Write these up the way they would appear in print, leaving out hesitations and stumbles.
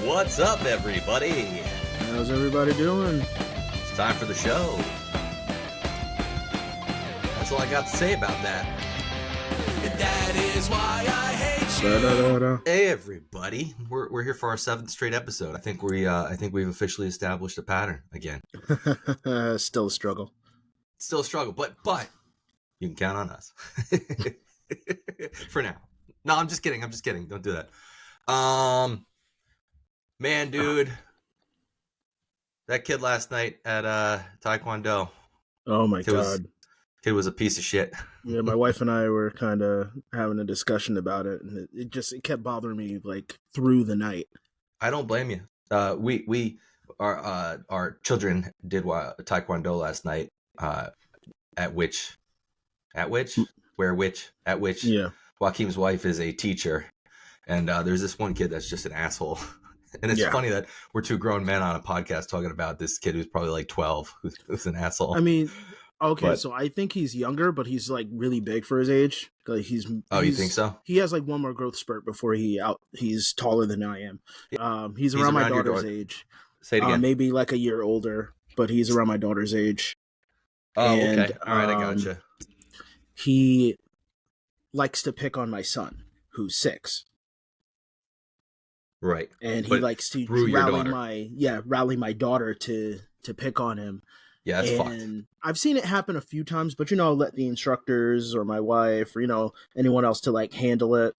What's up, everybody? How's everybody doing? It's time for the show. That's all I got to say about that. That is why I hate you. Da-da-da-da. Hey, everybody! We're here for our 7th straight episode. I think we've officially established a pattern again. Still a struggle. It's still a struggle, but you can count on us for now. No, I'm just kidding. Don't do that. Man, dude, that kid last night at Taekwondo. Oh my God. Kid was a piece of shit. Yeah, my wife and I were kind of having a discussion about it, and it kept bothering me like through the night. I don't blame you. Our children did Taekwondo last night. At which Yeah. Joaquim's wife is a teacher, and there's this one kid that's just an asshole. And it's funny that we're two grown men on a podcast talking about this kid who's probably like 12, who's an asshole. I mean, okay, so I think he's younger, but he's like really big for his age. Like you think so? He has like one more growth spurt before he's taller than I am. He's around my daughter's age. Say it again. Maybe like a year older, but he's around my daughter's age. Oh, okay. All right, I gotcha. He likes to pick on my son, who's 6. Right. And he likes to rally my daughter to pick on him. Yeah, that's fucked. And I've seen it happen a few times, but I'll let the instructors or my wife or anyone else to like handle it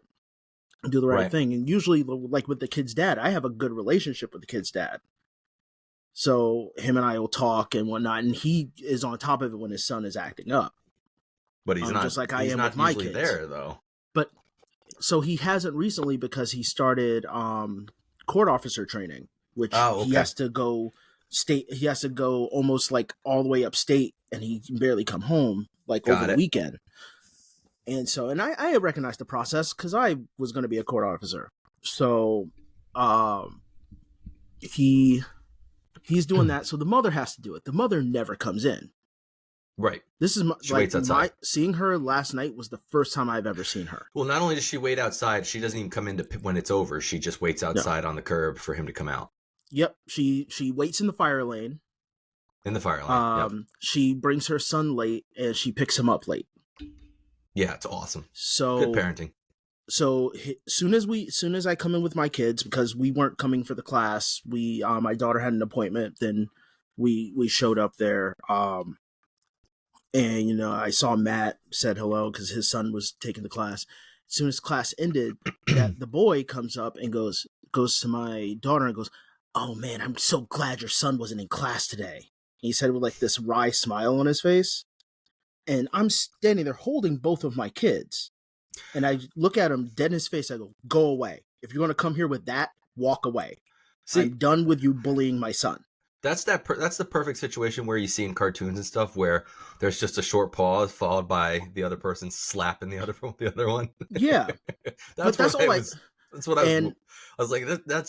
and do the right thing. And usually, like with the kid's dad, I have a good relationship with the kid's dad. So him and I will talk and whatnot, and he is on top of it when his son is acting up. But he's not just like I am with my kids. There though. But so he hasn't recently because he started court officer training, which he has to go state. He has to go almost like all the way upstate, and he can barely come home over the weekend. And so, and I recognized the process because I was going to be a court officer. So, he's doing that. So the mother has to do it. The mother never comes in. Right. This is she waits outside. Seeing her last night was the first time I've ever seen her. Well, not only does she wait outside, she doesn't even come in when it's over. She just waits outside on the curb for him to come out. Yep. She waits in the fire lane. In the fire lane. Yep. She brings her son late and she picks him up late. Yeah, it's awesome. So good parenting. So soon as I come in with my kids, because we weren't coming for the class, my daughter had an appointment. Then we showed up there. And, I saw Matt, said hello because his son was taking the class. As soon as class ended, the boy comes up and goes to my daughter and goes, "Oh, man, I'm so glad your son wasn't in class today." And he said with like this wry smile on his face. And I'm standing there holding both of my kids. And I look at him dead in his face. I go, "Go away. If you're going to come here with that, walk away. I'm done with you bullying my son." That's the perfect situation where you see in cartoons and stuff where there's just a short pause followed by the other person slapping the other one. Yeah, that's what I was like.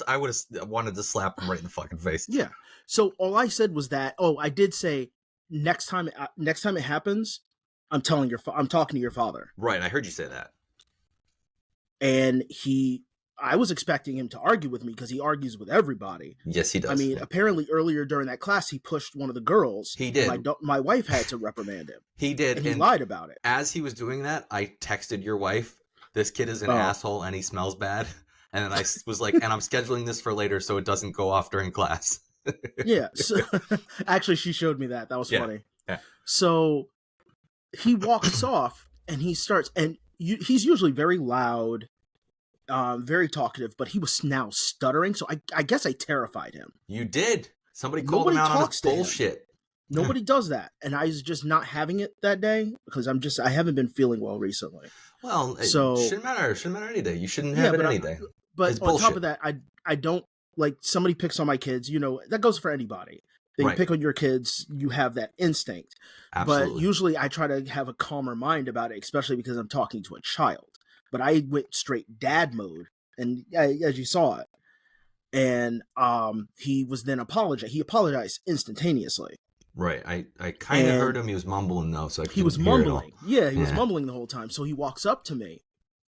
I would have wanted to slap him right in the fucking face. Yeah. So all I said was that. Oh, I did say next time it happens, I'm talking to your father. Right. I heard you say that. And I was expecting him to argue with me because he argues with everybody. Yes, he does. I mean, apparently earlier during that class, he pushed one of the girls. He did. My wife had to reprimand him. He did. And he lied about it. As he was doing that, I texted your wife, "This kid is an asshole and he smells bad." And then I was like, and I'm scheduling this for later so it doesn't go off during class. Yeah. So, actually, she showed me that. That was funny. Yeah. So he walks off and he starts, and he's usually very loud. Very talkative, but he was now stuttering. So I guess I terrified him. You did. Somebody called him out on his bullshit. Nobody does that. And I was just not having it that day because I haven't been feeling well recently. Well, so shouldn't matter. Shouldn't matter any day. You shouldn't have it any day. But on top of that, I don't like somebody picks on my kids. That goes for anybody. They pick on your kids. You have that instinct. Absolutely. But usually I try to have a calmer mind about it, especially because I'm talking to a child. But I went straight dad mode, and as you saw it, and he was then apologized. He apologized instantaneously. Right. I kind of heard him. He was mumbling though, so he was mumbling. Yeah, he was mumbling the whole time. So he walks up to me,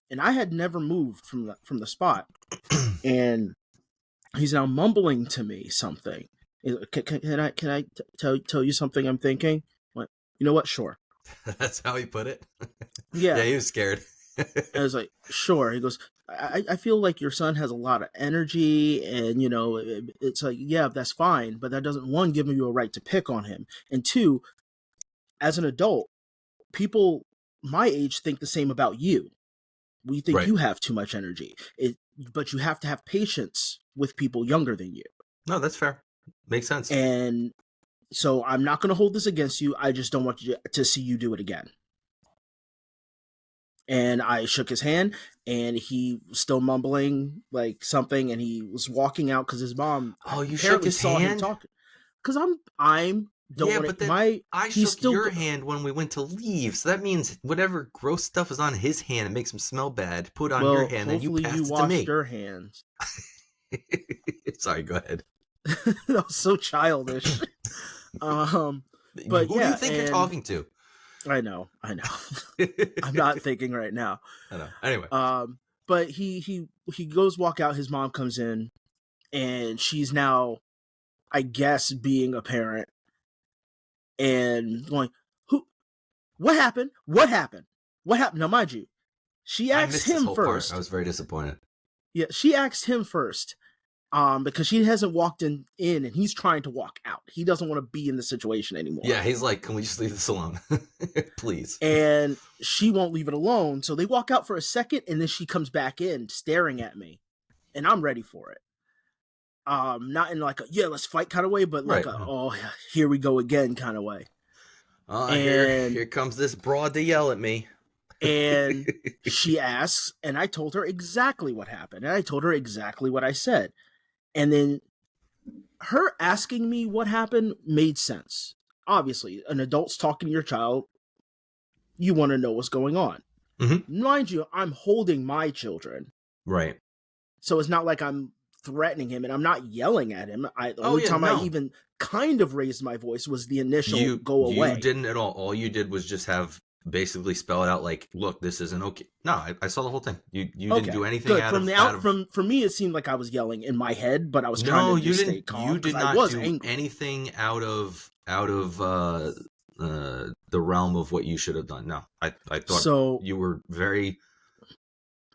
and I had never moved from the spot, and he's now mumbling to me something. Can I tell you something I'm thinking? What? You know what? Sure. That's how he put it. Yeah. Yeah, he was scared. I was like, sure. He goes, I feel like your son has a lot of energy, and it's like, yeah, that's fine, but that doesn't, one, give you a right to pick on him, and two, as an adult, people my age think the same about you. We think Right. you have too much energy, but you have to have patience with people younger than you. No, that's fair. Makes sense. And so I'm not going to hold this against you. I just don't want you to see you do it again. And I shook his hand, and he was still mumbling like something, and he was walking out because his mom. Oh, you shook apparently his saw him hand? talking. Because I'm don't Yeah, want but to. then I he's shook still your hand when we went to leave, so that means whatever gross stuff is on his hand, it makes him smell bad. Put on your hand, then you hopefully passed you it to washed me. your hands. Sorry, go ahead. That was so childish. But who do yeah, you think you're and- talking to? I know. I'm not thinking right now. I know. Anyway, But he goes walk out. His mom comes in, and she's now, I guess, being a parent and going, what happened? What happened? What happened? Now, mind you, she I asked missed this him whole first. part. I was very disappointed. Yeah, she asked him first. Because she hasn't walked in, and he's trying to walk out. He doesn't want to be in the situation anymore. Yeah, he's like, can we just leave this alone? Please. And she won't leave it alone. So they walk out for a second, and then she comes back in staring at me. And I'm ready for it. Not in like a, yeah, let's fight kind of way, but like Right. a, oh, here we go again kind of way. Here And- comes this broad to yell at me. And she asks, and I told her exactly what happened. And I told her exactly what I said. And then her asking me what happened made sense. Obviously, an adult's talking to your child. You want to know what's going on. Mhm. Mind you, I'm holding my children. Right. So it's not like I'm threatening him, and I'm not yelling at him. The only yeah, time no. I even kind of raised my voice was the initial go away. You didn't at all. All you did was just have basically spell it out like, look, this isn't okay. No, I saw the whole thing. You didn't do anything Good. out From of, the out of... for me, it seemed like I was yelling in my head, but I was trying No, to you just stay didn't. calm. You did 'cause not I was do angry. anything out of the realm of what you should have done. No, I thought So you were very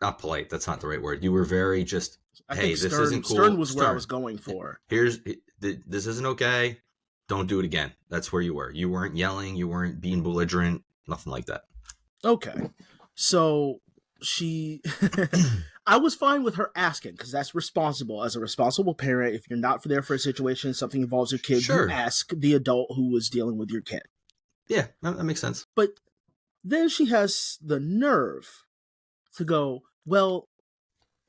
not polite. That's not the right word. You were very just. I Hey, think this Stern, isn't cool. Stern was where I Stern. was going for. This isn't okay. Don't do it again. That's where you were. You weren't yelling. You weren't being belligerent. Nothing like that. Okay. So she, I was fine with her asking because that's responsible. As a responsible parent, if you're not there for a situation, something involves your kid, Sure. you ask the adult who was dealing with your kid. Yeah, that makes sense. But then she has the nerve to go, well,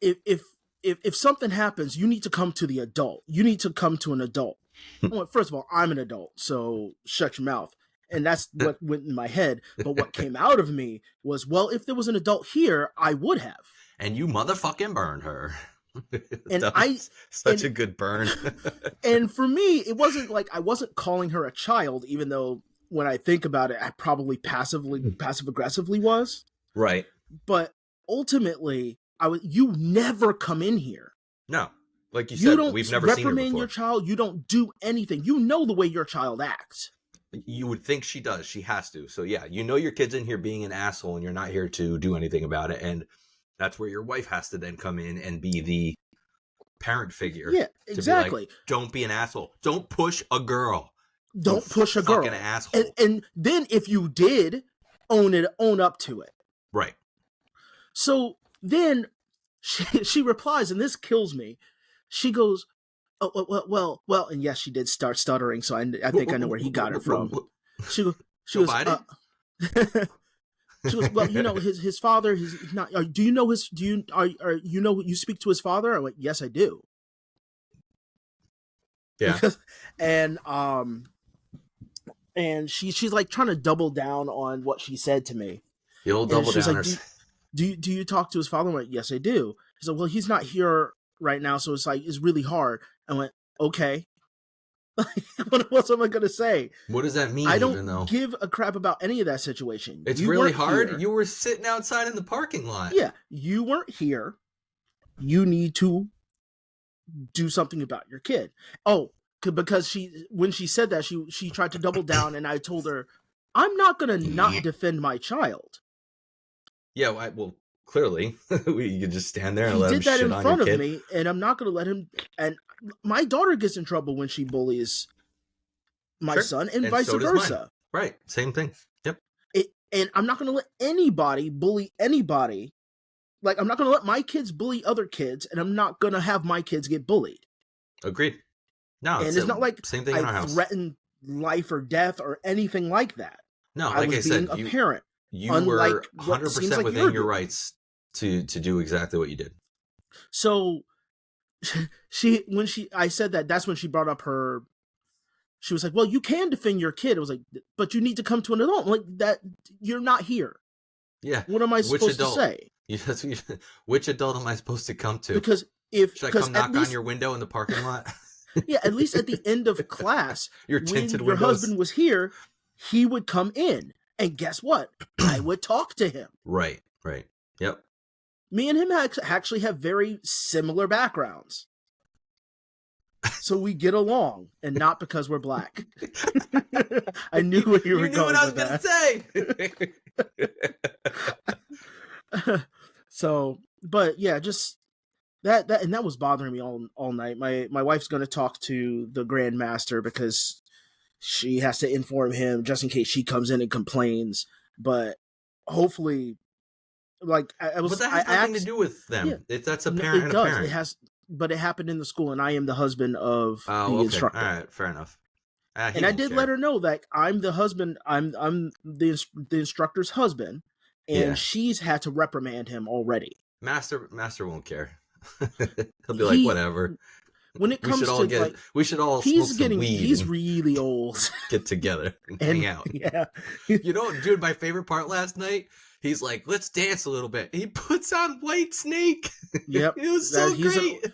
if something happens, you need to come to the adult. You need to come to an adult. Well, first of all, I'm an adult, so shut your mouth. And that's what went in my head. But what came out of me was, well, if there was an adult here, I would have. And you motherfucking burned her. And That was such a good burn. And for me, it wasn't like I wasn't calling her a child, even though when I think about it, I probably passive aggressively was. Right. But ultimately, you never come in here. No. Like you You said, don't we've never seen her reprimand before. your child. You don't do anything. You know the way your child acts. You would think she does. She has to. So yeah, you know your kid's in here being an asshole and you're not here to do anything about it. And that's where your wife has to then come in and be the parent figure. Yeah, to be exactly. like, don't be an asshole. Don't push a girl. Don't You push a girl. fucking asshole. And then if you did, own up to it. Right. So then she replies, and this kills me. She goes, oh, well, and yes, she did start stuttering, so I think I know where he got it from. She goes, Joe Biden? She goes, well, you know, his father, he's not. Do you know his? Do you you speak to his father? I went, yes, I do. Yeah. Because, and she's like trying to double down on what she said to me. The old And double she's like, downers. do you talk to his father? I went, yes, I do. He said, well, he's not here right now, so it's really hard. I went, okay. What am I going to say? What does that mean? I even don't though give a crap about any of that situation. it's You really weren't hard. here. You were sitting outside in the parking lot. Yeah, you weren't here. You need to do something about your kid. Oh, because when she said that, she tried to double down, and I told her, I'm not going to not defend my child. Yeah, well, clearly, you could just stand there and He let him did that shit in on front your of kid. me, and I'm not going to let him. And my daughter gets in trouble when she bullies my Sure. son, and And vice so does mine. versa. Right, same thing. Yep. And I'm not going to let anybody bully anybody. Like, I'm not going to let my kids bully other kids, and I'm not going to have my kids get bullied. Agreed. No, And it's not like same thing in our I house. threatened life or death or anything like that. No, I like was I said, being a parent. you unlike were what seems 100% like within you're your doing. rights to do exactly what you did. So I said that's when she brought up her. She was like, "Well, you can defend your kid." I was like, "But you need to come to an adult." I'm like, that you're not here. Yeah. What am I supposed to say? Which adult am I supposed to come to? Because should I come knock on your window in the parking lot? Yeah, at least at the end of class, your when tinted your windows. husband was here, he would come in, and guess what? I would talk to him. Right. Yep. Me and him actually have very similar backgrounds. So we get along, and not because we're black. I knew what you were knew going what I was with going to say. So, but yeah, just that and that was bothering me all night. My wife's going to talk to the Grandmaster because she has to inform him just in case she comes in and complains. But hopefully, like but that has nothing to do with them. Yeah, That's a parent and a parent. It has, but it happened in the school, and I am the husband of the instructor. All right, fair enough. And I did let her know that I'm the husband. I'm the instructor's husband, and she's had to reprimand him already. Master won't care. He'll be like, whatever. When it comes we should all he's smoke getting some weed. He's really old. Get together and hang out. Yeah. You know, dude, my favorite part last night. He's like, let's dance a little bit. He puts on White Snake. Yep. It was so great.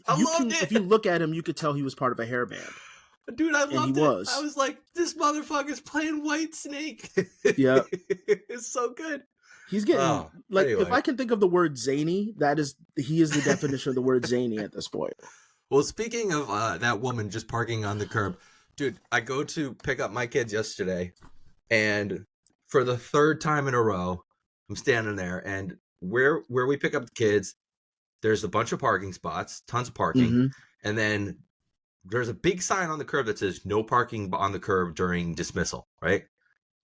I loved it. If you look at him, you could tell he was part of a hair band. Dude, I loved it. I was like, this motherfucker's playing White Snake. Yeah. It's so good. He's getting anyway. If I can think of the word zany, he is the definition of the word zany at this point. Well, speaking of that woman just parking on the curb, dude, I go to pick up my kids yesterday, and for the third time in a row, I'm standing there, and where we pick up the kids, there's a bunch of parking spots, tons of parking, and then there's a big sign on the curb that says no parking on the curb during dismissal, right?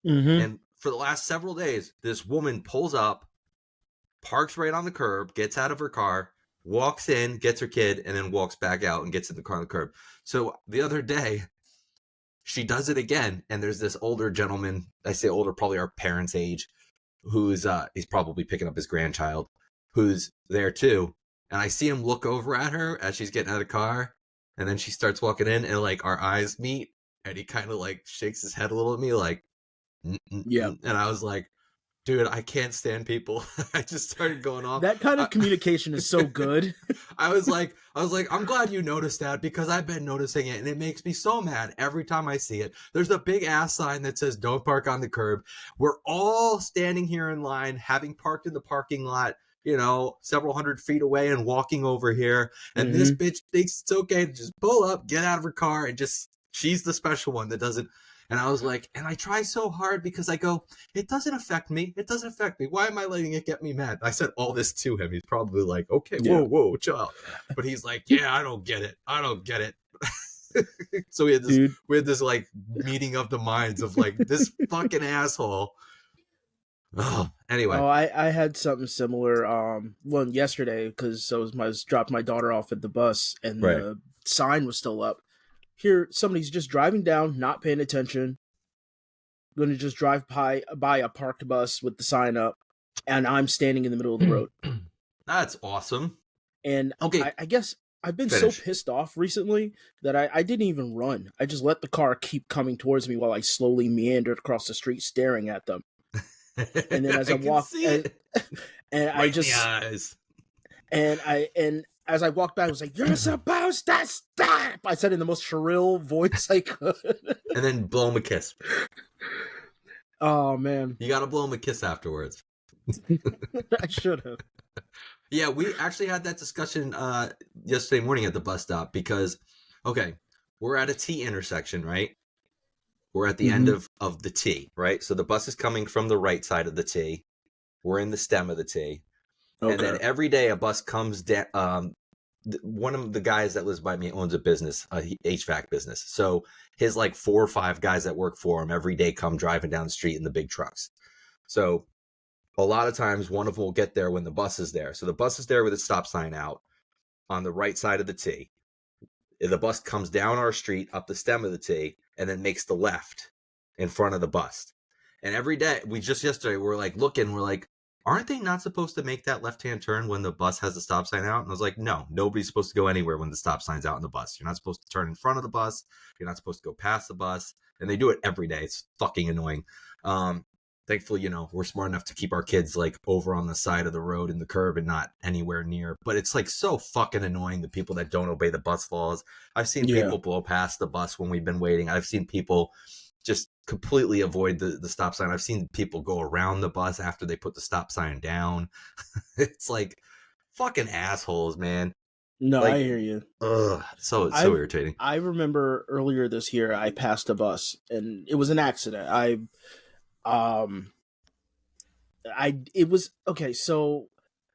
And for the last several days, this woman pulls up, parks right on the curb, gets out of her car, walks in, gets her kid, and then walks back out and gets in the car on the curb. So the other day, she does it again, and there's this older gentleman, I say older, probably our parents' age, who's he's probably picking up his grandchild, who's there too. And I see him look over at her as she's getting out of the car, and then she starts walking in, and like our eyes meet, and he kind of like shakes his head a little at me, like, yeah. And I was like, dude, I can't stand people. I just started going off. That kind of communication is so good. I was like, I'm glad you noticed that, because I've been noticing it, and it makes me so mad every time I see it. There's a big ass sign that says don't park on the curb. We're all standing here in line, having parked in the parking lot, you know, several hundred feet away, and walking over here. And this bitch thinks it's okay to just pull up, get out of her car, and she's the special one that doesn't. And I was like, and I try so hard because I go, it doesn't affect me. It doesn't affect me. Why am I letting it get me mad? I said all this to him. He's probably like, okay, whoa, chill out. But he's like, yeah, I don't get it. So we had this like meeting of the minds of like this fucking asshole. Oh, anyway. Oh, I had something similar. Yesterday, because I was dropped my daughter off at the bus, and the sign was still up. Here, somebody's just driving down, not paying attention, going to just drive by a parked bus with the sign up, and I'm standing in the middle of the road. That's awesome. And okay, I guess I've been so pissed off recently that I didn't even run. I just let the car keep coming towards me while I slowly meandered across the street staring at them. And then as I walked, and I just... And as I walked by, I was like, "You're supposed to stop!" I said in the most shrill voice I could. And then blow him a kiss. Oh, man. You gotta blow him a kiss afterwards. I should have. Yeah, we actually had that discussion yesterday morning at the bus stop because, okay, we're at a T intersection, right? We're at the end Mhm. of the T, right? So the bus is coming from the right side of the T. We're in the stem of the T. And then Okay. every day a bus comes down. One of the guys that lives by me owns a business, a HVAC business. So his like 4 or 5 guys that work for him every day come driving down the street in the big trucks. So a lot of times one of them will get there when the bus is there. So the bus is there with a stop sign out on the right side of the T. The bus comes down our street up the stem of the T and then makes the left in front of the bus. And every day, yesterday, we're like looking, we're like, aren't they not supposed to make that left-hand turn when the bus has the stop sign out? And I was like, no, nobody's supposed to go anywhere when the stop sign's out in the bus. You're not supposed to turn in front of the bus. You're not supposed to go past the bus. And they do it every day. It's fucking annoying. Thankfully, we're smart enough to keep our kids like over on the side of the road in the curb and not anywhere near. But it's like so fucking annoying, the people that don't obey the bus laws. I've seen Yeah. people blow past the bus when we've been waiting. I've seen people just completely avoid the stop sign. I've seen people go around the bus after they put the stop sign down. It's like fucking assholes, man. No, Like, I hear you. ugh, so I've- irritating. I remember earlier this year I passed a bus and it was an accident. It was okay, so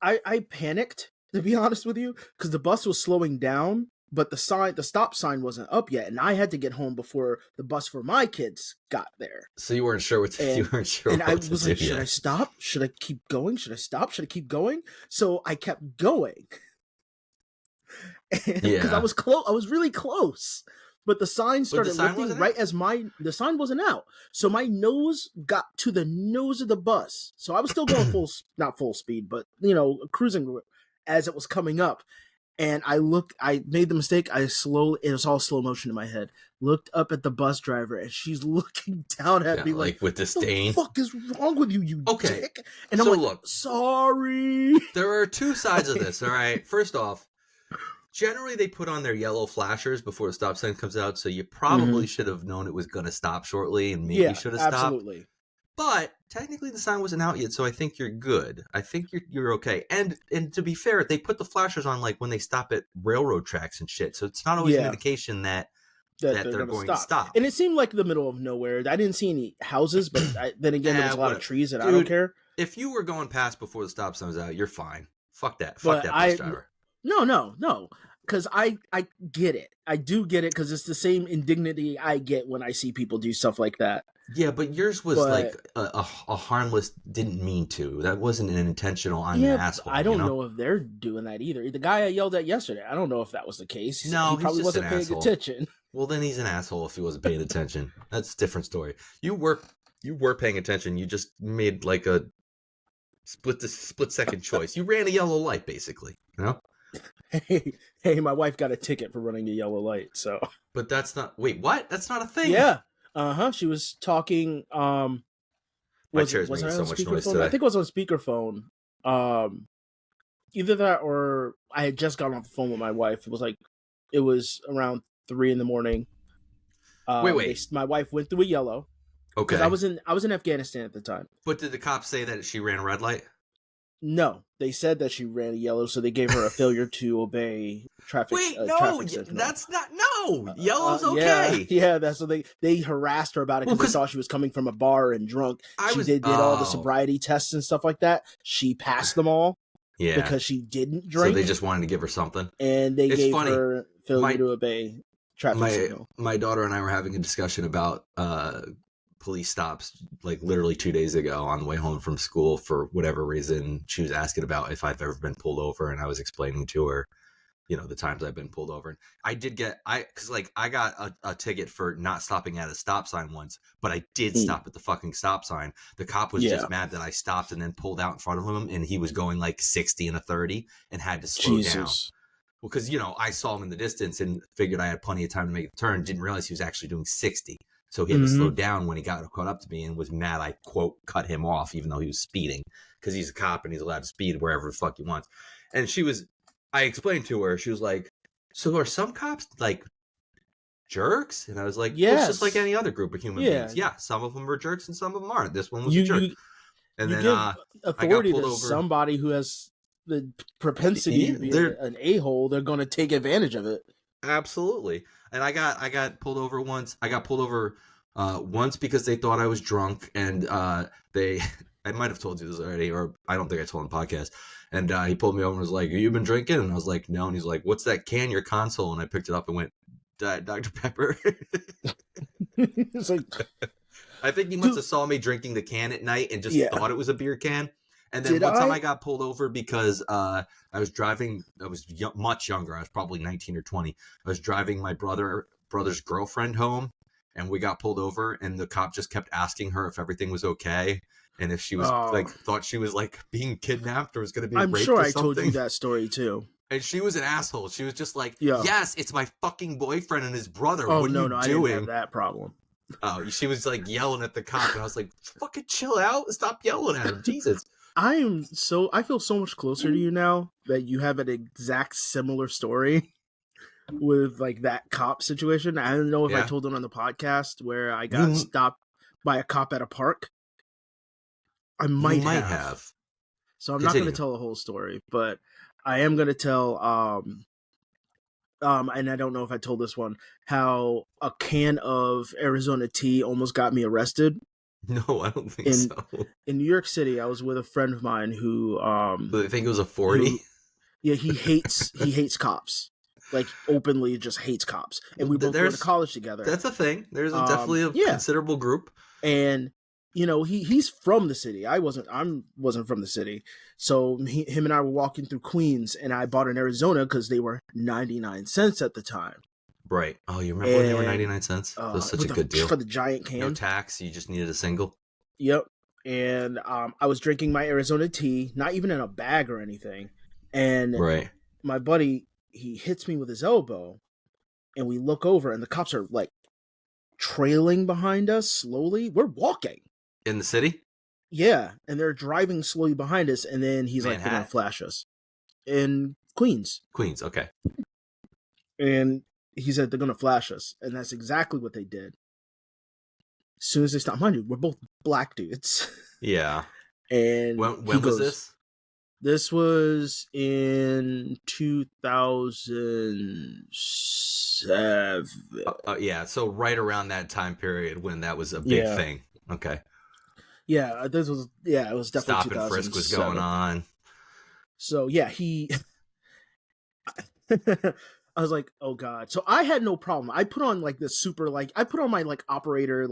I panicked, to be honest with you, because the bus was slowing down, but the stop sign wasn't up yet, and I had to get home before the bus for my kids got there. So you weren't sure what to, you weren't sure And what I to was do like, should yet. I stop? Should I keep going? Should I stop? Should I keep going? So I kept going. Because Yeah. I was close. I was really close. But the sign started sign lifting wasn't right out? as the sign wasn't out. So my nose got to the nose of the bus. So I was still going not full speed, but cruising as it was coming up. And I made the mistake. It was all slow motion in my head. Looked up at the bus driver and she's looking down at Yeah, me like with what the disdain. fuck is wrong with you, you Okay, dick? And I'm so like, look. sorry. There are two sides of this, all right? First off, generally they put on their yellow flashers before the stop sign comes out, so you probably should have known it was going to stop shortly and maybe should have stopped. Absolutely. But technically the sign wasn't out yet, so I think you're good. I think you're okay. And to be fair, they put the flashers on like when they stop at railroad tracks and shit, so it's not always an Yeah. indication that That they're gonna going to stop. And it seemed like the middle of nowhere. I didn't see any houses, but then again, there was a lot of trees, and I don't Dude, care. If you were going past before the stop sign was out, you're fine. Fuck that. But Fuck that bus driver. No, because I get it. I do get it because it's the same indignity I get when I see people do stuff like that. Yeah, but yours was like a harmless, didn't mean to. That wasn't an intentional, I'm an asshole. I don't know if they're doing that either. The guy I yelled at yesterday, I don't know if that was the case. No, he he's probably just wasn't an paying asshole. attention. Well, then he's an asshole if he wasn't paying attention. That's a different story. You were paying attention. You just made like a split second choice. You ran a yellow light, basically. You know? Hey, my wife got a ticket for running a yellow light, so. But that's not. Wait, what? That's not a thing. Yeah. She was talking. My chair's making so much noise today. I think it was on speakerphone. Either that or I had just gotten off the phone with my wife. It was around 3 a.m. Wait. My wife went through a yellow. Okay. Because I was in Afghanistan at the time. But did the cops say that she ran a red light? No, they said that she ran a yellow, so they gave her a failure to obey traffic. Wait, no, traffic signal. that's not. No, yellow's okay. Yeah, that's so they harassed her about it because they thought she was coming from a bar and drunk. She did all the sobriety tests and stuff like that. She passed them all. Yeah, because she didn't drink. So they just wanted to give her something, and they gave her failure to obey traffic signal. My daughter and I were having a discussion about police stops like literally 2 days ago on the way home from school. For whatever reason, she was asking about if I've ever been pulled over, and I was explaining to her, the times I've been pulled over. And I did I got a ticket for not stopping at a stop sign once, but I did stop at the fucking stop sign. The cop was just mad that I stopped and then pulled out in front of him, and he was going like 60 and a 30 and had to slow down. Well, because, I saw him in the distance and figured I had plenty of time to make the turn. Didn't realize he was actually doing 60. So he had to slow down when he got caught up to me and was mad I, quote, cut him off, even though he was speeding. Because he's a cop and he's allowed to speed wherever the fuck he wants. And I explained to her, she was like, so are some cops like jerks? And I was like, yeah, it's just like any other group of human beings. Yeah, some of them are jerks and some of them aren't. This one was a jerk. And then give authority to somebody who has the propensity to be an a-hole, they're going to take advantage of it. Absolutely. And I got pulled over once. I got pulled over once because they thought I was drunk, and they I might have told you this already, or I don't think I told on the podcast. And he pulled me over and was like, "Have you been drinking?" And I was like, "No." And he's like, "What's that can? Your console?" And I picked it up and went, "Dr. Pepper." It's like, I think he must have saw me drinking the can at night and just thought it was a beer can. And then one time I got pulled over because I was driving. I was much younger. I was probably 19 or 20. I was driving my brother's girlfriend home, and we got pulled over. And the cop just kept asking her if everything was okay, and if she was thought she was like being kidnapped or was going to be. I'm raped sure or I something. told you that story too. And she was an asshole. She was just like, "Yes, it's my fucking boyfriend and his brother. What are you doing?" I didn't have that problem. Oh, she was like yelling at the cop, and I was like, "Fucking chill out! Stop yelling at him, Jesus!" I feel so much closer to you now that you have an exact similar story with like that cop situation. I don't know if I told it on the podcast where I got stopped by a cop at a park. I might have. So I'm not going to tell the whole story, but I am going to tell and I don't know if I told this one, how a can of Arizona tea almost got me arrested. No, I don't think so. In New York City, I was with a friend of mine who I think it was a 40. He hates cops. Like openly just hates cops. And we both went to college together. That's a thing. There's definitely a considerable group. And you know, he's from the city. I wasn't from the city. So him and I were walking through Queens, and I bought an Arizona because they were 99 cents at the time. Right. Oh, you remember when they were 99 cents? That was such a good deal. For the giant can. No tax. You just needed a single. Yep. And I was drinking my Arizona tea, not even in a bag or anything. And my buddy, he hits me with his elbow, and we look over, and the cops are like trailing behind us slowly. We're walking. In the city? Yeah. And they're driving slowly behind us, and then he's like, they're going to flash us. In Queens. Queens, okay. And he said they're going to flash us. And that's exactly what they did. As soon as they stopped, mind you, we're both black dudes. Yeah. And when was this? This was in 2007. Yeah, so right around that time period when that was a big thing. Okay. Yeah, it was definitely Stop and frisk was going on. So yeah, I was like, oh god. So I had no problem. I put on like this super I put on my like operator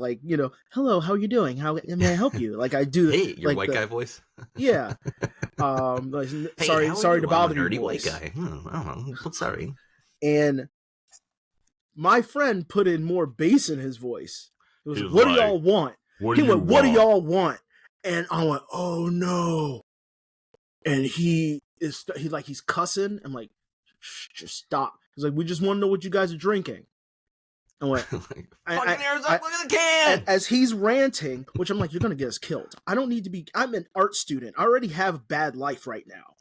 hello, how are you doing? How may I help you? Like I do. Hey, your white guy voice. Yeah. Sorry to bother you, white guy. I don't know. I'm sorry. And my friend put in more bass in his voice. It was, what do y'all want? What do y'all want? And I went, oh no. And he's cussing. I'm like, just stop. He's like, we just want to know what you guys are drinking. I went, fucking Arizona, look at the can. As he's ranting, which I'm like, you're gonna get us killed. I don't need to be. I'm an art student. I already have a bad life right now.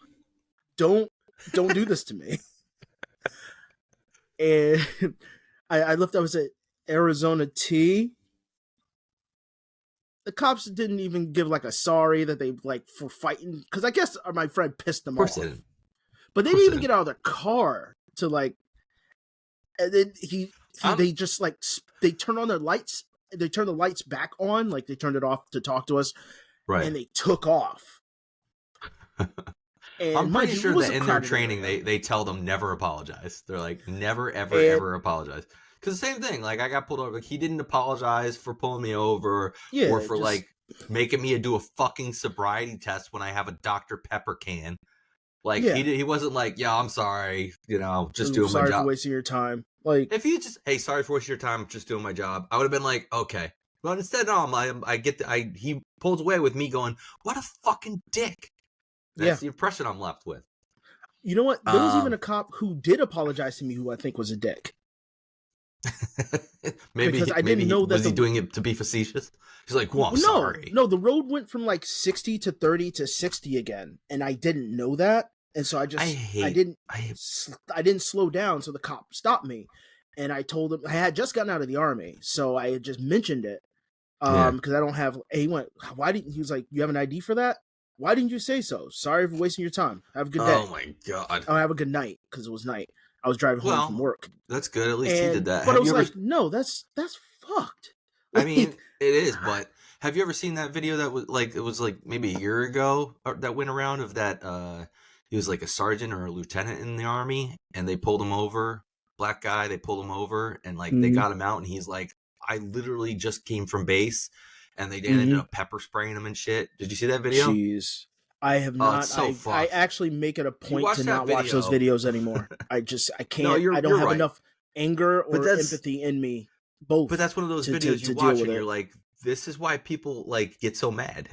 Don't do this to me. And I looked up and said, Arizona tea. The cops didn't even give like a sorry that they like for fighting, because I guess my friend pissed them off. But they didn't even get out of their car to like. And then they just like they turned on their lights. They turned the lights back on, like they turned it off to talk to us, right? And they took off. And I'm pretty sure that in their training they tell them never apologize. They're like never ever apologize. Because the same thing, like I got pulled over. Like he didn't apologize for pulling me over, or for like making me do a fucking sobriety test when I have a Dr. Pepper can. Like he wasn't like, yeah, I'm sorry, just doing my job. Sorry for wasting your time. Like if you just, hey, sorry for wasting your time, just doing my job, I would have been like, okay. But instead, no, he pulls away with me going, what a fucking dick. That's the impression I'm left with. You know what? There was even a cop who did apologize to me, who I think was a dick. Maybe I didn't know that. Was he doing it to be facetious? He's like, well, I'm sorry. No, the road went from like 60 to 30 to 60 again, and I didn't know that, and so I didn't slow down. So the cop stopped me, and I told him I had just gotten out of the army, so I had just mentioned it because I don't have. He went, why didn't he was like, you have an ID for that? Why didn't you say so? Sorry for wasting your time. Have a good day. Oh my god. I'll have a good night because it was night. I was driving home Well, from work. that's good. At least he did that. But I Have was you ever? like, no, that's fucked. I mean, it is. But have you ever seen that video that was like, it was like maybe a year ago that went around of that? He was like a sergeant or a lieutenant in the army, and they pulled him over. Black guy. They pulled him over, and like they got him out, and he's like, I literally just came from base, and they ended up pepper spraying him and shit. Did you see that video? Jeez. I have not. It's so I fucked. actually make it a point watch to that not watch those video. videos anymore. I can't. No, I you're don't have right. enough anger or that's- empathy in me. Both. But that's one of those to videos you deal watch with and it. you're like, this is why people like get so mad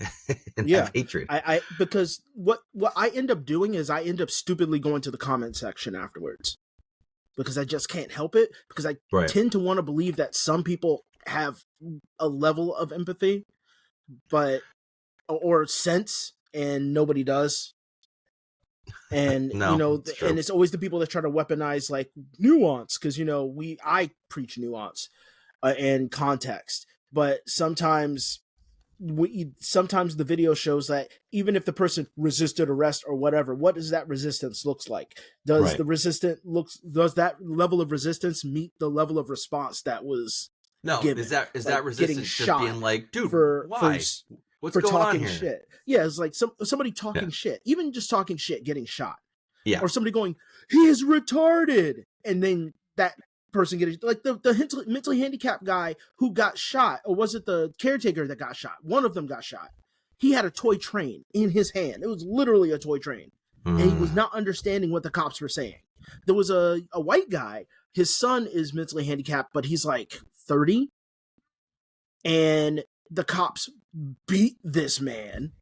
and Yeah. have hatred. I because what I end up doing is I end up stupidly going to the comment section afterwards because I just can't help it because I Right. tend to want to believe that some people have a level of empathy, but or sense, and nobody does. And No, it's true. and it's always the people that try to weaponize like nuance because I preach nuance and context, but sometimes the video shows that even if the person resisted arrest or whatever, what does that resistance looks like? Does Right. does that level of resistance meet the level of response that was No, given? is that Like, getting resistance just shot being like, dude, for why? What's for going on talking here? shit? Yeah, it's like somebody talking Yeah. shit, even just talking shit, getting shot. Yeah. Or somebody going, he is retarded, and then that person getting like the mentally handicapped guy who got shot, or was it the caretaker that got shot? One of them got shot. He had a toy train in his hand. It was literally a toy train, and he was not understanding what the cops were saying. There was a white guy. His son is mentally handicapped, but he's like 30, and the cops beat this man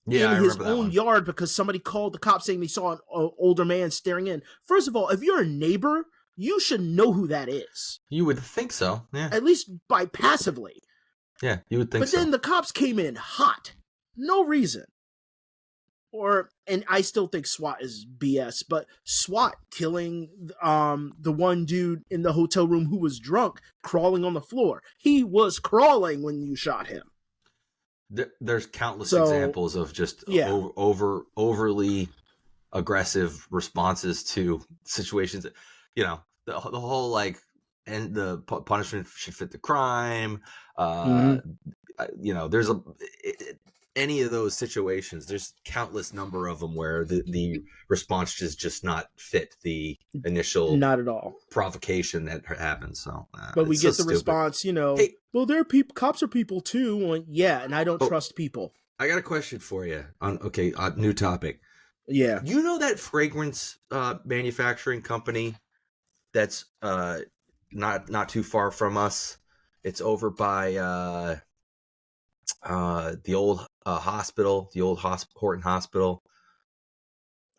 Yeah, I in his remember that own one. yard because somebody called the cops saying they saw an older man staring in. First of all, if you're a neighbor, you should know who that is, You would think so. Yeah. at least by passively. Yeah, you would think But so. then the cops came in hot, no reason. And I still think SWAT is BS, but SWAT killing the one dude in the hotel room who was drunk, crawling on the floor. He was crawling when you shot him. There's countless So, examples of just yeah. overly aggressive responses to situations. The whole like, and the punishment should fit the crime. There's any of those situations. There's countless number of them where the response just not fit the initial Not at all. provocation that happens. So, But we it's get so the stupid. response, Hey. well, they're people. Cops are people too. Like, yeah, and I don't Oh. trust people. I got a question for you on new topic. Yeah, You know that fragrance manufacturing company that's not too far from us? It's over by the old hospital, the old Horton Hospital.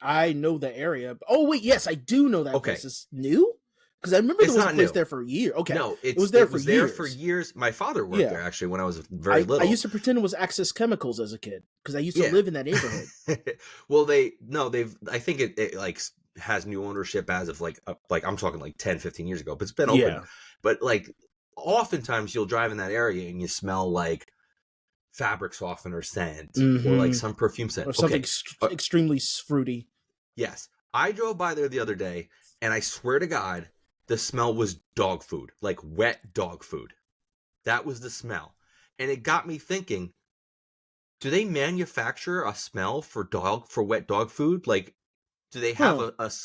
I know the area. Oh wait, yes, I do know that Okay. place. Is new? Because I remember It's there was a not place new. there for years. Okay, No, it was there for years. My father worked Yeah. there actually when I was very I little. used to pretend it was Access Chemicals as a kid because I used to Yeah. live in that neighborhood. Well, I think it like has new ownership as of like I'm talking like 10, 15 years ago, but it's been open. Yeah. But like oftentimes you'll drive in that area and you smell like fabric softener scent or like some perfume scent. Or something Okay. extremely fruity. Yes. I drove by there the other day and I swear to God, the smell was dog food, like wet dog food. That was the smell. And it got me thinking, do they manufacture a smell for wet dog food? Like, do they have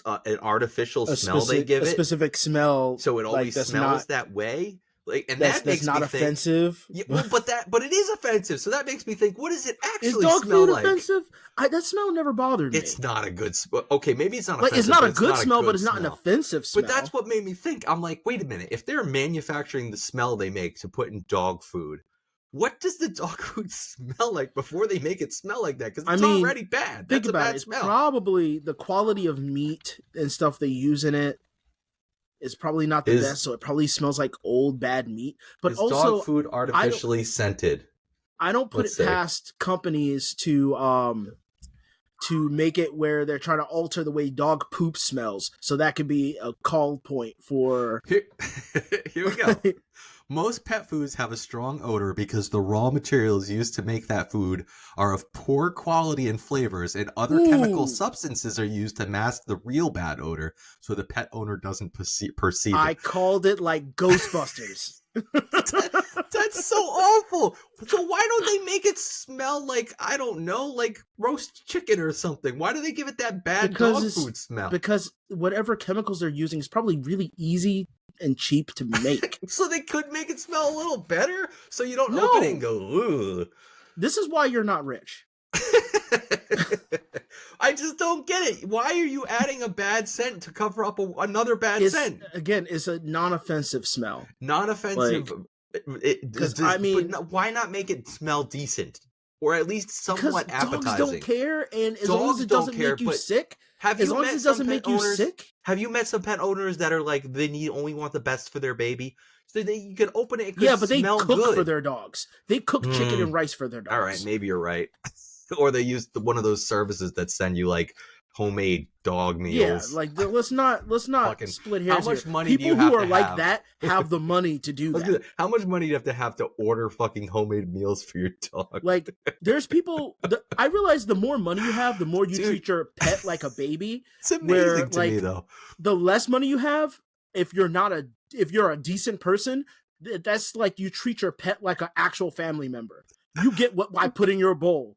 an artificial smell they give a it? specific smell, So it always that's smells not, that way? Like, and that's that makes not me think, offensive. yeah, well, but it is offensive. So that makes me think, what does it actually Is dog smell food like? offensive? That smell never bothered me. It's not a good smell. Okay, maybe it's not like offensive. it's not but a good smell, but good it's not an smell. offensive smell. But that's what made me think. I'm like, wait a minute. If they're manufacturing the smell they make to put in dog food, what does the dog food smell like before they make it smell like that? Because it's already bad. Think That's a about bad it. It's smell. probably the quality of meat and stuff they use in it is probably not the best, so it probably smells like old bad meat. But is also, dog food artificially scented? I don't put Let's it say. past companies to make it where they're trying to alter the way dog poop smells, so that could be a call point for. Here we go. Most pet foods have a strong odor because the raw materials used to make that food are of poor quality and flavors, and other chemical Ooh. substances are used to mask the real bad odor so the pet owner doesn't perceive I it. called it like Ghostbusters. That's so awful. So why don't they make it smell like, I don't know, like roast chicken or something? Why do they give it that bad dog food smell? Because whatever chemicals they're using is probably really easy and cheap to make. So they could make it smell a little better, so you don't No. open it and go, ooh. This is why you're not rich. I just don't get it. Why are you adding a bad scent to cover up another bad scent? Again, it's a non-offensive smell. Non-offensive. Why not make it smell decent, or at least somewhat Because appetizing? dogs don't care, and as long as Dogs it don't doesn't care, make you but sick, Have as you long met as it some doesn't pet make you owners? sick. Have you met some pet owners that are like they only want the best for their baby? So you can open it. It could Yeah, but they smell cook good for their dogs. They cook chicken and rice for their dogs. All right, maybe you're right. Or they use one of those services that send you like homemade dog meals. Yeah, like let's not Fucking- split how hairs much here. money do People you have who are to like have? that have the money to do that. How much money do you have to order fucking homemade meals for your dog? Like, there's people. I realize the more money you have, the more you Dude. treat your pet like a baby. It's amazing where, to me like, though. The less money you have, if you're a decent person, that's like you treat your pet like an actual family member. You get what I put in your bowl.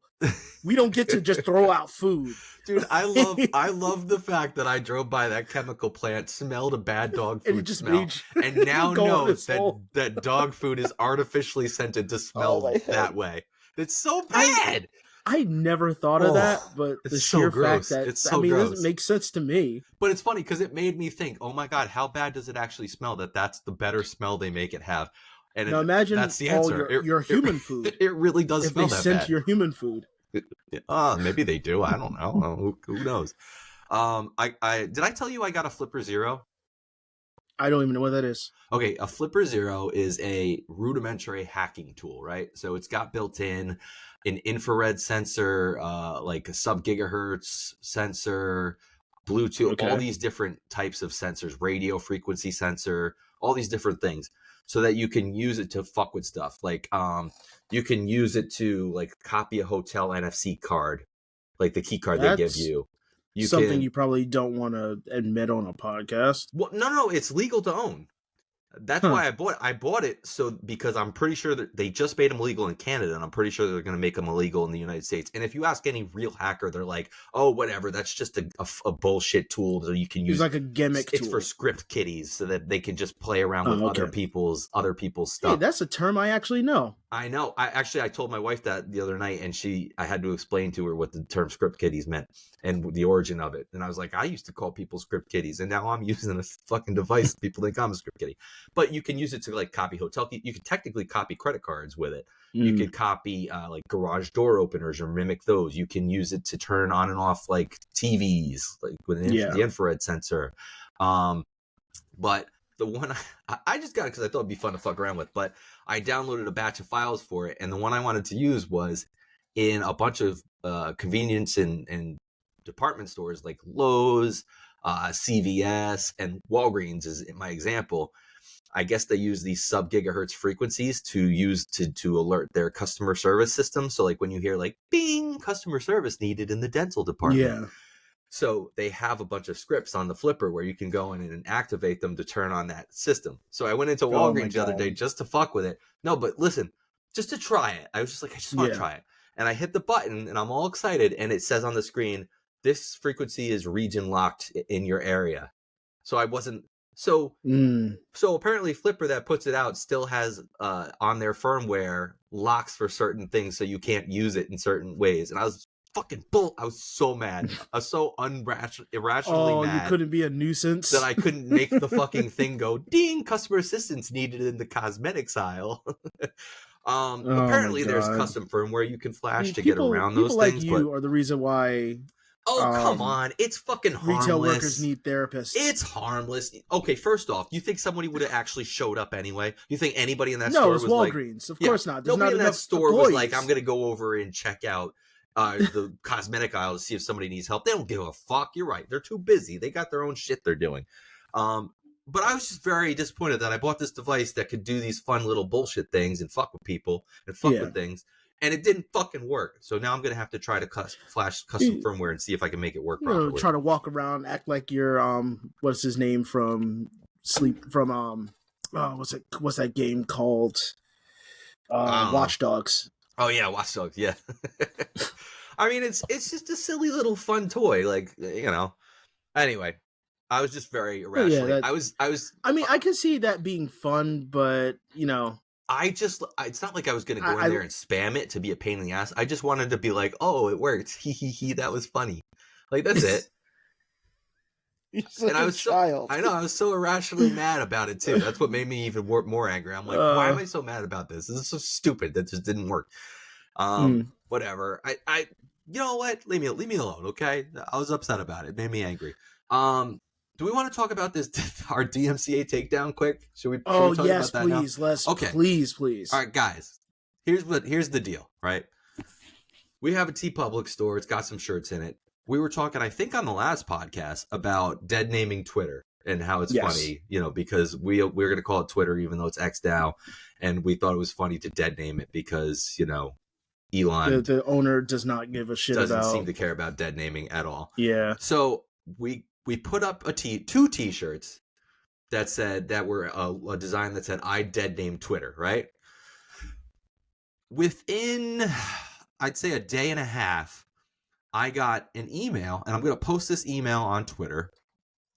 We don't get to just throw out food. Dude, I love the fact that I drove by that chemical plant, smelled a bad dog And it food just smell, made you and now go on knows this whole- that dog food is artificially scented to smell my head. that way. It's so bad. I never thought of that, but it's the so sheer gross. fact that It's so it gross. doesn't make sense to me. But it's funny because it made me think, oh my God, how bad does it actually smell? That's the better smell they make it have. And Now imagine that's the all answer. your human food. It really does If smell they that sent bad. your human food. Maybe they do. I don't know. Who knows? I did I tell you I got a Flipper Zero? I don't even know what that is. Okay, a Flipper Zero is a rudimentary hacking tool, right? So it's got built in an infrared sensor, like a sub-gigahertz sensor, Bluetooth, Okay. all these different types of sensors, radio frequency sensor, all these different things, so that you can use it to fuck with stuff. Like, you can use it to like copy a hotel NFC card, like the key card they give That's you. Something you probably don't want to admit on a podcast. Well, no, it's legal to own. That's why I bought it because I'm pretty sure that they just made them illegal in Canada, and I'm pretty sure they're going to make them illegal in the United States. And if you ask any real hacker, they're like, "Oh, whatever. That's just a bullshit tool that you can use. It's like a gimmick It's tool. for script kiddies, so that they can just play around with okay. other people's Hey, stuff." that's a term I actually know. I know. I told my wife that the other night, and I had to explain to her what the term script kiddies meant and the origin of it. And I was like, I used to call people script kiddies, and now I'm using a fucking device. People think I'm a script kiddie. But you can use it to like copy hotel key. You can technically copy credit cards with it. You could copy like garage door openers or mimic those. You can use it to turn on and off like TVs, like with the infrared sensor. But the one I just got it because I thought it'd be fun to fuck around with. But I downloaded a batch of files for it, and the one I wanted to use was in a bunch of convenience and department stores like Lowe's, CVS, and Walgreens is my example. I guess they use these sub-gigahertz frequencies to alert their customer service system. So like when you hear like bing, customer service needed in the dental department. Yeah. So they have a bunch of scripts on the Flipper where you can go in and activate them to turn on that system. So I went into Walgreens the other day just to fuck with it. No, but listen, just to try it. I was just like, I just want to try it. And I hit the button and I'm all excited. And it says on the screen, this frequency is region locked in your area. So I wasn't. So apparently Flipper that puts it out still has on their firmware locks for certain things. So you can't use it in certain ways. And I was I was so mad. I was so irrationally mad. You couldn't be a nuisance. That I couldn't make the fucking thing go ding, customer assistance needed in the cosmetics aisle. Apparently there's custom firmware you can flash to get around those things. People like you are the reason why. Come on. It's fucking harmless. Retail workers need therapists. It's harmless. Okay, first off, you think somebody would have actually showed up anyway? You think anybody in that store was like... No, it's Walgreens. Of course not. There's nobody not in that store employees. was like, I'm going to go over and check out the cosmetic aisle to see if somebody needs help. They don't give a fuck. You're right. They're too busy. They got their own shit they're doing. but I was just very disappointed that I bought this device that could do these fun little bullshit things and fuck with people and fuck Yeah. with things, and it didn't fucking work. So now I'm gonna have to try to flash custom firmware and see if I can make it work properly. Try to walk around, act like you're what's his name from what's that game called? Watch Dogs. Oh yeah, Watch Dogs. Yeah. I mean, it's just a silly little fun toy, like, you know. Anyway, I was just very irrational. Yeah, I was. I mean, I can see that being fun, but you know, it's not like I was gonna go in there and spam it to be a pain in the ass. I just wanted to be like, oh, it worked. He. That was funny. Like, that's it. And I was child. I know, I was so irrationally mad about it too. That's what made me even more angry. I'm like, why am I so mad about this? This is so stupid. That just didn't work. Whatever. I you know what? Leave me alone, okay? I was upset about it. It made me angry. Do we want to talk about this our DMCA takedown quick? Should we talk yes, about that please. now? Let's okay. Please. All right, guys. Here's the deal, right? We have a TeePublic store. It's got some shirts in it. We were talking, I think, on the last podcast about dead naming Twitter and how it's funny, you know, because we're going to call it Twitter, even though it's X now. And we thought it was funny to dead name it because, you know, Elon, the owner, does not give a shit doesn't about. seem to care about dead naming at all. Yeah. So we put up two T-shirts that were a design that said "I dead named Twitter." Right. Within, I'd say, a day and a half, I got an email, and I'm going to post this email on Twitter.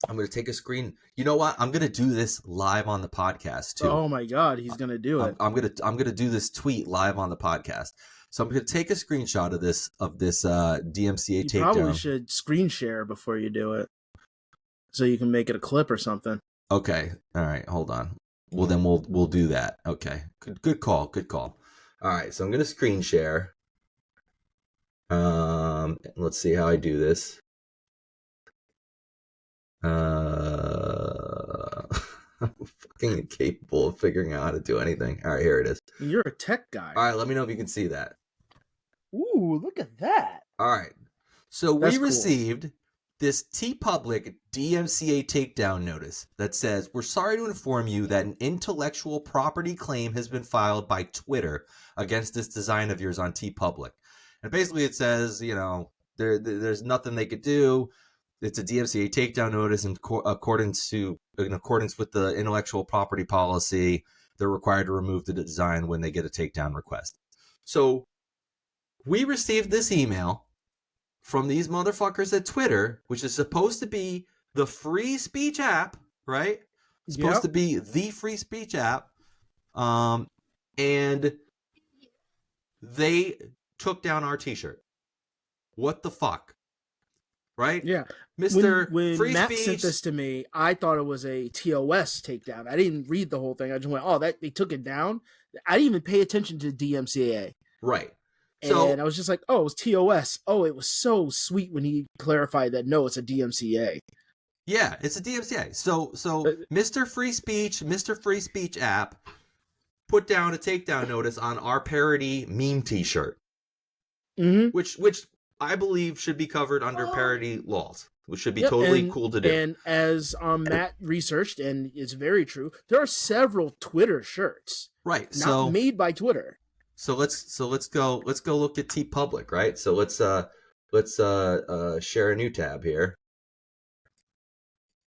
I'm going to take a screen. You know what? I'm going to do this live on the podcast too. Oh my God, he's going to do it. I'm going to do this tweet live on the podcast. So I'm going to take a screenshot of this DMCA takedown. You probably should screen share before you do it, so you can make it a clip or something. Okay. All right. Hold on. Well, then we'll do that. Okay. Good call. All right. So I'm going to screen share. Let's see how I do this. I'm fucking incapable of figuring out how to do anything. All right, here it is. You're a tech guy. All right, let me know if you can see that. Ooh, look at that. All right. So That's we cool. received this TeePublic DMCA takedown notice that says, "We're sorry to inform you that an intellectual property claim has been filed by Twitter against this design of yours on TeePublic." And basically it says, you know, there's nothing they could do. It's a DMCA takedown notice in accordance with the intellectual property policy. They're required to remove the design when they get a takedown request. So we received this email from these motherfuckers at Twitter, which is supposed to be the free speech app, right? It's supposed to be the free speech app. And they took down our t-shirt. What the fuck? Right? Yeah. Mr. When Free Matt Speech sent this to me, I thought it was a TOS takedown. I didn't read the whole thing. I just went, oh, that they took it down. I didn't even pay attention to DMCA. Right. And I was just like, oh, it was TOS. Oh, it was so sweet when he clarified that, no, it's a DMCA. Yeah, it's a DMCA. So Mr. Free Speech app put down a takedown notice on our parody meme t-shirt. Mm-hmm. Which I believe should be covered under parody laws, which should be totally cool to do. And as Matt researched, and it's very true, there are several Twitter shirts, right? Not made by Twitter. So let's go look at TeePublic, right? So let's share a new tab here.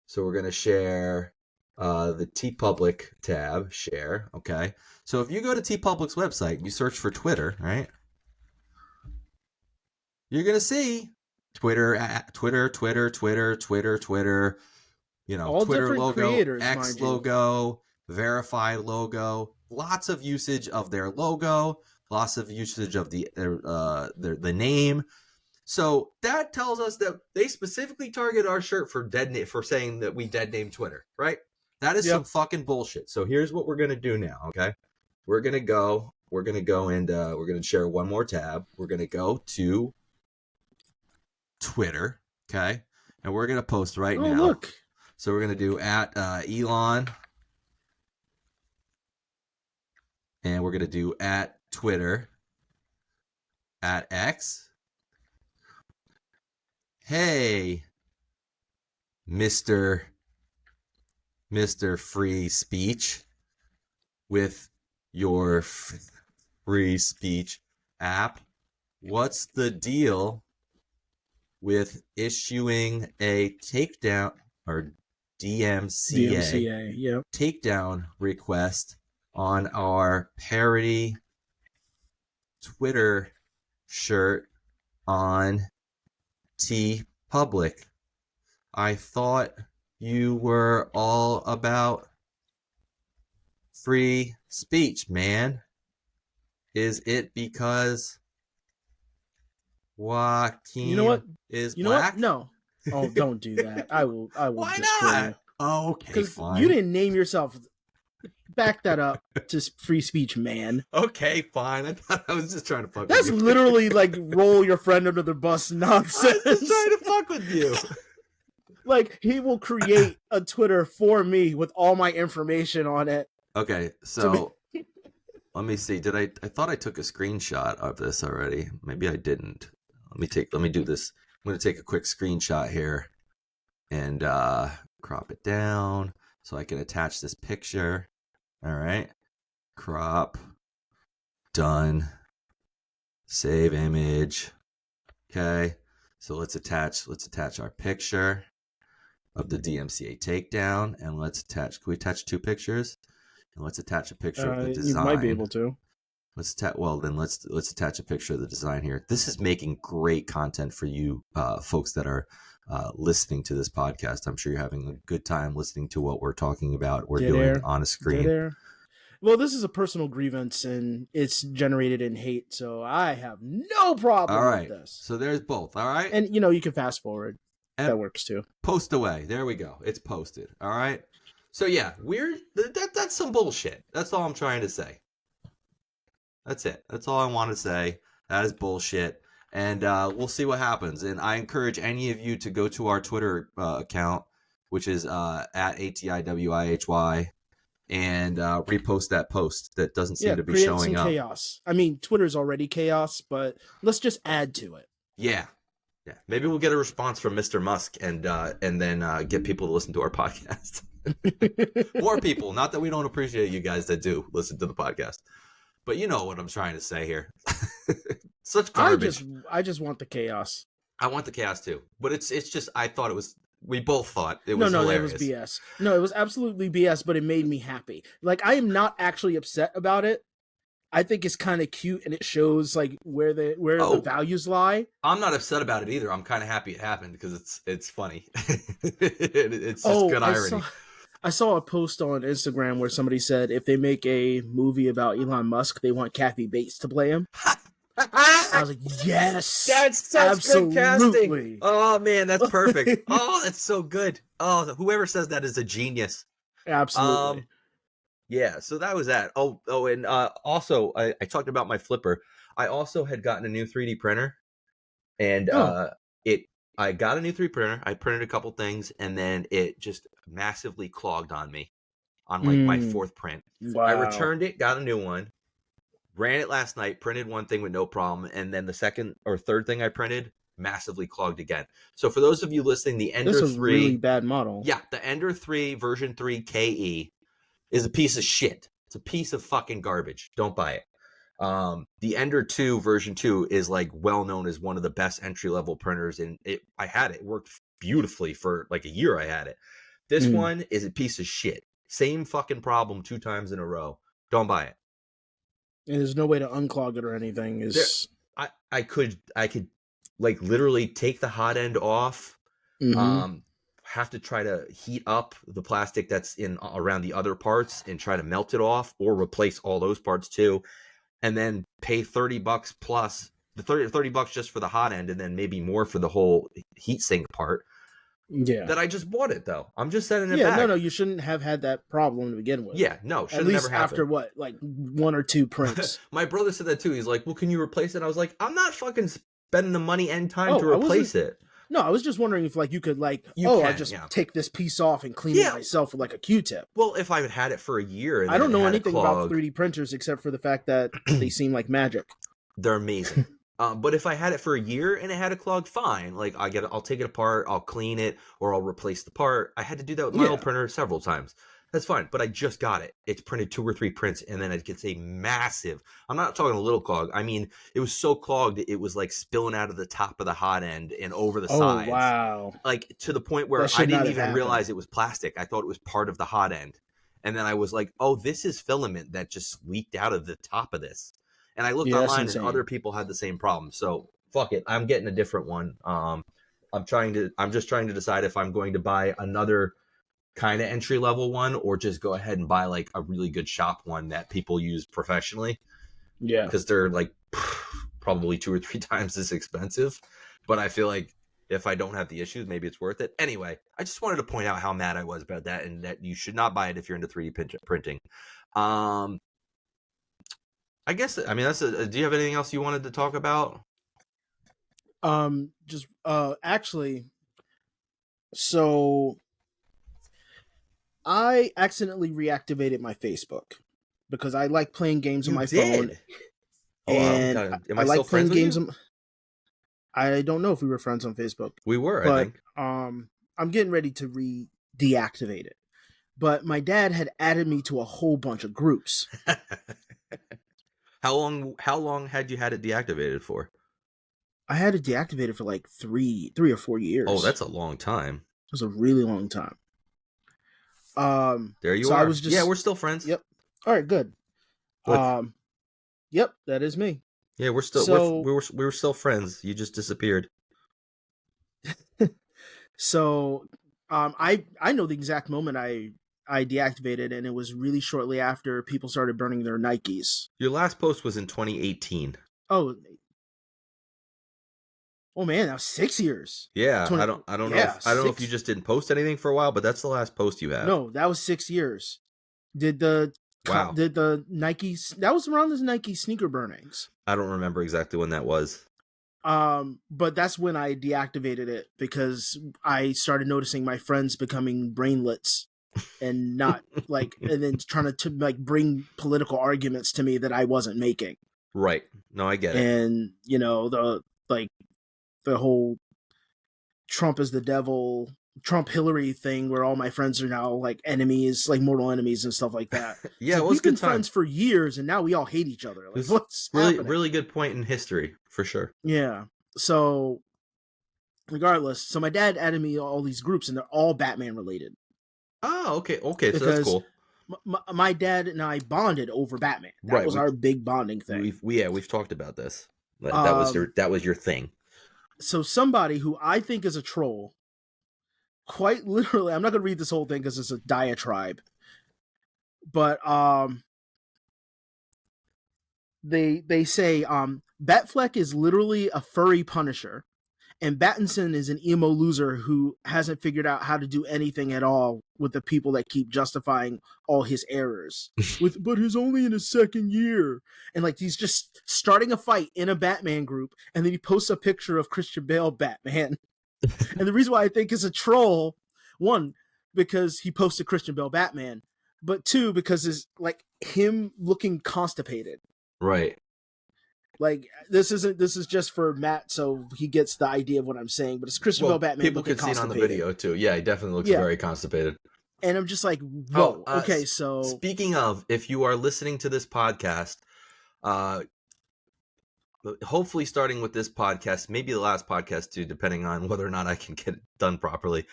So we're gonna share the TeePublic tab, share. Okay. So if you go to TeePublic's website, you search for Twitter, right? You're going to see Twitter, you know, all Twitter logo, creators, X logo, verified logo, lots of usage of their logo, lots of usage of the name. So that tells us that they specifically target our shirt for saying that we dead name Twitter, right? That is some fucking bullshit. So here's what we're going to do now, okay? We're going to go and we're going to share one more tab. We're going to go to Twitter, okay, and we're gonna post now. Look. So we're gonna do at Elon, and we're gonna do at Twitter, at X. Hey, Mr. Mr. Free Speech, with your free speech app, what's the deal with issuing a takedown or DMCA yeah. takedown request on our parody Twitter shirt on TeePublic? I thought you were all about free speech, man. Is it because Joaquin You know what? is You know black? what? No. Oh, don't do that. I will Why destroy not? you. Oh, okay, Because fine. you didn't name yourself. Back that up to free speech, man. Okay, fine. I thought I was just trying to fuck That's with you. literally like roll your friend under the bus I nonsense. was just trying to fuck with you. Like, he will create a Twitter for me with all my information on it. Okay, so let me see. I thought I took a screenshot of this already. Maybe I didn't. Let me do this. I'm gonna take a quick screenshot here and crop it down so I can attach this picture. All right. Crop. Done. Save image. Okay. So let's attach our picture of the DMCA takedown, and can we attach two pictures? And let's attach a picture of the design. You might be able to. Let's attach a picture of the design here. This is making great content for you folks that are listening to this podcast. I'm sure you're having a good time listening to what we're talking about. We're doing on a screen. Well, this is a personal grievance, and it's generated in hate, so I have no problem with this. So there's both, all right? And, you can fast forward. And that works, too. Post away. There we go. It's posted, all right? So, yeah, that's some bullshit. That's all I'm trying to say. That's it. That's all I want to say. That is bullshit. And we'll see what happens. And I encourage any of you to go to our Twitter account, which is at ATIWIHY, and repost that post that doesn't seem to be showing up. Chaos. I mean, Twitter's already chaos, but let's just add to it. Yeah. Maybe we'll get a response from Mr. Musk and then get people to listen to our podcast. More people. Not that we don't appreciate you guys that do listen to the podcast, but you know what I'm trying to say here. Such garbage. I just want the chaos. I want the chaos too, but it's just I thought it was. We both thought it was hilarious. It was BS. No, it was absolutely BS, but it made me happy. Like, I am not actually upset about it. I think it's kind of cute, and it shows like where the values lie. I'm not upset about it either. I'm kind of happy it happened because it's funny. It's just good irony. I saw a post on Instagram where somebody said if they make a movie about Elon Musk, they want Kathy Bates to play him. I was like, yes, that's such absolutely. Good casting. Oh man, that's perfect. Oh, that's so good. Oh, whoever says that is a genius. Absolutely. Yeah, so that was that. Oh, and also I talked about my flipper. I also had gotten a new 3D printer, and I got a new 3D printer. I printed a couple things, and then it just massively clogged on me on like my fourth print. Wow. I returned it, got a new one, ran it last night, printed one thing with no problem, and then the second or third thing I printed massively clogged again. So for those of you listening, the Ender 3, this is a really bad model. Yeah, the Ender 3 version 3 KE is a piece of shit. It's a piece of fucking garbage. Don't buy it. The Ender 2 version 2 is like well known as one of the best entry level printers, and I had it. It worked beautifully for like a year. I had it. This one is a piece of shit. Same fucking problem 2 times in a row. Don't buy it. And there's no way to unclog it or anything. I could like literally take the hot end off. Have to try to heat up the plastic that's in around the other parts and try to melt it off or replace all those parts too, and then pay $30 plus the $30 just for the hot end, and then maybe more for the whole heat sink part. Yeah, that I just bought it though. I'm just sending it back. No, you shouldn't have had that problem to begin with. Yeah, no, should at have least never happened. After what, like 1 or 2 prints. My brother said that too. He's like, "Well, can you replace it?" I was like, "I'm not fucking spending the money and time to replace it." No, I was just wondering if like you could like, take this piece off and clean it myself with like a Q-tip. Well, if I had it for a year, and I don't know anything about 3D printers except for the fact that they seem like magic. They're amazing. But if I had it for a year and it had a clog, fine. Like I'll take it apart, I'll clean it, or I'll replace the part. I had to do that with my old Yeah. printer several times. That's fine. But I just got it. It's printed 2 or 3 prints, and then it gets a massive. I'm not talking a little clog. I mean, it was so clogged it was like spilling out of the top of the hot end and over the Oh sides. wow. Like to the point where That I should not didn't have even happened. realize it was plastic. I thought it was part of the hot end. And then I was like, oh, this is filament that just leaked out of the top of this. And I looked Yeah, that's online and insane. other people had the same problem. So fuck it. I'm getting a different one. I'm just trying to decide if I'm going to buy another kind of entry level one or just go ahead and buy like a really good shop one that people use professionally, Yeah. because they're like probably 2 or 3 times as expensive. But I feel like if I don't have the issues, maybe it's worth it. Anyway, I just wanted to point out how mad I was about that, and that you should not buy it if you're into 3D printing. I guess, I mean, do you have anything else you wanted to talk about? Just actually, so I accidentally reactivated my Facebook because I like playing games on my phone, and Am I I still like playing friends with games. you? I don't know if we were friends on Facebook, We were, I but think. I'm getting ready to deactivate it. But my dad had added me to a whole bunch of groups. How long had you had it deactivated for? I had it deactivated for like three or 4 years. Oh, that's a long time. It was a really long time. There you so are. I was just, yeah, we're still friends. Yep. All right, good. What? Yep, that is me. Yeah, we're still So- we were still friends. You just disappeared. So, I know the exact moment I deactivated, and it was really shortly after people started burning their Nikes. Your last post was in 2018. Oh man, that was 6 years. Yeah, 20 I don't know. yeah, I don't know if 6 you just didn't post anything for a while, but that's the last post you have. No, that was 6 years. Did the Wow. did the Nikes? That was around the Nike sneaker burnings. I don't remember exactly when that was. But that's when I deactivated it because I started noticing my friends becoming brainlets and not like, and then trying to like bring political arguments to me that I wasn't making. Right. No, I get it. And you know, the whole Trump is the devil, Trump Hillary thing, where all my friends are now like enemies, like mortal enemies and stuff like that. Yeah, It's like, it was we've been good time. friends for years, and now we all hate each other. Like, was what's Really, happening? really good point in history for sure. Yeah. So, regardless, so my dad added me to all these groups, and they're all Batman related. Oh, okay. So that's Because cool. My dad and I bonded over Batman. That Right, was our big bonding thing. We've talked about this. That was your thing. So somebody who I think is a troll, quite literally, I'm not going to read this whole thing because it's a diatribe, but they say Batfleck is literally a furry Punisher, and Battinson is an emo loser who hasn't figured out how to do anything at all with the people that keep justifying all his errors. But he's only in his second year, and like he's just starting a fight in a Batman group, and then he posts a picture of Christian Bale Batman. And the reason why I think is a troll, one, because he posted Christian Bale Batman, but two, because it's like him looking constipated. Right. Like this is just for Matt, so he gets the idea of what I'm saying. But it's Christian Bale Batman. People looking can see it on the constipated. video too. Yeah, he definitely looks Yeah. very constipated. And I'm just like, whoa. Okay, so speaking of, if you are listening to this podcast, hopefully starting with this podcast, maybe the last podcast too, depending on whether or not I can get it done properly,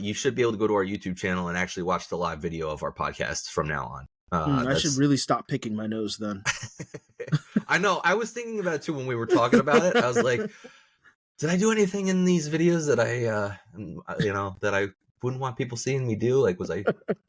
you should be able to go to our YouTube channel and actually watch the live video of our podcast from now on. I should really stop picking my nose then. I know. I was thinking about it too when we were talking about it. I was like, did I do anything in these videos that that I wouldn't want people seeing me do? Like, was I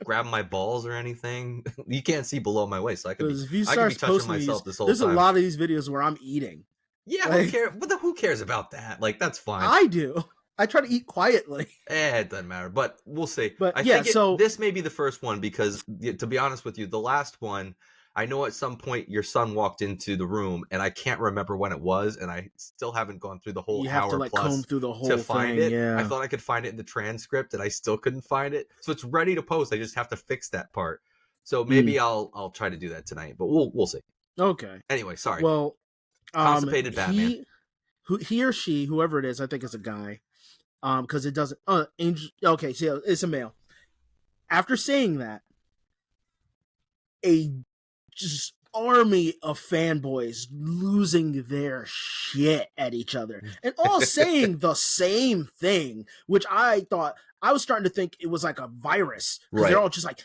grabbing my balls or anything? You can't see below my waist, so I could be, Because if you I could be start touching posting myself these, this whole there's time. a lot of these videos where I'm eating. Yeah, like- who cares? But who cares about that? Like, that's fine. I do. I try to eat quietly. It doesn't matter, but we'll see. But I yeah, think so this may be the first one because, to be honest with you, the last one, I know at some point your son walked into the room, and I can't remember when it was, and I still haven't gone through the whole you have hour to like plus comb through the whole to find thing. it. Yeah. I thought I could find it in the transcript, and I still couldn't find it. So it's ready to post. I just have to fix that part. So maybe I'll try to do that tonight, but we'll see. Okay. Anyway, sorry. Well, Constipated Batman. who he or she, whoever it is, I think it's a guy, because it doesn't. Angel. Okay, so it's a male. After saying that, a just army of fanboys losing their shit at each other and all saying the same thing, which I thought I was starting to think it was like a virus. Right. They're all just like,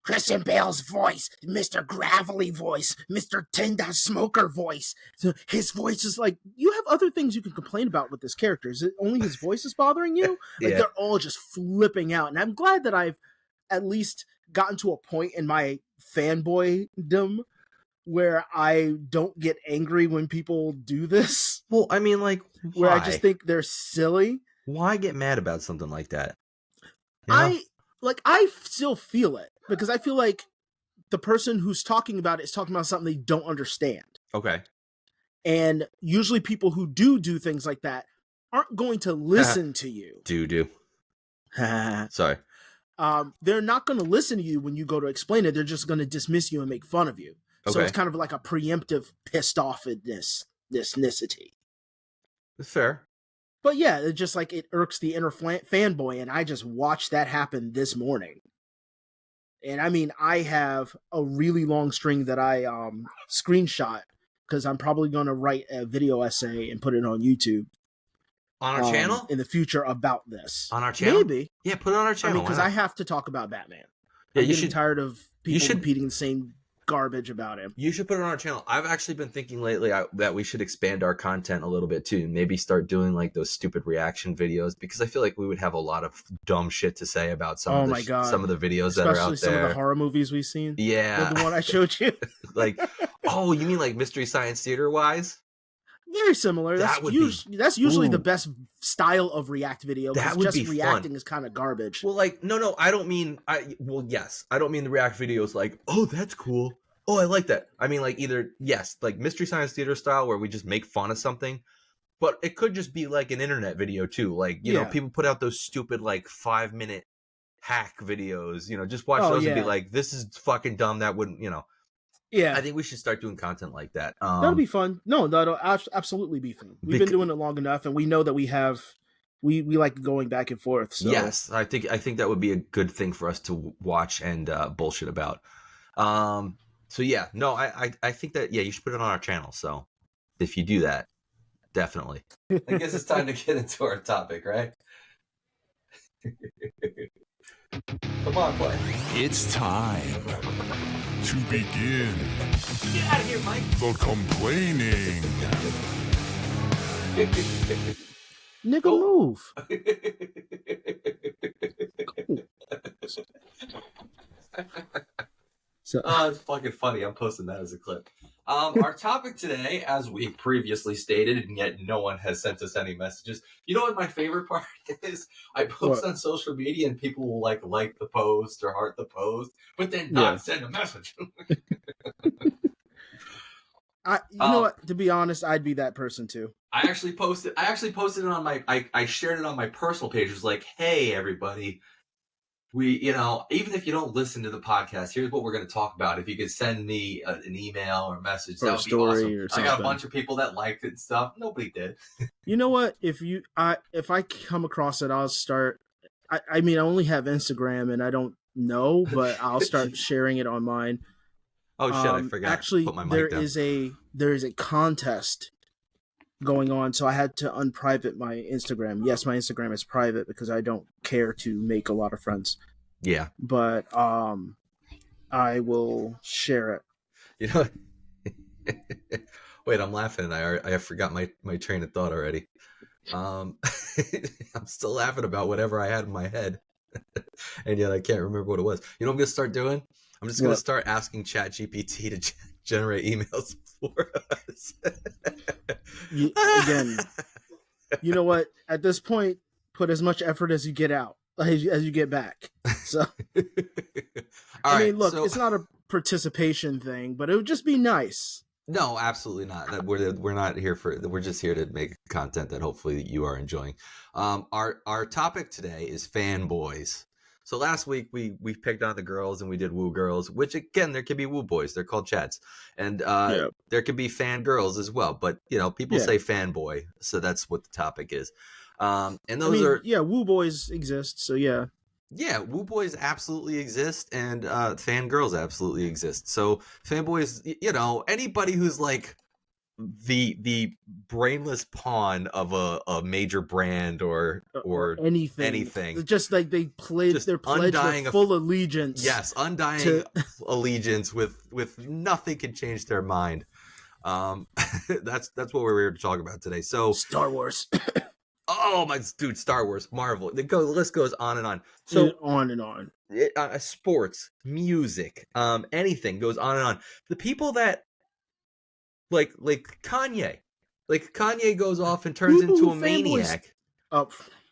Christian Bale's voice, Mr. Gravelly voice, Mr. Tinda Smoker voice. So his voice is like, you have other things you can complain about with this character. Is it only his voice is bothering you? Like, they're all just flipping out. And I'm glad that I've at least gotten to a point in my fanboydom where I don't get angry when people do this. Well, I mean, like, why? Where I just think they're silly. Why get mad about something like that? You know? I still feel it because I feel like the person who's talking about it is talking about something they don't understand. Okay. And usually people who do things like that aren't going to listen to you. Do. Sorry. They're not going to listen to you when you go to explain it. They're just going to dismiss you and make fun of you. So Okay. it's kind of like a preemptive pissed offness, ethnicity. It's fair. But yeah, it's just like it irks the inner fanboy, and I just watched that happen this morning. And I mean, I have a really long string that I screenshot because I'm probably going to write a video essay and put it on YouTube. On our channel? In the future about this. On our channel? Maybe. Yeah, put it on our I channel. mean, because I have to talk about Batman. Yeah, I'm getting tired of people repeating the same garbage about him. You should put it on our channel. I've actually been thinking lately that we should expand our content a little bit too. Maybe start doing like those stupid reaction videos because I feel like we would have a lot of dumb shit to say about some of the videos Especially that are out there. some of the horror movies we've seen. Yeah. Like the one I showed you. Like, oh, you mean like Mystery Science Theater wise? Very similar. That's usually the best style of react video. That would just be reacting fun. is kind of garbage. Well, like, no, I don't mean yes. I don't mean the react videos like, oh, that's cool. Oh, I like that. I mean, like, either, yes, like Mystery Science Theater style where we just make fun of something, but it could just be like an internet video too. Like, you know, people put out those stupid, like, 5-minute hack videos, you know, just watch those and be like, this is fucking dumb. That wouldn't, you know. Yeah. I think we should start doing content like that. That'll be fun. No, that'll absolutely be fun. We've been doing it long enough, and we know that we like going back and forth. So. Yes, I think that would be a good thing for us to watch and bullshit about. So yeah, no, I think that, yeah, you should put it on our channel. So if you do that, definitely. I guess it's time to get into our topic, right? Come on, play. It's time to begin. Get out of here, Mike. The complaining. Nigga, move. It's fucking funny. I'm posting that as a clip. Our topic today, as we previously stated, and yet no one has sent us any messages. You know what my favorite part is? I post on social media and people will like the post or heart the post, but then not send a message. You know what? To be honest, I'd be that person too. I actually posted it on my. I shared it on my personal page. It was like, hey everybody. We, even if you don't listen to the podcast, here's what we're going to talk about. If you could send me an email or a message, that would be awesome. I got a bunch of people that liked it and stuff. Nobody did. You know what? If I come across it, I'll start. I mean, I only have Instagram and I don't know, but I'll start sharing it on mine. Oh shit! I forgot. Actually, to put my mic there down. is a contest going on, so I had to unprivate my Instagram. Yes, my Instagram is private because I don't care to make a lot of friends. Yeah, but I will share it. You know, wait, I'm laughing. I forgot my train of thought already. I'm still laughing about whatever I had in my head, and yet I can't remember what it was. You know what I'm gonna start doing? I'm just gonna start asking ChatGPT to generate emails for us. Again, you know what? At this point, put as much effort as you get out, as you get back. So, I mean, look, it's not a participation thing, but it would just be nice. No, absolutely not. That we're not here for. We're just here to make content that hopefully you are enjoying. Our topic today is fanboys. So last week we picked on the girls and we did woo girls, which again there could be woo boys. They're called chads, and Yeah. there could be fan girls as well. But people Yeah. say fanboy, so that's what the topic is. And I those mean, are yeah, woo boys exist, so yeah. yeah, woo boys absolutely exist, and fan girls absolutely exist. So fanboys, anybody who's like the brainless pawn of a major brand or anything. Just like they pledge Just their pledge undying their full allegiance. Yes, undying to- allegiance with nothing can change their mind. That's what we're here to talk about today. So Star Wars. oh my dude, Star Wars, Marvel. The list goes on and on. So on and on. sports, music, anything goes on and on. The people that like Kanye. Like Kanye goes off and turns People into who a fanboys- maniac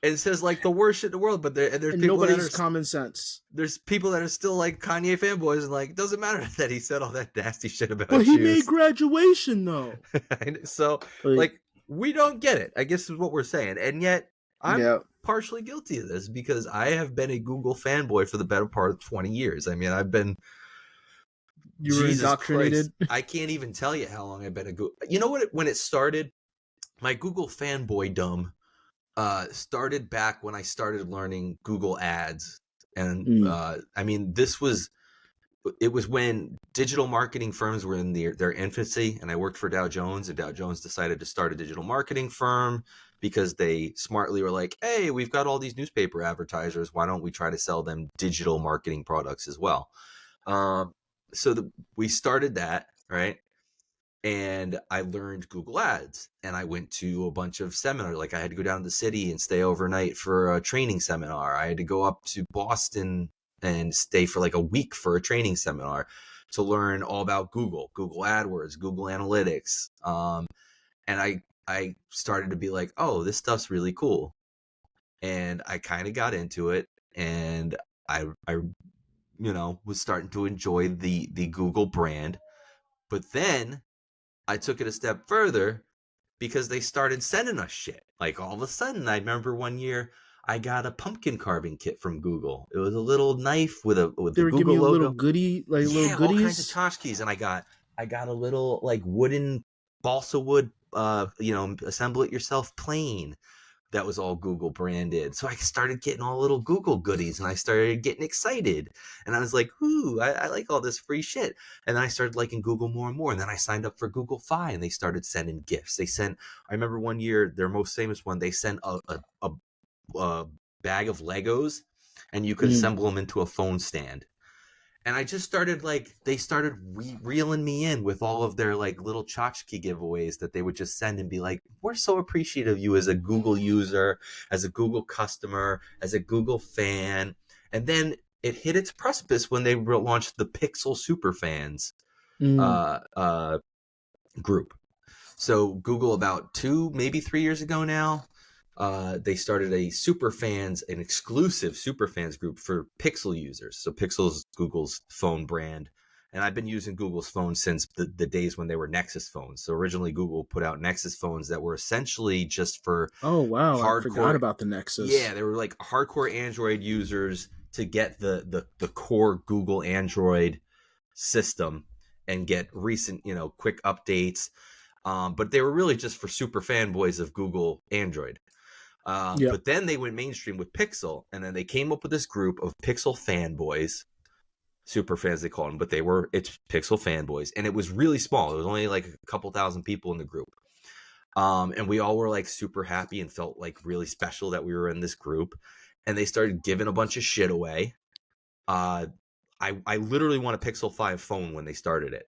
and says like the worst shit in the world, but there's And people nobody that has are common sense. there's people that are still like Kanye fanboys and like doesn't matter that he said all that nasty shit about But he shoes. made graduation though. So like we don't get it, I guess is what we're saying. And yet I'm partially guilty of this because I have been a Google fanboy for the better part of 20 years. I mean, I've been You were Jesus indoctrinated. Christ, I can't even tell you how long I've been a Google. You know what? When it started, my Google fanboydom started back when I started learning Google Ads, and I mean, it was when digital marketing firms were in their infancy, and I worked for Dow Jones, and Dow Jones decided to start a digital marketing firm because they smartly were like, hey, we've got all these newspaper advertisers. Why don't we try to sell them digital marketing products as well? So we started that, right? And I learned Google Ads, and I went to a bunch of seminars. Like I had to go down to the city and stay overnight for a training seminar. I had to go up to Boston and stay for like a week for a training seminar to learn all about Google AdWords, Google Analytics. And I started to be like, oh, this stuff's really cool. And I kind of got into it, and I was starting to enjoy the Google brand. But then I took it a step further because they started sending us shit. Like all of a sudden, I remember one year I got a pumpkin carving kit from Google. It was a little knife with They the were Google giving you logo. little goodie, like little goodies. All kinds of tchotchkes, and I got a little like wooden balsa wood, assemble it yourself plane. That was all Google branded. So I started getting all little Google goodies, and I started getting excited. And I was like, ooh, I like all this free shit. And then I started liking Google more and more. And then I signed up for Google Fi, and they started sending gifts. I remember one year, their most famous one, they sent a bag of Legos, and you could assemble them into a phone stand. And I just started they started reeling me in with all of their like little tchotchke giveaways that they would just send and be like, we're so appreciative of you as a Google user, as a Google customer, as a Google fan. And then it hit its precipice when they launched the Pixel Superfans group. So Google about 2, maybe 3 years ago now, they started an exclusive Superfans group for Pixel users. So Pixel's Google's phone brand. And I've been using Google's phone since the days when they were Nexus phones. So originally Google put out Nexus phones that were essentially just for I forgot about the Nexus. Yeah, they were like hardcore Android users to get the core Google Android system and get recent, quick updates. But they were really just for super fanboys of Google Android. But then they went mainstream with Pixel, and then they came up with this group of Pixel fanboys, super fans they call them, but it's Pixel fanboys, and it was really small. It was only like a couple thousand people in the group, and we all were like super happy and felt like really special that we were in this group. And they started giving a bunch of shit away. I literally won a Pixel 5 phone when they started it.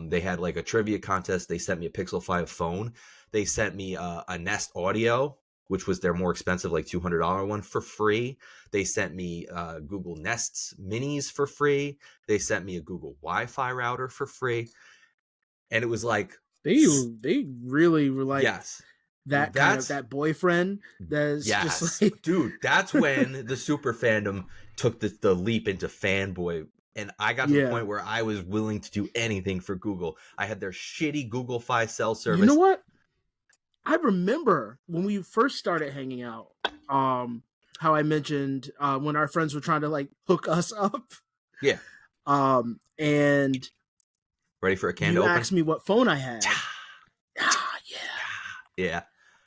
They had like a trivia contest. They sent me a Pixel 5 phone. They sent me a Nest Audio, which was their more expensive, like $200 one, for free. They sent me Google Nest Minis for free. They sent me a Google Wi-Fi router for free. And it was like... They really were like... Yes. That boyfriend that's just like... Dude, that's when the super fandom took the leap into fanboy. And I got to the point where I was willing to do anything for Google. I had their shitty Google Fi cell service. You know what? I remember when we first started hanging out, how I mentioned when our friends were trying to like hook us up. Yeah. And Ready for a can you to open? asked me what phone I had. Yeah. Yeah.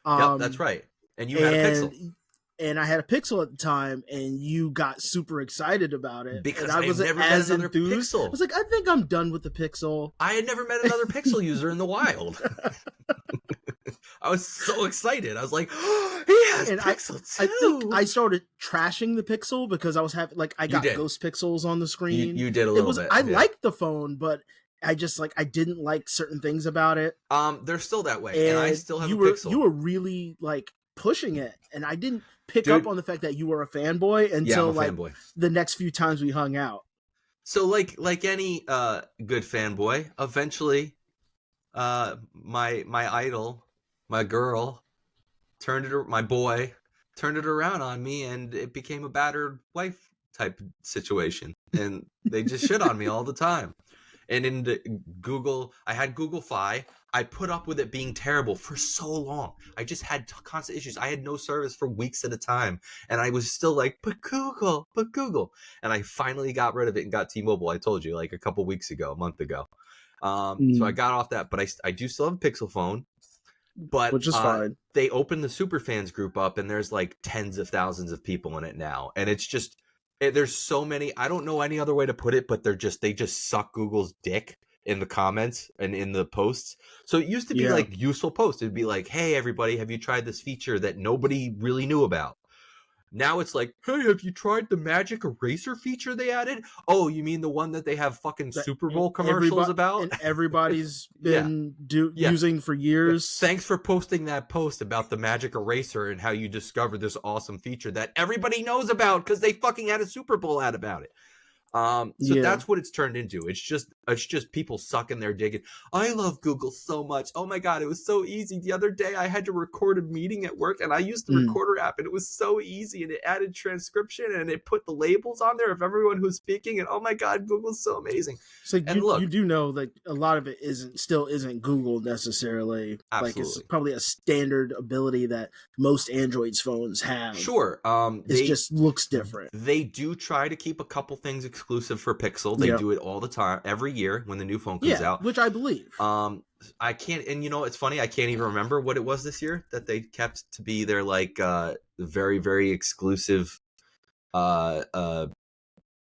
Yep, that's right. And you had a Pixel. And I had a Pixel at the time, and you got super excited about it. Because and I I've wasn't never met as another enthused. Pixel. I was like, I think I'm done with the Pixel. I had never met another Pixel user in the wild. I was so excited. I was like, oh, he has And Pixel too. I think I started trashing the Pixel because I was having like I got did. ghost pixels on the screen. You did a little bit. I yeah. liked the phone, but I just like I didn't like certain things about it. They're still that way, and I still have a Pixel. You were really like pushing it, and I didn't pick up on the fact that you were a fanboy until like fanboy. the next few times we hung out. So like any good fanboy, eventually my idol, my girl, my boy turned it around on me, and it became a battered wife type situation, and they just shit on me all the time. And in the Google, I had Google Fi. I put up with it being terrible for so long. I just had constant issues. I had no service for weeks at a time. And I was still like, but Google. And I finally got rid of it and got T-Mobile, I told you, like a month ago. So I got off that. But I do still have a Pixel phone. But which is fine. They opened the Superfans group up, and there's like tens of thousands of people in it now. And it's just... there's so many. I don't know any other way to put it, but they just suck Google's dick in the comments and in the posts. So it used to be like useful posts. It'd be like, hey, everybody, have you tried this feature that nobody really knew about? Now it's like, hey, have you tried the Magic Eraser feature they added? Oh, you mean the one that they have fucking Super Bowl commercials about? And everybody's been using for years. Thanks for posting that post about the Magic Eraser and how you discovered this awesome feature that everybody knows about because they fucking had a Super Bowl ad about it. That's what it's turned into. It's just people sucking their dick. I love Google so much. Oh my God, it was so easy. The other day I had to record a meeting at work, and I used the recorder app, and it was so easy, and it added transcription, and it put the labels on there of everyone who's speaking, and oh my God, Google's so amazing. So you do know that a lot of it isn't Google necessarily. Absolutely. Like it's probably a standard ability that most Android phones have. Sure. It just looks different. They do try to keep a couple things exclusive for Pixel. They do it all the time, every year when the new phone comes out. Which I believe. I can't, and it's funny, I can't even remember what it was this year that they kept to be their like very, very exclusive what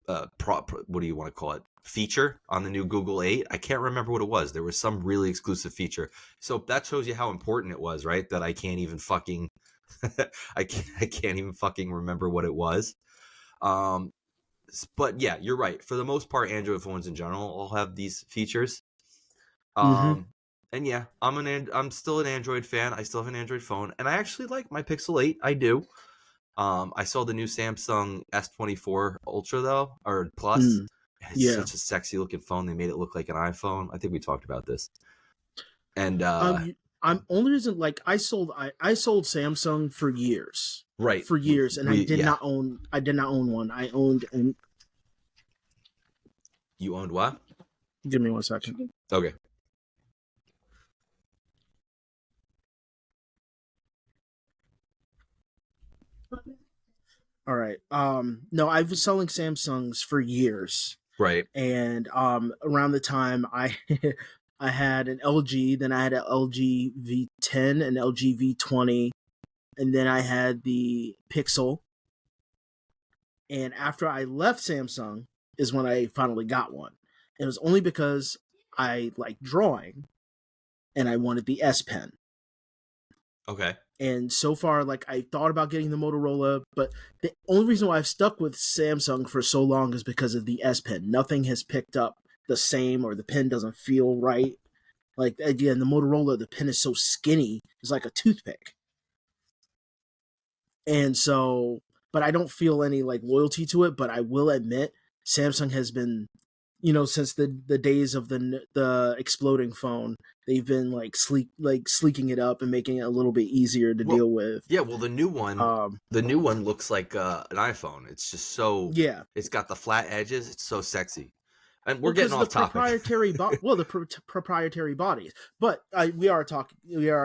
do you want to call it? Feature on the new Google 8. I can't remember what it was. There was some really exclusive feature. So that shows you how important it was, right? That I can't even fucking I can't even fucking remember what it was. But yeah, you're right. For the most part, Android phones in general all have these features. And yeah, I'm still an Android fan. I still have an Android phone, and I actually like my Pixel 8. I do. I saw the new Samsung S24 Ultra though, or Plus. And it's such a sexy looking phone. They made it look like an iPhone. I think we talked about this. And I'm only reason like I sold Samsung for years. Right. For years, and I did not own one. I owned an. You owned what? Give me 1 second. Okay. All right. No, I've been selling Samsungs for years. Right. And around the time I I had an LG, then I had an LG V10, an LG V20, and then I had the Pixel. And after I left Samsung is when I finally got one. It was only because I like drawing and I wanted the S Pen. Okay. And so far, like I thought about getting the Motorola, but the only reason why I've stuck with Samsung for so long is because of the S Pen. Nothing has picked up the same, or the pen doesn't feel right. Like again, the Motorola, the pen is so skinny, it's like a toothpick. And so, but I don't feel any like loyalty to it. But I will admit, Samsung has been, since the days of the exploding phone, they've been like sleeking it up and making it a little bit easier to deal with. Yeah, well, the new one looks like an iPhone. It's just so It's got the flat edges. It's so sexy. And we're getting off topic. The proprietary bodies. But we are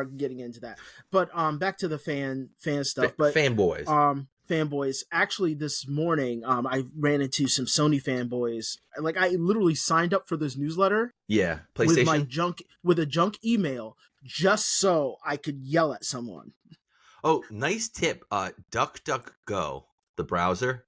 getting into that. But back to the fan stuff. But fanboys. fanboys. Actually, this morning, I ran into some Sony fanboys. Like, I literally signed up for this newsletter Yeah, with my PlayStation. with a junk email just so I could yell at someone. Oh, nice tip. DuckDuckGo, the browser,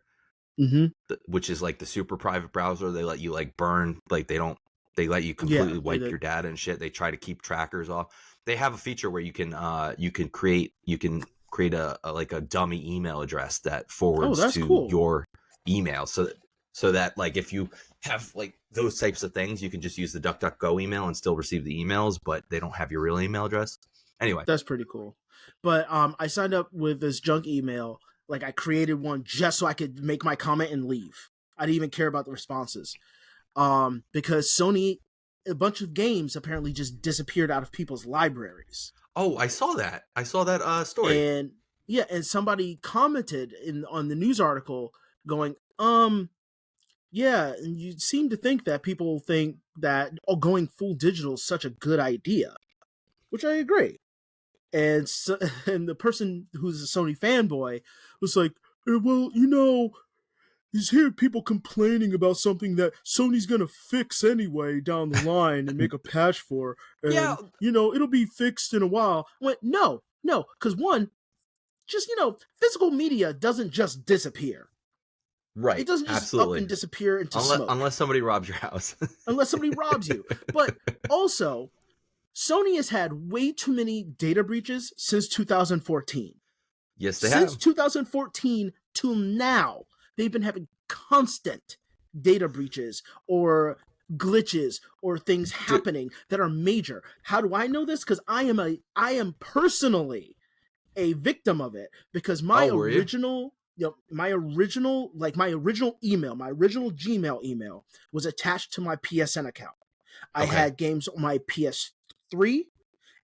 Mm-hmm. which is like the super private browser. They let you like burn, like they let you completely wipe your data and shit. They try to keep trackers off. They have a feature where you can create a like a dummy email address that forwards to cool. your email. So that like if you have like those types of things, you can just use the DuckDuckGo email and still receive the emails, but they don't have your real email address. Anyway, That's pretty cool. But I signed up with this junk email. Like, I created one just so I could make my comment and leave. I didn't even care about the responses. Because Sony, a bunch of games apparently just disappeared out of people's libraries. oh, I saw that. Story. And yeah, and somebody commented on the news article going, yeah, and you seem to think that people think that going full digital is such a good idea, which I agree. And so, and the person who's a Sony fanboy was like, well, you know, is here people complaining about something that Sony's gonna fix anyway down the line and make a patch for, and Yeah. you know, it'll be fixed in a while. I went, no, because one, just, you know, physical media doesn't just disappear. Right. It doesn't just absolutely. up and disappear into smoke. Unless somebody robs your house. Unless somebody robs you. But also, Sony has had way too many data breaches since 2014. Yes, they Since have. 2014 till now, they've been having constant data breaches or glitches or things happening that are major. How do I know this? Because I am personally a victim of it, because my original email, my original Gmail email was attached to my PSN account. I had games on my PS3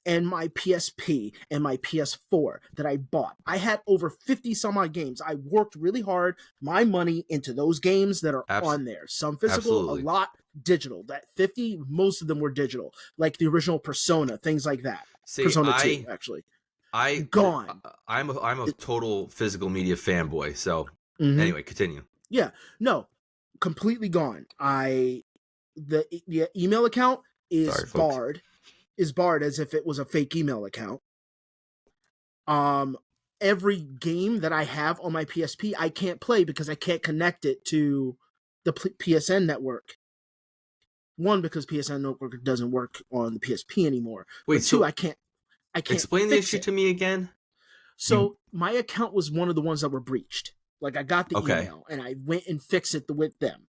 and my PSP and my PS4 that I bought. I had over 50 some odd games. I worked really hard, my money into those games that are on there. Some physical, Absolutely. a lot digital. That 50, most of them were digital, like the original Persona, things like that. See, Persona 2, actually. Gone. I'm a total physical media fanboy. So anyway, continue. Yeah, no, completely gone. The email account is barred. Is barred as if it was a fake email account. Every game that I have on my PSP, I can't play because I can't connect it to the PSN network. One, because PSN network doesn't work on the PSP anymore. Wait, but two, I can't explain the issue to me again. So my account was one of the ones that were breached. Like, I got the email and I went and fixed it with them.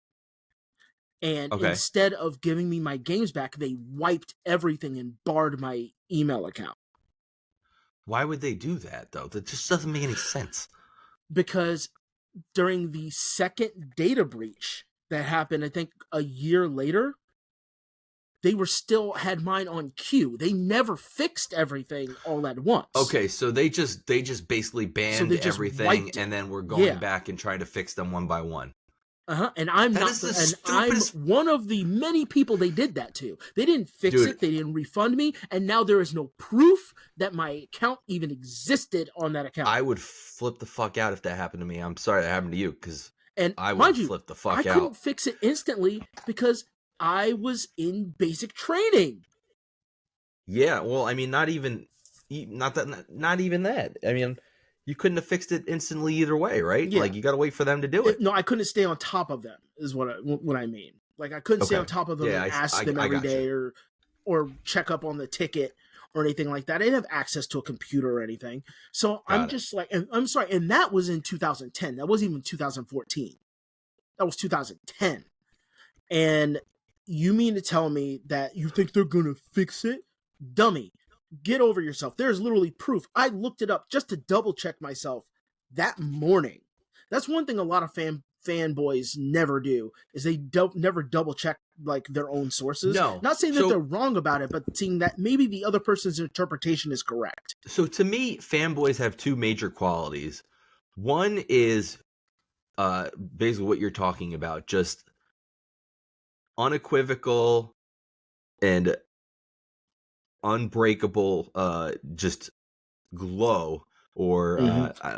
And instead of giving me my games back, they wiped everything and barred my email account. Why would they do that, though? That just doesn't make any sense. Because during the second data breach that happened, I think a year later, they were still had mine on queue. They never fixed everything all at once. Okay, so they just basically banned everything, and then we're going back and trying to fix them one by one. And I'm one of the many people they did that to. They didn't fix it. They didn't refund me. And now there is no proof that my account even existed on that account. I would flip the fuck out if that happened to me. I'm sorry that happened to you, because I would flip the fuck out. I couldn't fix it instantly because I was in basic training. Yeah, well, I mean, not even that. I mean, you couldn't have fixed it instantly either way, right? Yeah. Like, you got to wait for them to do it. No, I couldn't stay on top of them, is what I mean. Like, I couldn't stay on top of them and ask them every day or check up on the ticket or anything like that. I didn't have access to a computer or anything. So just like, and I'm sorry, and that was in 2010. That wasn't even 2014. That was 2010. And you mean to tell me that you think they're going to fix it? Dummy. Get over yourself. There's literally proof. I looked it up just to double check myself that morning. That's one thing a lot of fanboys never do, is they never double check like their own sources. No. Not saying that they're wrong about it, but seeing that maybe the other person's interpretation is correct. So to me, fanboys have two major qualities. One is basically what you're talking about, just unequivocal and unbreakable just glow or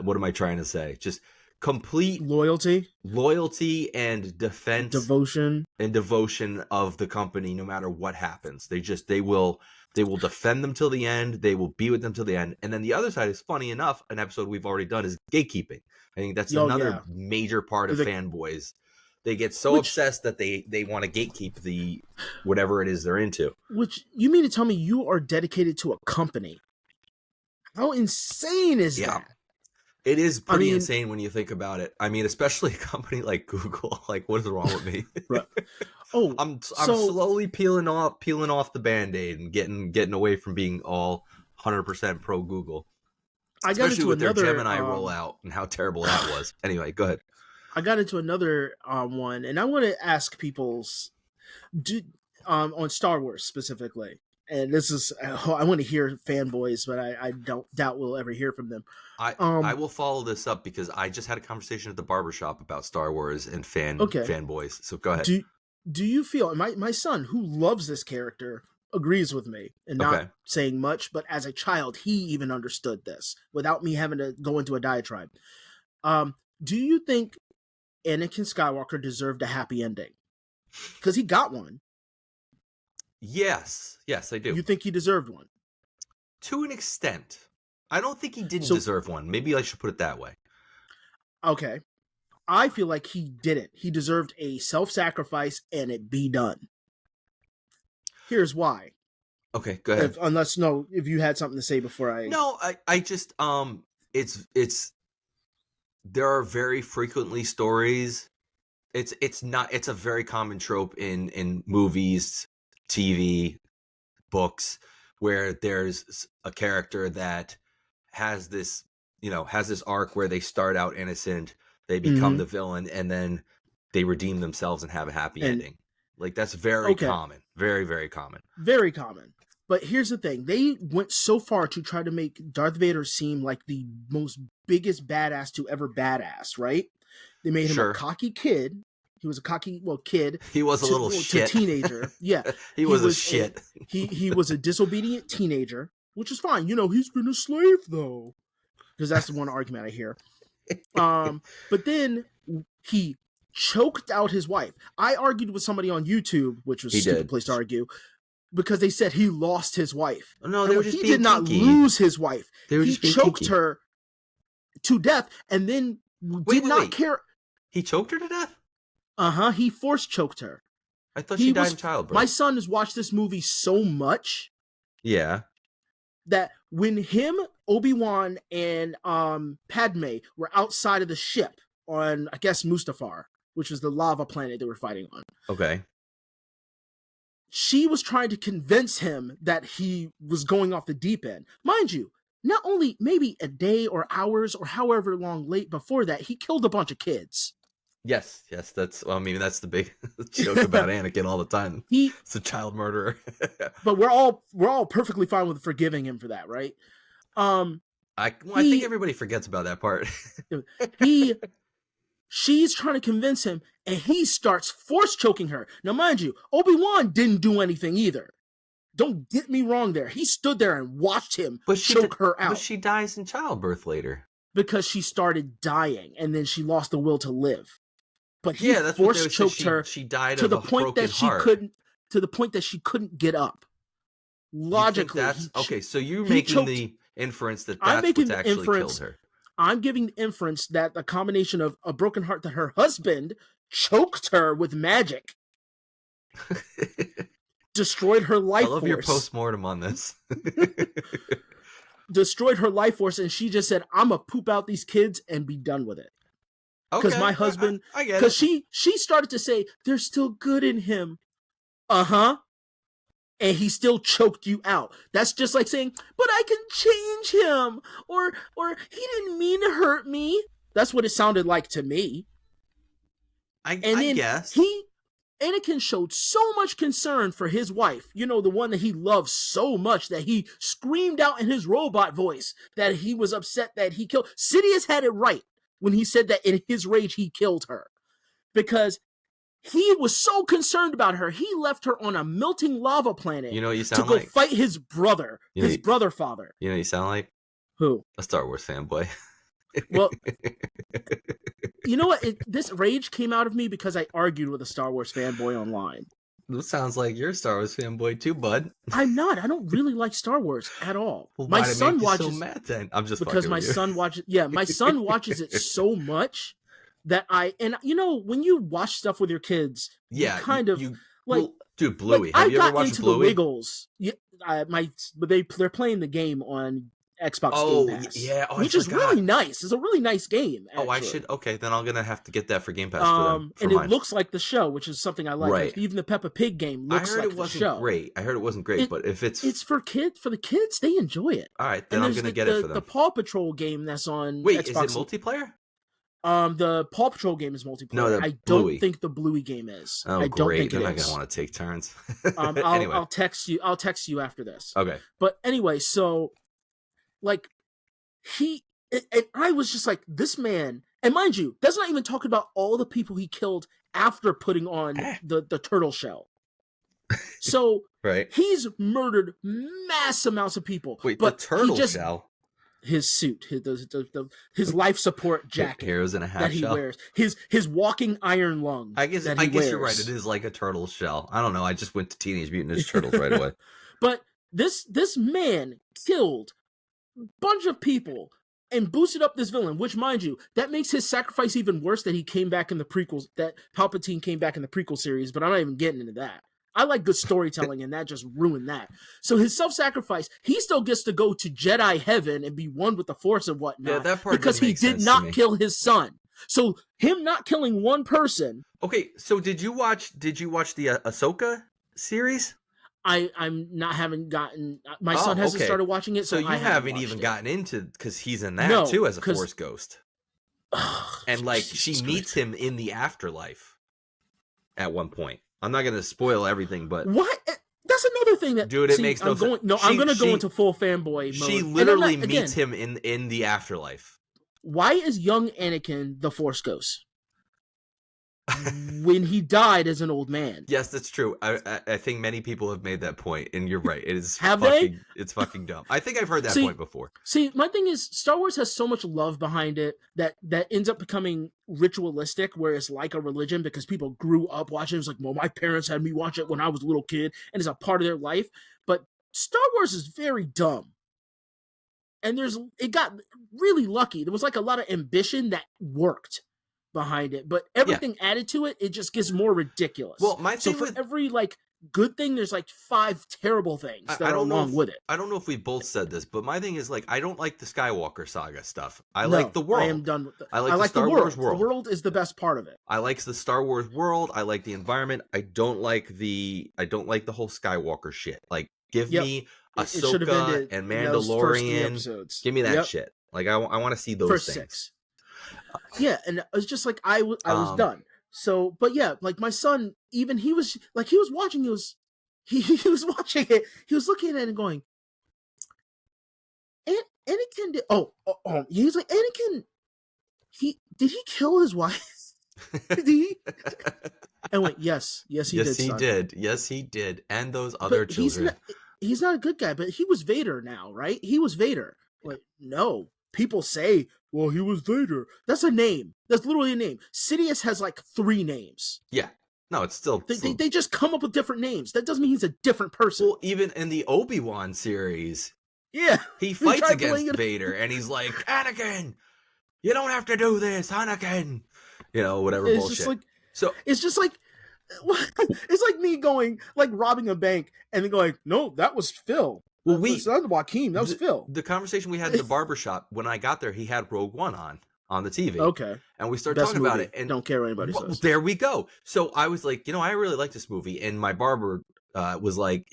what am I trying to say? Just complete Loyalty, and defense devotion. and devotion of the company, no matter what happens. They will defend them till the end. They will be with them till the end. And then the other side is, funny enough, an episode we've already done is gatekeeping. I think that's another major part of fanboys. They get so obsessed that they want to gatekeep the whatever it is they're into. Which, you mean to tell me you are dedicated to a company? How insane is that? It is pretty insane when you think about it. I mean, especially a company like Google. Like, what is wrong with me? Right. Oh, I'm slowly peeling off the Band-Aid and getting away from being all 100% pro Google. Especially with their Gemini rollout and how terrible that was. Anyway, go ahead. I got into another one, and I want to ask people's on Star Wars specifically. And this is, I want to hear fanboys, but I don't doubt we'll ever hear from them. I will follow this up because I just had a conversation at the barbershop about Star Wars and fanboys. So go ahead. Do you feel, my son, who loves this character, agrees with me and not saying much, but as a child, he even understood this without me having to go into a diatribe. Do you think Anakin Skywalker deserved a happy ending? Because he got one. Yes, I do. You think he deserved one? To an extent. I don't think he didn't deserve one. Maybe I should put it that way. Okay. I feel like he didn't. He deserved a self-sacrifice and it be done. Here's why. Okay, go ahead. If you had something to say before I... No, I just, it's, there are very frequently stories. It's a very common trope in movies, TV, books, where there's a character that has this arc where they start out innocent, they become the villain, and then they redeem themselves and have a happy ending. Like, that's very common. Very, very common. Very common. But here's the thing. They went so far to try to make Darth Vader seem like the most biggest badass to ever badass, right? They made him a cocky kid. He was a cocky, kid. He was a little shit. To teenager. Yeah. he was a shit. He was a disobedient teenager, which is fine. He's been a slave, though. Because that's the one argument I hear. But then he choked out his wife. I argued with somebody on YouTube, which was a stupid place to argue, because they said he lost his wife. No, they were just he did not lose his wife. He choked her to death and then did not care. He choked her to death? He force choked her. I thought she died in childbirth. My son has watched this movie so much. Yeah. That when him, Obi-Wan, and Padme were outside of the ship on, I guess, Mustafar, which was the lava planet they were fighting on. Okay. She was trying to convince him that he was going off the deep end. Mind you, not only maybe a day or hours or however long late before that, he killed a bunch of kids. Yes, that's the big joke about Anakin all the time. He's a child murderer. But we're all perfectly fine with forgiving him for that, right? I think everybody forgets about that part. She's trying to convince him, and he starts force choking her. Now, mind you, Obi-Wan didn't do anything either. Don't get me wrong there. He stood there and watched him choke her out. But she dies in childbirth later. Because she started dying, and then she lost the will to live. But he force choked her. She died to the point that she couldn't. To the point that she couldn't get up. Logically, okay. So you're making the inference that's what's actually killed her. I'm giving the inference that a combination of a broken heart that her husband choked her with magic, destroyed her life force. I love your postmortem on this. Destroyed her life force, and she just said, "I'm gonna poop out these kids and be done with it." Because my husband, because she started to say, "There's still good in him." And he still choked you out. That's just like saying, "But I can change him," or "He didn't mean to hurt me." That's what it sounded like to me. I guess Anakin showed so much concern for his wife, the one that he loves so much that he screamed out in his robot voice that he was upset that he killed. Sidious had it right when he said that in his rage he killed her. Because he was so concerned about her, he left her on a melting lava planet you to go fight his brother, father. You know what you sound like? Who? A Star Wars fanboy. Well, you know what? This rage came out of me because I argued with a Star Wars fanboy online. It sounds like you're a Star Wars fanboy too, bud. I'm not. I don't really like Star Wars at all. Well, My why'd it son make you watches so mad then? I'm just because fucking my with you. son watches. Yeah, my son watches it so much that when you watch stuff with your kids, Yeah, you kind of you like. well, dude, Bluey. I Have you ever got watched into Bluey? the Wiggles. Yeah, they're playing the game on Xbox Oh, Game Pass. yeah. Oh, I which is forgot. really nice. It's a really nice game. Oh, I actually. should. Okay, then I'm gonna have to get that for Game Pass for them. For And mine. it looks like the show, which is something I like. Right. Like, even the Peppa Pig game I looks heard like it the wasn't show. great. I heard it wasn't great, but if It's for the kids, they enjoy it. all right, then And I'm there's gonna get it for them. The Paw Patrol game that's on Wait, Xbox. is it multiplayer? The Paw Patrol game is multiplayer. No, the I don't Bluey. think the Bluey game is. Oh, I don't great. think They're it not is. gonna want to take turns. I'll, Anyway, I'll text you. I'll text you after this. okay. But anyway, so like and I was just like, this man, and mind you, that's not even talking about all the people he killed after putting on the turtle shell. So Right. he's murdered mass amounts of people. Wait, but the turtle he just, shell. his suit, his life support jacket Heroes in a half that he shell. wears, his walking iron lung. I guess that he you're right. wears. It is like a turtle shell. I don't know. I just went to Teenage Mutant Ninja Turtles right away. But this man killed a bunch of people and boosted up this villain, which, mind you, that makes his sacrifice even worse that he came back in the prequels, that Palpatine came back in the prequel series, but I'm not even getting into that. I like good storytelling, and that just ruined that. So his self-sacrifice, he still gets to go to Jedi heaven and be one with the Force and whatnot. Yeah, that part because doesn't he make did sense to not me. kill his son. So him not killing one person, Okay, so did you watch the Ahsoka series? I'm not haven't gotten. My Oh, son hasn't okay. started watching it, So so you I haven't watched even it. gotten into because he's in that No, too as a 'cause- Force ghost, Ugh, and like Jesus she Christ. meets him in the afterlife at one point. I'm not gonna spoil everything, but What? That's another thing that Dude, it makes no I'm going, sense. No, I'm She- going to go she- into full fanboy mode. she And I'm literally not- meets again, him in the afterlife. Why is young Anakin the Force ghost when he died as an old man? Yes, that's true. I think many people have made that point, and you're right. It is Have they? It's fucking dumb. I think I've heard that See, point before. See, my thing is, Star Wars has so much love behind it that ends up becoming ritualistic, where it's like a religion because people grew up watching it. It's like, well, my parents had me watch it when I was a little kid, and it's a part of their life. But Star Wars is very dumb. And it got really lucky. There was like a lot of ambition that worked behind it, but everything added to it, it just gets more ridiculous. Well, my so thing for with every like good thing, there's like 5 terrible things that I are don't know along if, with it. I don't know if we both said this, but my thing is like I don't like the Skywalker saga stuff. I No, like the world. I am done with it. I like the Star the world. Wars world. The world is the best part of it. I like the Star Wars world. I like the environment. I don't like the whole Skywalker shit. Like, give Yep. me It should have Ahsoka ended and in those first 3 Mandalorian. episodes. Give me that Yep. shit. Like, I want to see those First things. 6. Yeah, and it was just like I was Um, done. So, but yeah, like my son, even he was watching. He was watching it. He was looking at it and going, Anakin did. He was like, Anakin. Did he kill his wife? Did he? And went, yes, he yes, did. he son. did. Yes, he did. And those other But children. he's not a good guy, but he was Vader now, right? He was Vader. Like, no. People say, well, he was Vader. That's a name. That's literally a name. Sidious has like 3 names. Yeah. No, it's still. They just come up with different names. That doesn't mean he's a different person. Well, even in the Obi-Wan series, yeah. he fights tried playing against it- Vader, and he's like, Anakin, you don't have to do this, Anakin. You know, whatever It's bullshit. just like, So it's just like, it's like me going, like robbing a bank and then going, no, that was Phil. Well, That was Joaquin. That was Phil. the conversation we had in the barbershop, when I got there, he had Rogue One on the TV. Okay. And we started Best talking about movie. it. And Don't care what anybody well, says. there we go. So I was like, I really like this movie. And my barber was like,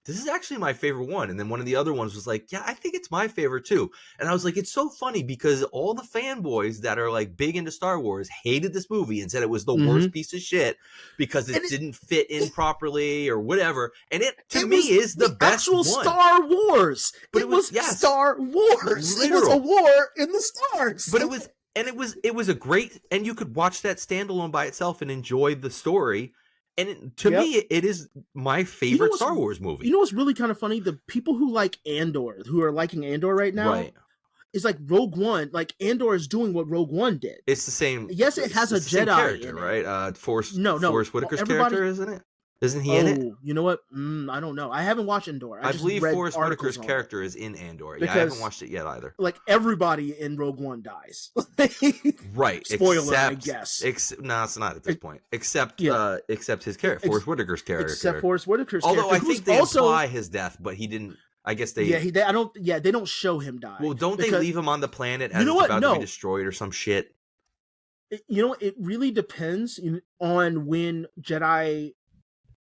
this is actually my favorite one. And then one of the other ones was like, yeah, I think it's my favorite too. And I was like, it's so funny because all the fanboys that are like big into Star Wars hated this movie and said it was the worst piece of shit because it And didn't fit in properly or whatever. And it to It me was is the best actual one. Star Wars. But it was yes. Star Wars. It was Literal. a war in the stars. But it was a great, and you could watch that standalone by itself and enjoy the story. to Yep. me, it is my favorite what's- Star Wars movie. You know what's really kind of funny? The people who like Andor, who are liking Andor right now, Right. is like Rogue One. Like Andor is doing what Rogue One did. It's the same. Yes, it has it's a the same Jedi character, in it. right? Forrest No, Forrest Whitaker's everybody- character, isn't it? Isn't he in it? You know what? I don't know. I haven't watched Andor. I just believe read Forrest articles Whitaker's on it. character is in Andor. Yeah, I Because- haven't watched it yet either. Like everybody in Rogue One dies. Right. Spoiler, I except, guess. No, it's not at this point. Except Yeah. except his character, Forrest Whitaker's character. Except Forrest Whitaker's Although character. I think who's they also, imply his death, but he didn't. I guess they. Yeah, they don't show him die. Well, don't they because- leave him on the planet as You know it's what? about to No. be destroyed or some shit? You know, it really depends on when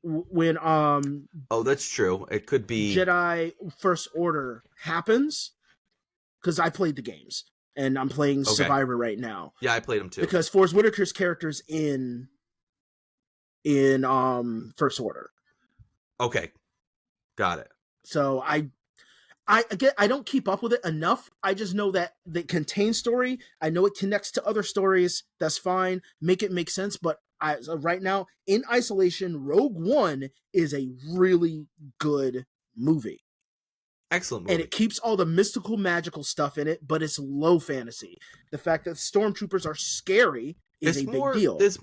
Oh, that's true. It could be. Jedi First Order happens, because I played the games and I'm playing Okay. Survivor right now. Yeah, I played him too. Because Forrest Whitaker's character's in First Order. Okay, got it. So I don't keep up with it enough. I just know that the contained story, I know it connects to other stories. That's fine. Make it make sense. But right now, in isolation, Rogue One is a really good movie. Excellent movie. And it keeps all the mystical, magical stuff in it, but it's low fantasy. The fact that stormtroopers are scary is a big deal. It's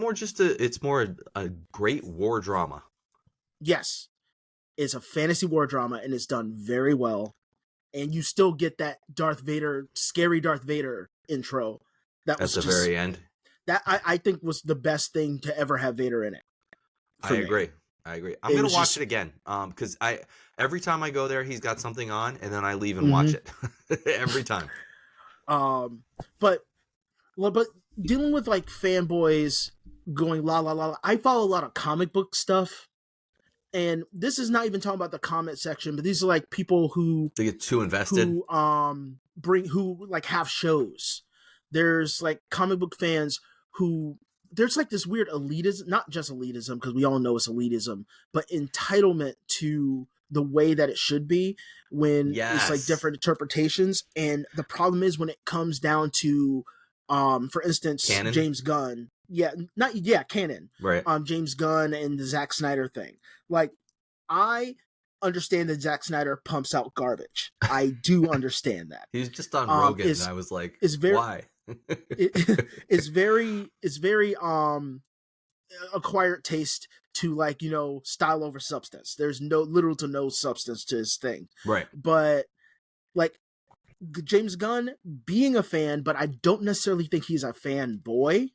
more a great war drama. Yes. It's a fantasy war drama, and it's done very well. And you still get that scary Darth Vader intro. At the very end. That I think was the best thing to ever have Vader in it. I agree. I'm It gonna was watch just- it again. Because every time I go there, he's got something on, and then I leave and watch it every time. But dealing with like fanboys going la la la, I follow a lot of comic book stuff. And this is not even talking about the comment section, but these are like people who They get too invested. who like have shows. There's like comic book fans who there's like this weird elitism, not just elitism, because we all know it's elitism, but entitlement to the way that it should be when it's like Yes. different interpretations. And the problem is when it comes down to for instance, Canon? James Gunn. Canon. Right. James Gunn and the Zack Snyder thing. Like, I understand that Zack Snyder pumps out garbage. I do understand that. He was just on Rogan, it's- and I was like, it's very- why? It's very acquired taste to, like, you know, style over substance. There's little to no substance to his thing. Right. But like James Gunn being a fan, but I don't necessarily think he's a fanboy.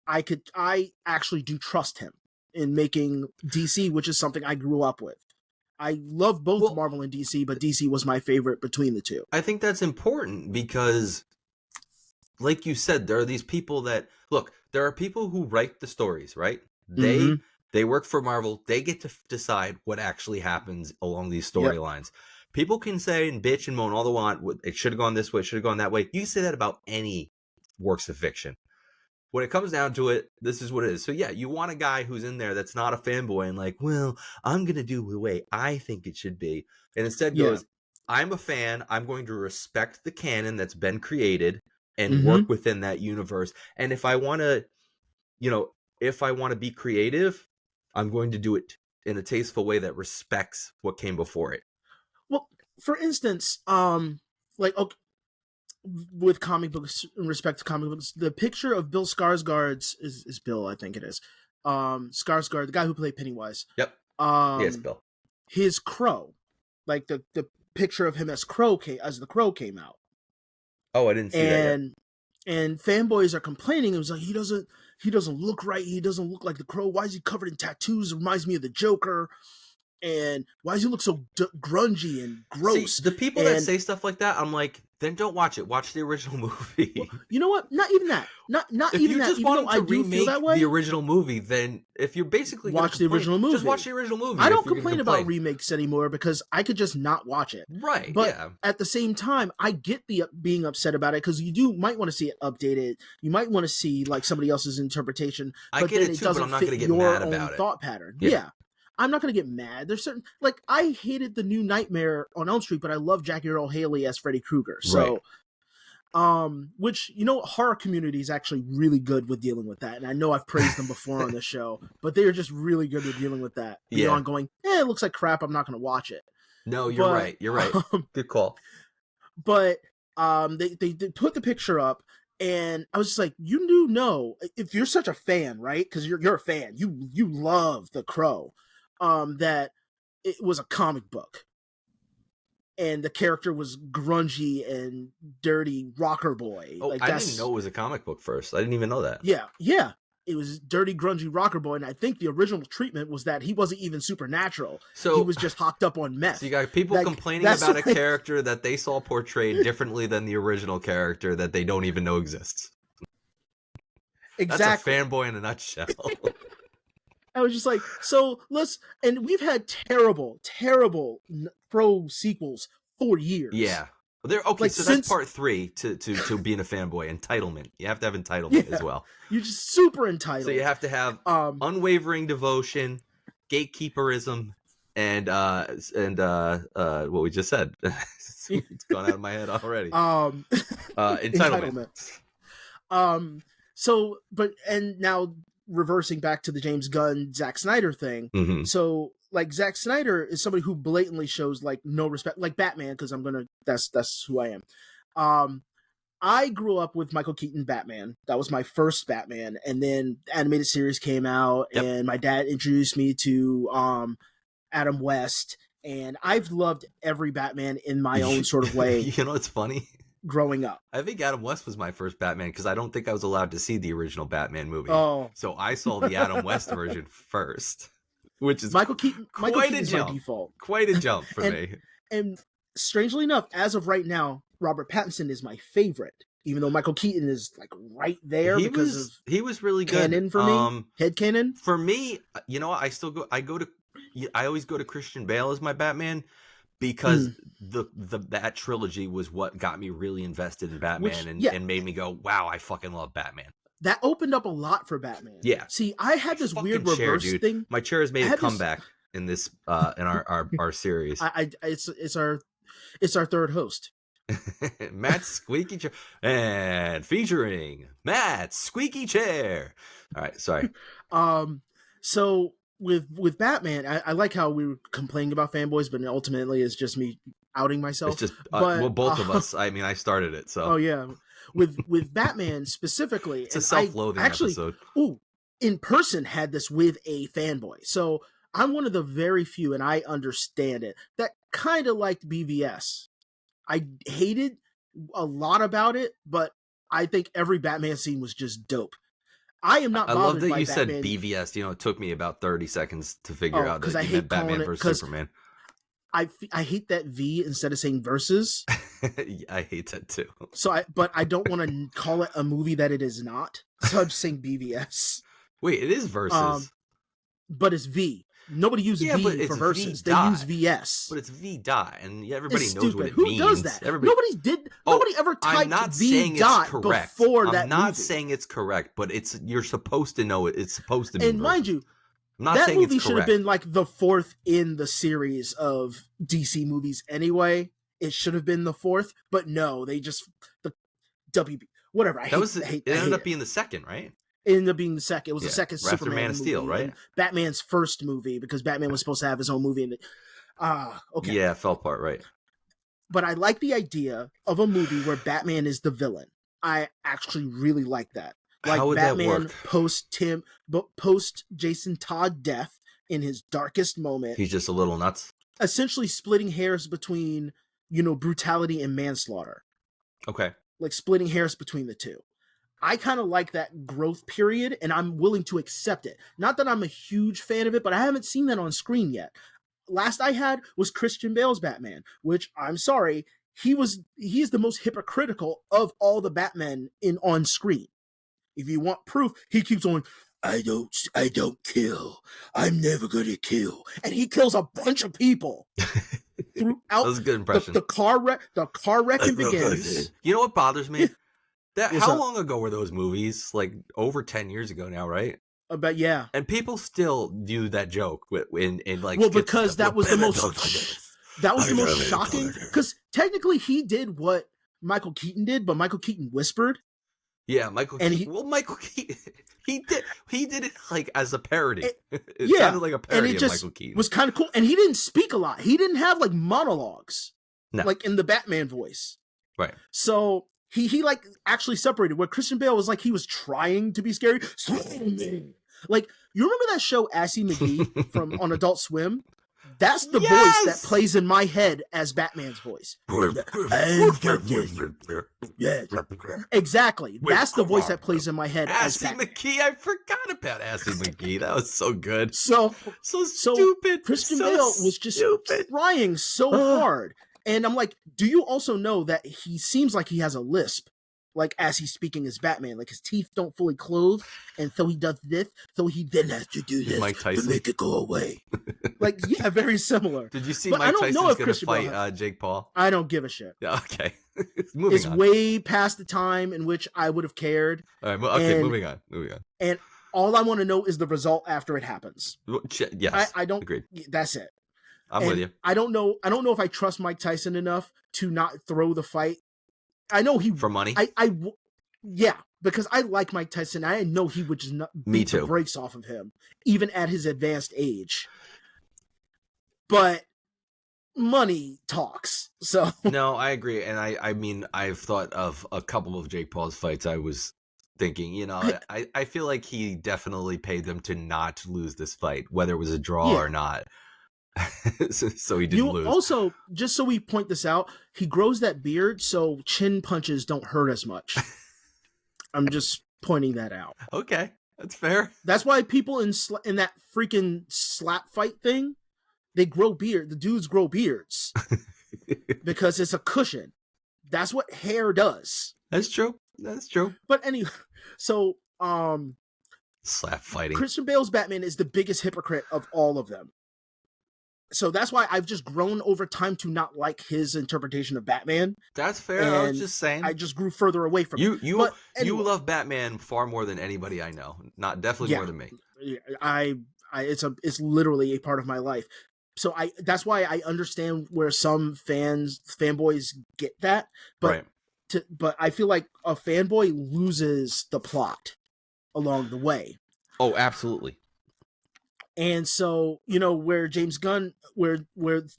I actually do trust him in making DC, which is something I grew up with. I love both Marvel and DC, but DC was my favorite between the two. I think that's important because, like you said, there are these people that look. There are people who write the stories, right? They work for Marvel. They get to decide what actually happens along these storylines. People can say and bitch and moan all they want. It should have gone this way. It should have gone that way. You can say that about any works of fiction. When it comes down to it, this is what it is. So yeah, you want a guy who's in there that's not a fanboy and like, well, I'm going to do the way I think it should be. And instead goes, I'm a fan. I'm going to respect the canon that's been created and work within that universe. And if I want to, be creative, I'm going to do it in a tasteful way that respects what came before it. Well, for instance, with comic books, in respect to comic books, the picture of Bill Skarsgård's is Bill, I think it is. Skarsgård, the guy who played Pennywise. Yep. Yes, Bill. His crow, like the picture of him as the crow came out. Oh, I didn't see that yet. And fanboys are complaining. It was like he doesn't look right. He doesn't look like the crow. Why is he covered in tattoos? It reminds me of the Joker. And why does he look so grungy and gross? See, the people that say stuff like that, I'm like, then don't watch it. Watch the original movie. Well, you know what? Not even that. Not if even you that. just Even want though I to do remake feel that way. the original movie, then if you're basically Watch the original movie. just watch the original movie. I if don't you're gonna complain about remakes anymore because I could just not watch it. Right. But yeah. at the same time, I get the being upset about it because you might want to see it updated. You might want to see like somebody else's interpretation. I But get then it it too, but doesn't I'm not fit going to get your mad own about it. thought pattern. Yeah. Yeah. I'm not going to get mad. There's certain, like, I hated the new Nightmare on Elm Street, but I love Jackie Earle Haley as Freddy Krueger. So Right. Which, horror community is actually really good with dealing with that. And I know I've praised them before on the show, but they are just really good with dealing with that. Beyond going, it looks like crap, I'm not going to watch it. No, you're right. You're right. Good call. But they put the picture up, and I was just like, you know, if you're such a fan, right? Because you're a fan, you love The Crow, that it was a comic book. And the character was grungy and dirty rocker boy. Oh, I didn't know it was a comic book first. I didn't even know that. Yeah. It was dirty, grungy rocker boy, and I think the original treatment was that he wasn't even supernatural. So he was just hocked up on meth. So you got people complaining about a character that they saw portrayed differently than the original character that they don't even know exists. Exactly. That's a fanboy in a nutshell. I was just like, and we've had terrible Crow sequels for years. Yeah. Well, so that's part 3 to being a fanboy. Entitlement. You have to have entitlement as well. You're just super entitled. So you have to have unwavering devotion, gatekeeperism, and what we just said. It's gone out of my head already. Entitlement. And now reversing back to the James Gunn, Zack Snyder thing. Mm-hmm. So, like, Zack Snyder is somebody who blatantly shows like no respect, like Batman, because that's who I am. I grew up with Michael Keaton Batman. That was my first Batman, and then the animated series came out, and my dad introduced me to Adam West, and I've loved every Batman in my own sort of way. You know, it's funny. Growing up, I think Adam West was my first Batman because I don't think I was allowed to see the original Batman movie. Oh, so I saw the Adam West version first, which is Michael Keaton by default. Quite a jump for me. And strangely enough, as of right now, Robert Pattinson is my favorite, even though Michael Keaton is like right there he was really good. Canon for me, headcanon for me. You know, I always go to Christian Bale as my Batman. Because that trilogy was what got me really invested in Batman and made me go, wow, I fucking love Batman. That opened up a lot for Batman. Yeah. See, I had this weird reverse thing. My chair has made a comeback in this in our series. It's our third host. Matt's squeaky chair, and featuring Matt's squeaky chair. All right, sorry. So with Batman, I like how we were complaining about fanboys, but ultimately it's just me outing myself. It's just both of us. I mean, I started it, so. Oh yeah, with Batman specifically, it's a self-loathing episode. In person had this with a fanboy, so I'm one of the very few, and I understand it, that kind of liked BVS. I hated a lot about it, but I think every Batman scene was just dope. I am not. I love that you Batman. said BVS. You know, it took me about 30 seconds to figure out that you meant Batman versus Superman. I hate that V instead of saying versus. I hate that too. But I don't want to call it a movie that it is not. So I'm just saying BVS. Wait, it is versus. But it's V. Nobody uses V for versus. They use VS. But it's V dot, and everybody knows what it Who means. Who does that? Nobody ever typed V dot before that. I'm not saying it's correct, but you're supposed to know it. It's supposed to be. And mind you, that movie should have been like the 4th in the series of DC movies anyway. It should have been the 4th, but no, they just the WB whatever. It ended up being the 2nd, right? It ended up being the 2nd. It was the second After Superman Man of Steel, movie, right? Batman's first movie, because Batman was supposed to have his own movie. Okay. Yeah, it fell apart, right? But I like the idea of a movie where Batman is the villain. I actually really like that. Like How would Batman that work? post Jason Todd death in his darkest moment. He's just a little nuts. Essentially splitting hairs between, brutality and manslaughter. Okay. Like splitting hairs between the two. I kind of like that growth period, and I'm willing to accept it. Not that I'm a huge fan of it, but I haven't seen that on screen yet. Last I had was Christian Bale's Batman, which, I'm sorry, he's the most hypocritical of all the Batmen on screen. If you want proof, he keeps on, I don't kill. I'm never gonna kill. And he kills a bunch of people. Throughout that was a good impression. The car wrecking begins. You know what bothers me? How long ago were those movies? Like over 10 years ago now, right? But yeah. And people still do that joke in like. Well, because that was the most shocking. Because technically he did what Michael Keaton did, but Michael Keaton whispered. Yeah, Michael And Keaton. Michael Keaton, he did it like as a parody. It yeah, sounded like a and parody it of just Michael Keaton. was kind of cool. And he didn't speak a lot. He didn't have like monologues, No. like in the Batman voice. Right. So he like actually separated. Where Christian Bale was like he was trying to be scary. Like, you remember that show Assy McGee from on Adult Swim? That's the voice that plays in my head as Batman's voice. Yeah, exactly. That's the voice that plays in my head as Assy Batman. McGee. I forgot about Assy McGee. That was so good. So Stupid. Christian so Bale was just stupid. trying so hard. And I'm like, do you also know that he seems like he has a lisp? Like, as he's speaking as Batman, like his teeth don't fully close, and so he does this, so he then has to do this Mike Tyson? to make it go away. Like, yeah, very similar. Did you see But I Mike don't Tyson's know if going to Christian Bale fight Jake Paul? I don't give a shit. Yeah, okay. Moving It's on. way past the time in which I would have cared. All right, okay, and- moving on. And all I want to know is the result after it happens. Yes, I don't. agreed. That's it. I'm And with you. I don't know if I trust Mike Tyson enough to not throw the fight. I know he For money? Yeah, because I like Mike Tyson. I know he would just not Me beat the too. brakes off of him, even at his advanced age. But money talks. So No, I agree. And I mean, I've thought of a couple of Jake Paul's fights. I was thinking, I feel like he definitely paid them to not lose this fight, whether it was a draw Yeah. or not. so he didn't lose. Also, just so we point this out, he grows that beard so chin punches don't hurt as much. I'm just pointing that out. Okay, that's fair. That's why people in that freaking slap fight thing, they grow beard. The dudes grow beards because it's a cushion. That's what hair does. That's true. That's true. But anyway, so Slap fighting. Christian Bale's Batman is the biggest hypocrite of all of them. So that's why I've just grown over time to not like his interpretation of Batman. That's fair. I was And just saying. I just grew further away from it. You But anyway, you love Batman far more than anybody I know. Not definitely Yeah. more than me. it's literally a part of my life. So that's why I understand where some fanboys get that, but Right. but I feel like a fanboy loses the plot along the way. Oh, absolutely. And so, where James Gunn, where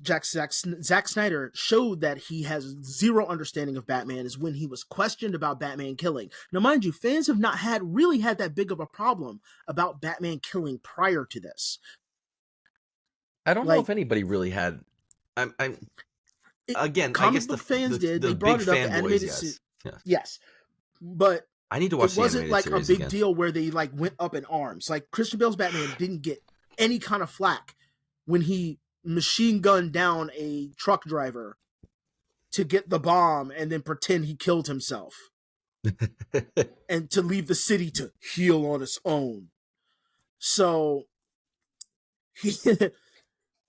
Zack Snyder showed that he has zero understanding of Batman is when he was questioned about Batman killing. Now, mind you, fans have not really had that big of a problem about Batman killing prior to this. I don't know Like- if anybody really had. Again, I Comic guess book the fans did. The They brought big it up. The fanboys, animated yes. Yeah. yes, but I need to watch it the wasn't animated like a series big again. deal where they like went up in arms. Like Christian Bale's Batman didn't get any kind of flack when he machine gunned down a truck driver to get the bomb and then pretend he killed himself and to leave the city to heal on its own. So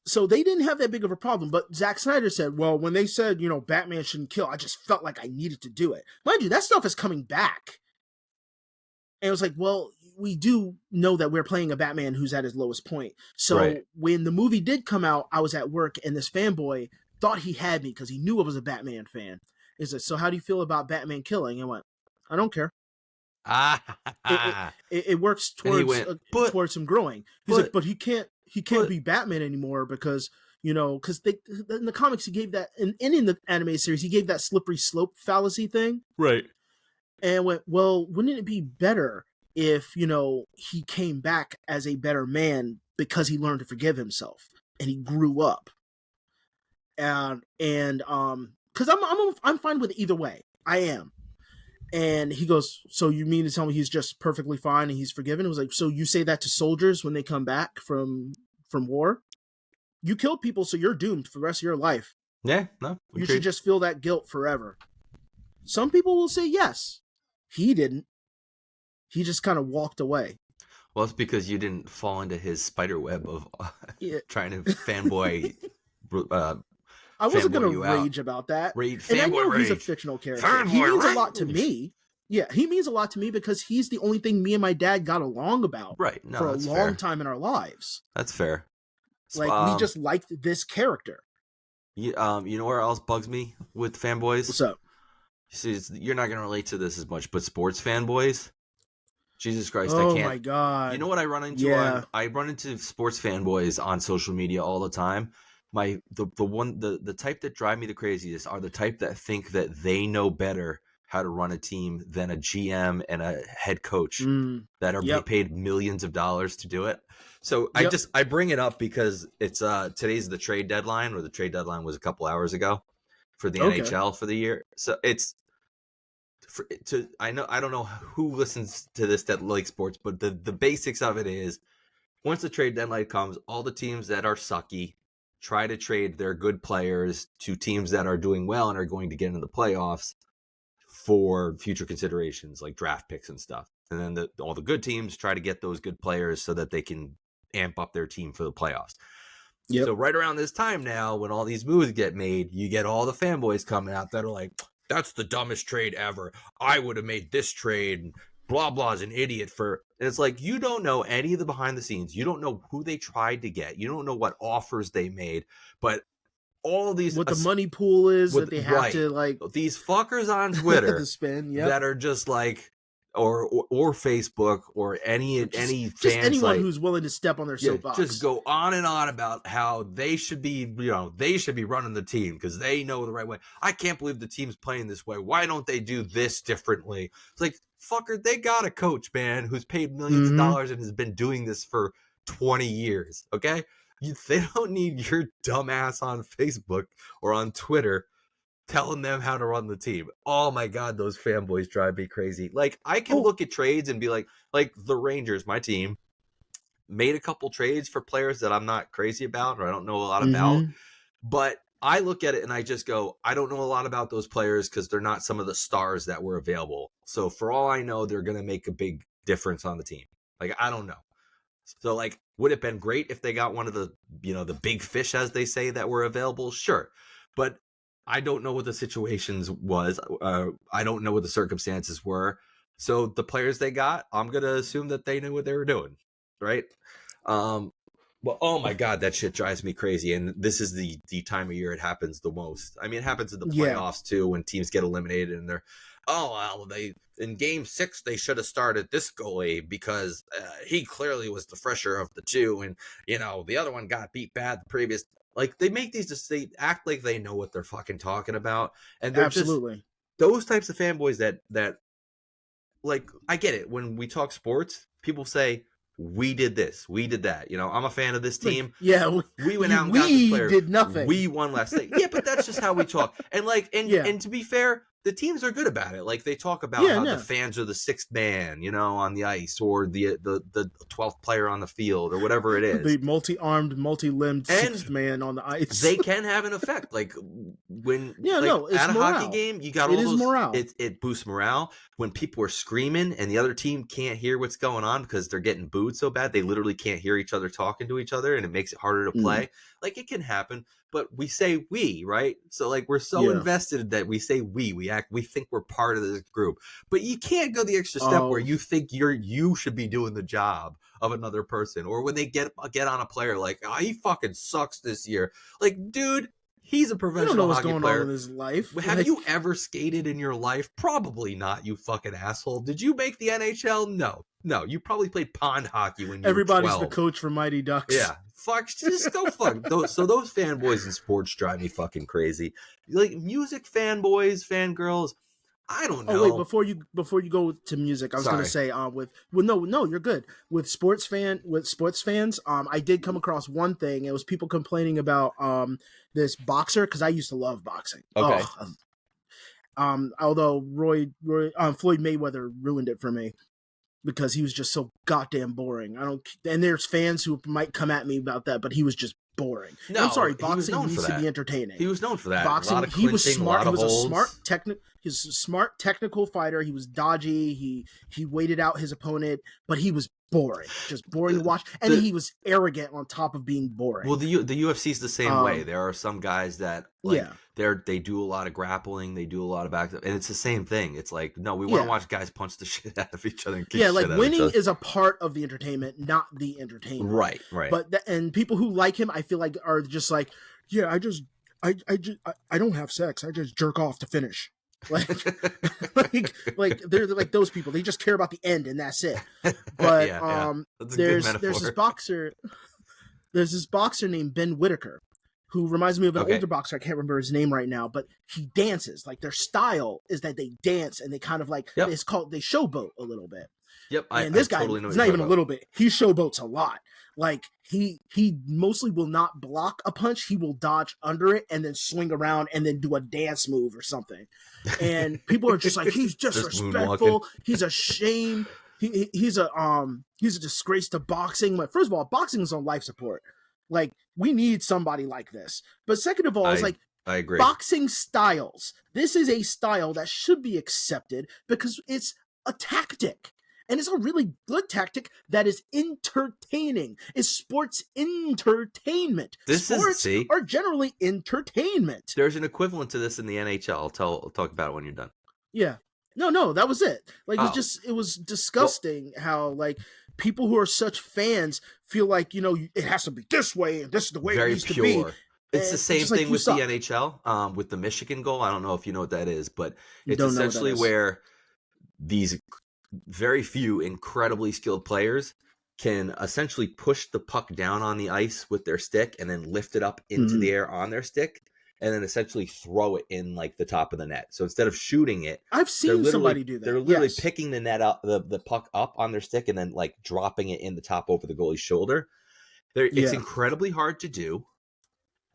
so they didn't have that big of a problem. But Zack Snyder said, well, when they said, Batman shouldn't kill, I just felt like I needed to do it. Mind you, that stuff is coming back. And it was like, well, we do know that we're playing a Batman who's at his lowest point. So Right. when the movie did come out, I was at work and this fanboy thought he had me because he knew I was a Batman fan. He said, so how do you feel about Batman killing? I went, I don't care. It works And he towards went, towards him growing. He's like, but he can't be Batman anymore because because in the comics he gave that, and in the animated series he gave that slippery slope fallacy thing. Right. And went, well, wouldn't it be better if he came back as a better man because he learned to forgive himself and he grew up. And because I'm fine with it either way. I am. And he goes, so you mean to tell me he's just perfectly fine and he's forgiven? It was like, so you say that to soldiers when they come back from war? You killed people, so you're doomed for the rest of your life. Yeah, no. You agreed. should just feel that guilt forever. Some people will say yes. He didn't. He just kind of walked away. Well, it's because you didn't fall into his spider web of Yeah. trying to fanboy. I wasn't going fanboy to you out. rage about that. Rage, And I fanboy know he's a rage. fictional character. Fanboy He means a lot to rage. me. Yeah, he means a lot to me because he's the only thing me and my dad got along about Right. No, for a that's long fair. time in our lives. That's fair. Like, we just liked this character. You know where else bugs me with fanboys? What's up? See, you're not gonna relate to this as much, but sports fanboys, Jesus Christ, I Oh can't. my god. You know what I run into Yeah. I run into sports fanboys on social media all the time. The type that drive me the craziest are the type that think that they know better how to run a team than a GM and a head coach Mm. that are Yep. paid millions of dollars to do it. So Yep. I bring it up because it's today's the trade deadline, or the trade deadline was a couple hours ago for the Okay. NHL for the year. So it's I don't know who listens to this that likes sports, but the basics of it is, once the trade deadline comes, all the teams that are sucky try to trade their good players to teams that are doing well and are going to get into the playoffs for future considerations like draft picks and stuff. And then all the good teams try to get those good players so that they can amp up their team for the playoffs. Yep. So right around this time now, when all these moves get made, you get all the fanboys coming out that are like, that's the dumbest trade ever. I would have made this trade. Blah, blah's an idiot for. And it's like, you don't know any of the behind the scenes. You don't know who they tried to get. You don't know what offers they made. But all these. What the money pool is that they have right. to like. These fuckers on Twitter the spin, yep. that are just like, or Facebook or any just fan anyone site, who's willing to step on their soapbox. just go on and on about how they should be, they should be running the team because they know the right way. I can't believe the team's playing this way. Why don't they do this differently? It's like, fucker, they got a coach, man, who's paid millions of dollars and has been doing this for 20 years. Okay, they don't need your dumb ass on Facebook or on Twitter telling them how to run the team. Oh my god, those fanboys drive me crazy. Like, I can look at trades and be like the Rangers, my team, made a couple trades for players that I'm not crazy about or I don't know a lot about, but I look at it and I just go, I don't know a lot about those players because they're not some of the stars that were available. So for all I know, they're going to make a big difference on the team. Like, I don't know. So like, would it have been great if they got one of the, the big fish, as they say, that were available? Sure. But I don't know what the situations was. I don't know what the circumstances were. So the players they got, I'm going to assume that they knew what they were doing. Right. Well, oh my God, that shit drives me crazy. And this is the time of year it happens the most. I mean, it happens in the playoffs too, when teams get eliminated and they're, in game 6, they should have started this goalie because he clearly was the fresher of the two. And, the other one got beat bad the previous. Like, they make they act like they know what they're fucking talking about. And they're absolutely just those types of fanboys that like, I get it. When we talk sports, people say, we did this, we did that. I'm a fan of this team. We went out and got this player. Did nothing. We won last night. Yeah, but that's just how we talk. And and to be fair, the teams are good about it. Like, they talk about how the fans are the sixth man, on the ice, or the 12th player on the field, or whatever it is. The multi-armed, multi-limbed sixth man on the ice. They can have an effect. Like, when it's at a morale. hockey game, you got all those. Morale. It boosts morale. When people are screaming and the other team can't hear what's going on because they're getting booed so bad, they literally can't hear each other talking to each other, and it makes it harder to play. Like, it can happen. But we say we, right? So, like, we're so invested that we say we think we're part of this group. But you can't go the extra step where you think you should be doing the job of another person. Or when they get on a player like, he fucking sucks this year. Like, dude, he's a professional hockey player. You don't know what's going on in his life. Have you ever skated in your life? Probably not, you fucking asshole. Did you make the NHL? No, you probably played pond hockey when you were 12. Everybody's the coach for Mighty Ducks. Yeah. Fuck, just go fuck. So those fanboys in sports drive me fucking crazy. Like, music fanboys, fangirls, I don't know. Oh wait, before you go to music, I was gonna say no, you're good. With sports fans, I did come across one thing. It was people complaining about this boxer, because I used to love boxing. Okay. Although Floyd Mayweather ruined it for me, because he was just so goddamn boring. And there's fans who might come at me about that, but he was just boring. No, I'm sorry, boxing needs to be entertaining. He was known for that. Boxing, he was smart. He was a smart technical fighter. He was dodgy. He waited out his opponent, but he was boring. Just boring to watch. And he was arrogant on top of being boring. Well, the UFC is the same way. There are some guys that they do a lot of grappling, they do a lot of back, and it's the same thing. It's like, no, we want to watch guys punch the shit out of each other and kick shit out of winning each other. is a part of the entertainment, not the entertainment. Right. But and people who like him, I feel like, are just like, I don't have sex. I just jerk off to finish. Like they're like those people. They just care about the end and that's it. But Yeah. That's a good there's metaphor. this boxer named Ben Whitaker who reminds me of an Okay. older boxer. I can't remember his name right now, but he dances. Like their style is that they dance and they kind of like Yep. it's called they showboat a little bit. Yep. And this guy, totally know it's what not you're even a talking little bit. He showboats a lot. Like he mostly will not block a punch. He will dodge under it and then swing around and then do a dance move or something. And people are just like, he's disrespectful. He's a shame. He's a disgrace to boxing. But first of all, boxing is on life support. Like we need somebody like this. But second of all, it's like I agree. boxing styles. This is a style that should be accepted because it's a tactic. And it's a really good tactic that is entertaining. It's sports entertainment. Sports are generally entertainment. There's an equivalent to this in the NHL. I'll talk about it when you're done. Yeah. No, that was it. Like it was disgusting how like people who are such fans feel like, it has to be this way and this is the way it needs to be. It's the same thing with the NHL, with the Michigan goal. I don't know if you know what that is, but it's essentially where these very few incredibly skilled players can essentially push the puck down on the ice with their stick and then lift it up into the air on their stick and then essentially throw it in like the top of the net. So instead of shooting it, I've seen somebody do that. They're literally picking the net up, the puck up on their stick and then like dropping it in the top over the goalie's shoulder. It's incredibly hard to do.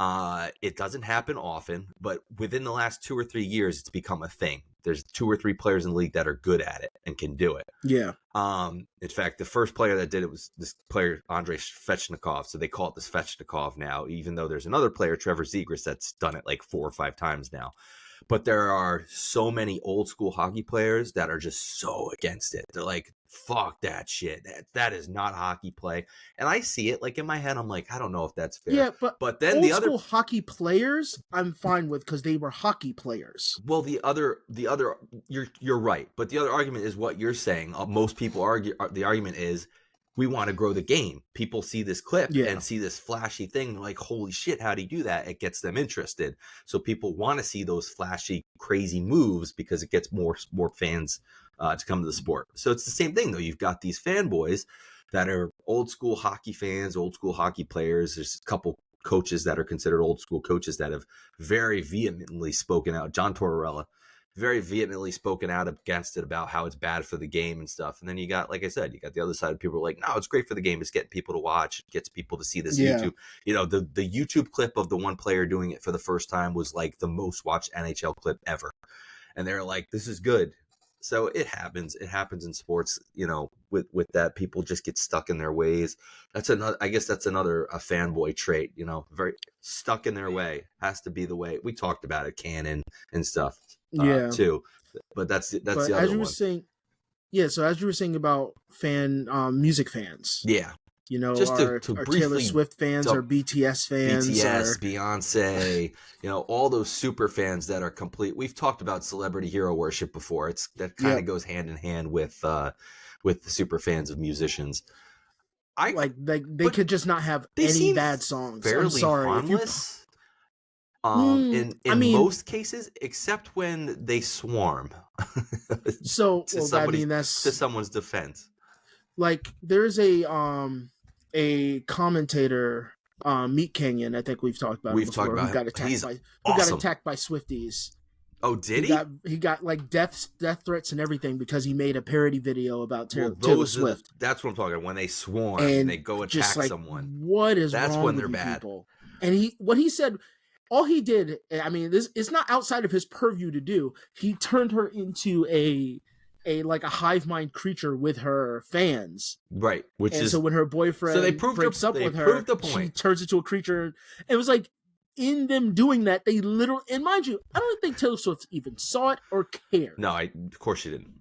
It doesn't happen often, but within the last 2 or 3 years, it's become a thing. There's 2 or 3 players in the league that are good at it and can do it. Yeah. In fact, the first player that did it was this player, Andrei Svechnikov. So they call it the Svechnikov now, even though there's another player, Trevor Zegras, that's done it like 4 or 5 times now. But there are so many old school hockey players that are just so against it. They're like, fuck that shit. That is not hockey play. And I see it like in my head. I'm like, I don't know if that's fair. Yeah, but then old school hockey players, I'm fine with because they were hockey players. Well, the other, you're right. But the other argument is what you're saying. Most people argue. The argument is we want to grow the game. People see this clip and see this flashy thing. They're like, holy shit, how do you do that? It gets them interested. So people want to see those flashy, crazy moves because it gets more fans to come to the sport. So it's the same thing, though. You've got these fanboys that are old school hockey fans, old school hockey players. There's a couple coaches that are considered old school coaches that have very vehemently spoken out. John Tortorella, very vehemently spoken out against it about how it's bad for the game and stuff. And then you got, like I said, you got the other side of people who are like, no, it's great for the game. It's getting people to watch. It gets people to see this YouTube. The YouTube clip of the one player doing it for the first time was like the most watched NHL clip ever. And they're like, this is good. So it happens. It happens in sports, with that people just get stuck in their ways. I guess that's another fanboy trait, very stuck in their way. Has to be the way. We talked about it, canon and stuff. Too, but that's the other as you one. were saying, so as you were saying about music fans, just our to Taylor Swift fans, our BTS fans, Beyonce, all those super fans that are complete. We've talked about celebrity hero worship before. That kind of goes hand in hand with the super fans of musicians. They could just not have any bad songs. I'm sorry, harmless. In most cases, except when they swarm. So to someone's defense. Like there's a commentator, Meat Canyon. I think we've talked about. Who got attacked by Swifties. Oh, did he? He got like death threats and everything because he made a parody video about Taylor Swift. That's what I'm talking about. When they swarm and they go attack someone. What is that's wrong when with they're bad. People? And he said. All he did, this it's not outside of his purview to do. He turned her into a hive mind creature with her fans, right? So when her boyfriend breaks up with her, she turns into a creature. It was like in them doing that, they literally, and mind you, I don't think Taylor Swift even saw it or cared. No, of course she didn't.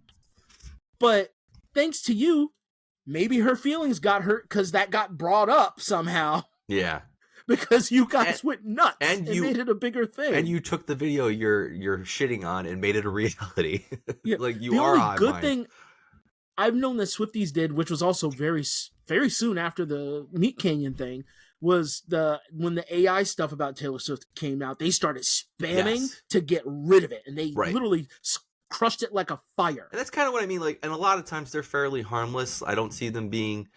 But thanks to you, maybe her feelings got hurt because that got brought up somehow. Yeah. Because you guys went nuts and you made it a bigger thing. And you took the video you're shitting on and made it a reality. Like you the are only good thing I've known that Swifties did, which was also very, very soon after the Meat Canyon thing, was when the AI stuff about Taylor Swift came out, they started spamming Yes. to get rid of it, and they Right. literally crushed it like a fire. And that's kind of what I mean. Like, and a lot of times they're fairly harmless. I don't see them being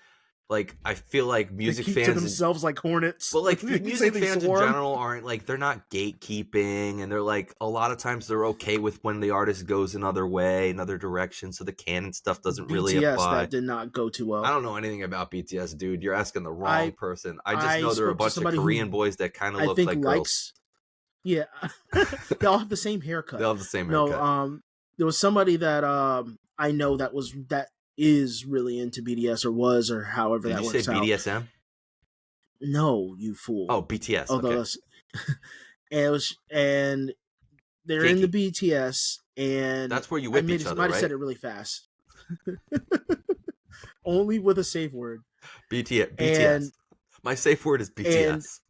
like. I feel like music they keep fans, to themselves like hornets. but like They say music they fans in swarm. general aren't like they're not gatekeeping, and they're like a lot of times they're okay with when the artist goes another way, another direction. So the canon stuff doesn't really BTS, apply. that did not go too well. I don't know anything about BTS, dude. You're asking the wrong I- person. I just I know they're a spoke to bunch of somebody who Korean boys that kind of I look think like girls. likes. Yeah, they all have the same haircut. They all have the same haircut. No, there was somebody that I know that is really into BTS or was or however Did that you works say out. BDSM? No, you fool. Oh, BTS. Although Okay. that's- and they're in the BTS, and That's where you whip each I other, might have right? said it really fast. Only with a safe word. BTS. And- My safe word is BTS.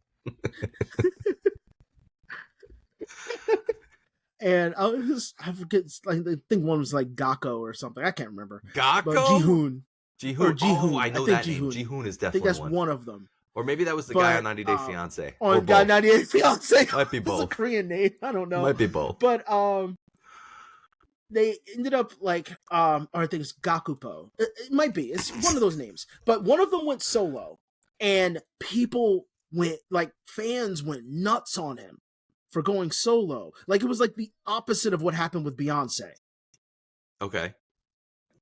And I forget, like, I think one was like Gakko or something. I can't remember. Gakko? But Jihoon. Jihoon. or Jihoon. Oh, I I know think that name. Jihoon. Jihoon is I think definitely that's one. one of them. Or maybe that was the guy But, on 90 Day Fiance. On Or God both. 98 Fiance. Might be It's both. a Korean name. I don't know. Might be both. But they ended up like or I think it's Gakupo. It might be. It's one of those names. But one of them went solo, and people fans went nuts on him for going solo. Like it was like the opposite of what happened with Beyonce. Okay.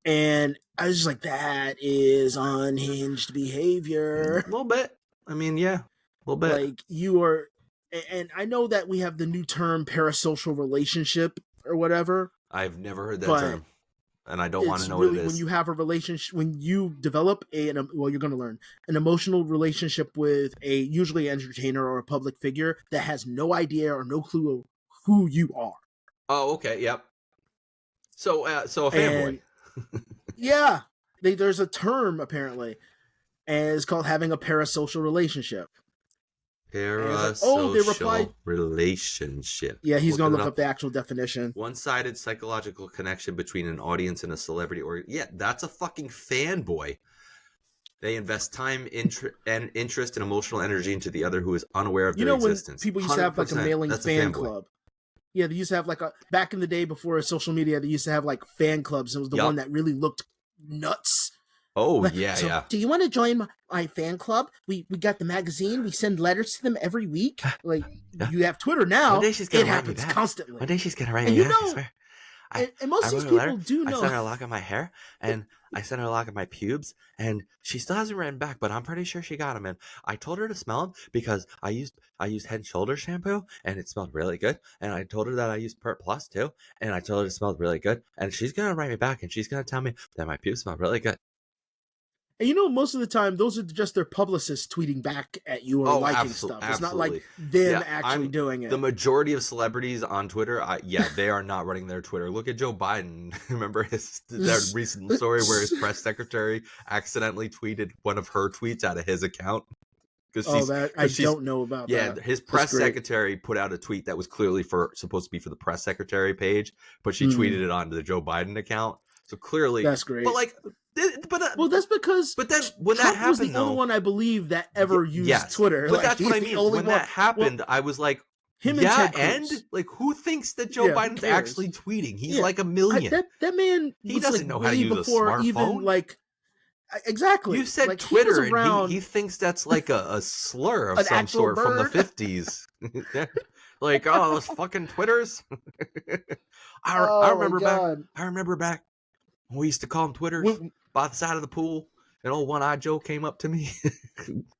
And I was just like, that is unhinged behavior. A little bit. I mean, yeah. A little bit. Like you are, and I know that we have the new term parasocial relationship or whatever. I've never heard that but term. And I don't want to It's know really what it is. when you have a relationship, when you develop you're going to learn an emotional relationship with usually an entertainer or a public figure that has no idea or no clue of who you are. Oh, okay. Yep. So a fanboy. Yeah, there's a term apparently, and it's called having a parasocial relationship. Parasocial they replied- relationship. Yeah, he's going to Looking it look up the actual definition. One-sided psychological connection between an audience and a celebrity, or that's a fucking fanboy. They invest time, and interest, and emotional energy into the other who is unaware of You their know when existence. people used to have like a 100%, mailing that's a fan fanboy. club. Yeah, they used to have like back in the day before social media. They used to have like fan clubs. It was the Yup. one that really looked nuts. Oh Like, yeah, so, yeah. Do you want to join my fan club? We got the magazine. We send letters to them every week. Like Yeah. you have Twitter now. One day she's gonna It write me happens back. constly. One day she's gonna write And me you back. I know- swear. And most I of these wrote a people letter, do I know. sent her a lock of my hair, and I sent her a lock of my pubes, and she still hasn't written back. But I'm pretty sure she got them. And I told her to smell them because I used Head and Shoulder shampoo, and it smelled really good. And I told her that I used Pert Plus too, and I told her it smelled really good. And she's gonna write me back, and she's gonna tell me that my pubes smell really good. And you know, most of the time, those are just their publicists tweeting back at you or Oh, liking absolutely, stuff. It's not like them Yeah, actually doing it. The majority of celebrities on Twitter, they are not running their Twitter. Look at Joe Biden. Remember that recent story where his press secretary accidentally tweeted one of her tweets out of his account? I don't know about Yeah, that. his press great. secretary put out a tweet that was clearly supposed to be for the press secretary page, but she Mhm. tweeted it onto the Joe Biden account. So clearly, That's great. but like, Well, that's because but then when Trump that was the happened, only though, one I believe that ever used yes, Twitter. But Like, that's what I he's the mean. only When one- that happened, I was like, him yeah, and Ted Cruz. and like, who thinks that Joe Yeah, who Biden's cares? actually tweeting? He's Yeah, like a million. that man. He was, doesn't like, know how to way use a before even smartphone. like exactly. You said like, Twitter, he was around. and he thinks that's like a slur of An some actual sort from the bird. 50s. Like, oh, those fucking Twitters. I Oh, remember my back. God. I remember back when we used to call them Twitters When- by the side of the pool, and old One-Eyed Joe came up to me.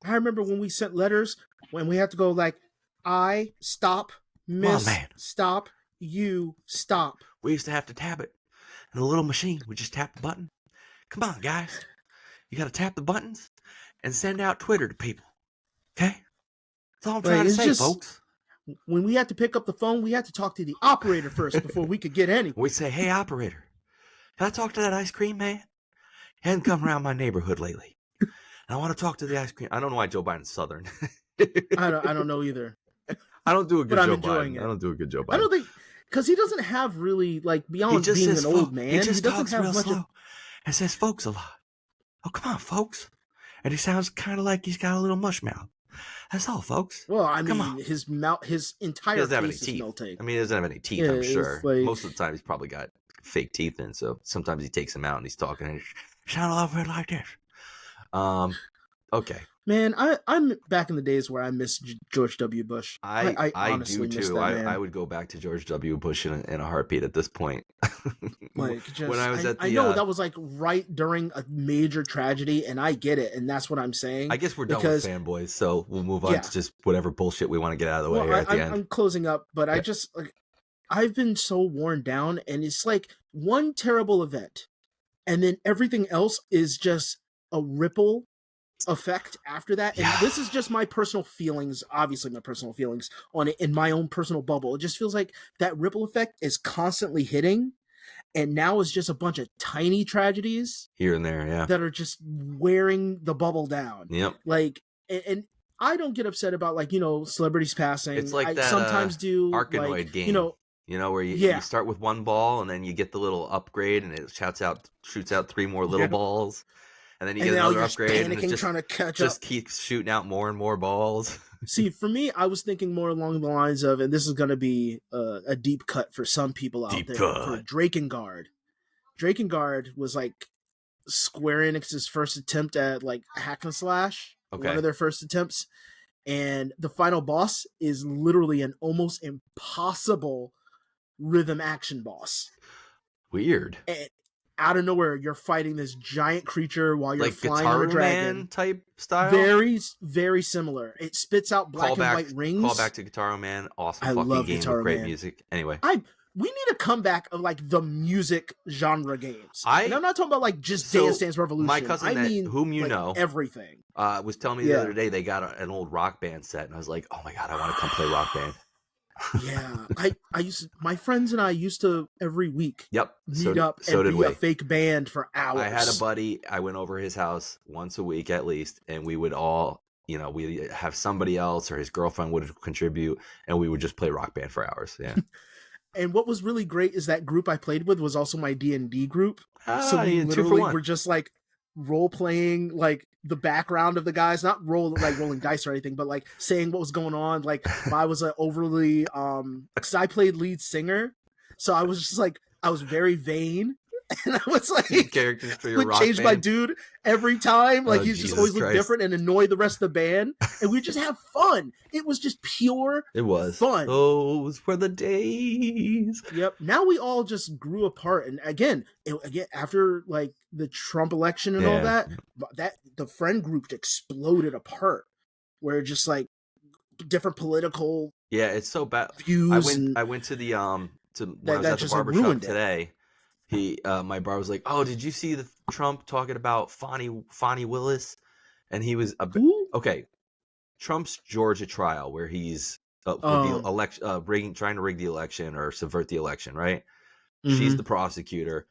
I remember when we sent letters when we had to go like, I stop, miss, man. stop, you stop. We used to have to tap it in a little machine. We just tap the button. Come on, guys. You got to tap the buttons and send out Twitter to people. Okay? That's all I'm Right, trying to it's say, just- folks. When we had to pick up the phone, we had to talk to the operator first before we could get any. We'd say, hey, operator, can I talk to that ice cream man? He hasn't come around my neighborhood lately. And I want to talk to the ice cream. I don't know why Joe Biden's Southern. I don't know either. I don't do a good But I'm Joe enjoying Biden. it. I don't do a good Joe Biden. I don't think because he doesn't have really like he beyond just being says an old man. He just doesn't talks have real much slow of. and says folks a lot. Oh, come on, folks. And he sounds kind of like he's got a little mush mouth. That's all, folks. Well, I Come mean, on. his mouth, his He entire doesn't have any face is teeth. melting. I mean, he doesn't have any teeth, Yeah, I'm it's sure. like- Most of the time, he's probably got fake teeth in, so sometimes he takes them out and he's talking and sound over it like this. Okay. Man, I'm back in the days where I miss George W. Bush. I honestly do miss too. that man. I would go back to George W. Bush in a heartbeat at this point. Like, just, when I was at the, I know that was like right during a major tragedy, and I get it, and that's what I'm saying. I guess we're done because, with fanboys, so we'll move on Yeah. to just whatever bullshit we want to get out of the way well, here at the end. I'm closing up, but I Yeah. just like I've been so worn down, and it's like one terrible event, and then everything else is just a ripple effect after that. And Yeah. this is just my personal feelings, obviously my personal feelings on it in my own personal bubble. It just feels like that ripple effect is constantly hitting, and now it's just a bunch of tiny tragedies Here and there, yeah. that are just wearing the bubble down. Yep. Like, and I don't get upset about, like, celebrities passing. It's like I that, sometimes do Arkanoid like, game. Where you Yeah. start with one ball and then you get the little upgrade and it shoots out 3 more little Yeah. balls. And then you and get now another you're upgrade and panicking, it just, trying to catch up. just keeps shooting out more and more balls. See, for me, I was thinking more along the lines of, and this is going to be a deep cut for some people out Deep there, cut. for Drakengard. Drakengard was like Square Enix's first attempt at like hack and slash, Okay. one of their first attempts, and the final boss is literally an almost impossible rhythm action boss. Weird. And out of nowhere, you're fighting this giant creature while you're Like flying on Guitar a dragon. Man type style? Very, very similar. It spits out black Call and white rings. Call back to Guitar Man. Awesome I fucking love game Guitar with great Man. music. Anyway. We need a comeback of like the music genre games. I- And I'm not talking about like just So, Dance Dance Revolution. my cousin I that- mean, whom you like, know, everything. was telling me Yeah. the other day they got an old Rock Band set, and I was like, oh my god, I want to come play Rock Band. Yeah, I used to, my friends and I used to every week Yep. meet up so and did be we. a fake band for hours. I had a buddy. I went over his house once a week at least, and we would all, we have somebody else or his girlfriend would contribute, and we would just play Rock Band for hours. Yeah. And what was really great is that group I played with was also my D&D group. So we yeah, 2 for literally 1. were just like role playing like the background of the guys, not rolling dice or anything, but like saying what was going on. Like I was an overly because I played lead singer, so I was just like I was very vain, and I was like characters for your would Rock change Band. my dude every time. Like Oh, he's just Jesus always look Christ. different and annoy the rest of the band, and we just have fun. It was just pure. It was fun. Those were the days. Yep. Now we all just grew apart, and again after like the Trump election and all Yeah. that the friend group exploded apart, where just like different political Yeah, it's so bad. views. I went to the when I was that at the just, like, barbershop ruined it. today. My bar was like, "Oh, did you see the Trump talking about Fonnie Willis?" And he was Who? okay. Trump's Georgia trial, where he's with the Oh. election, trying to rig the election or subvert the election, right? Mm-hmm. She's the prosecutor.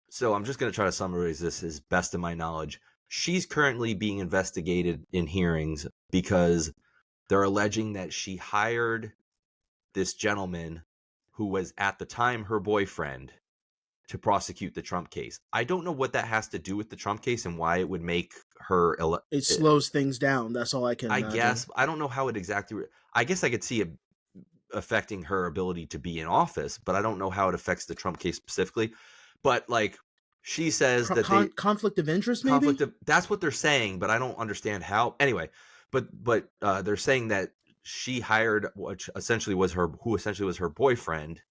So I'm just going to try to summarize this as best of my knowledge. She's currently being investigated in hearings because they're alleging that she hired this gentleman who was at the time her boyfriend to prosecute the Trump case. I don't know what that has to do with the Trump case and why it would make her It slows things down. That's all I can. I imagine. guess I don't know how it exactly. I guess I could see it affecting her ability to be in office, but I don't know how it affects the Trump case specifically. But like she says that they conflict of interest, maybe. conflict of, that's what they're saying, but I don't understand how. Anyway, but they're saying that she hired which essentially was her boyfriend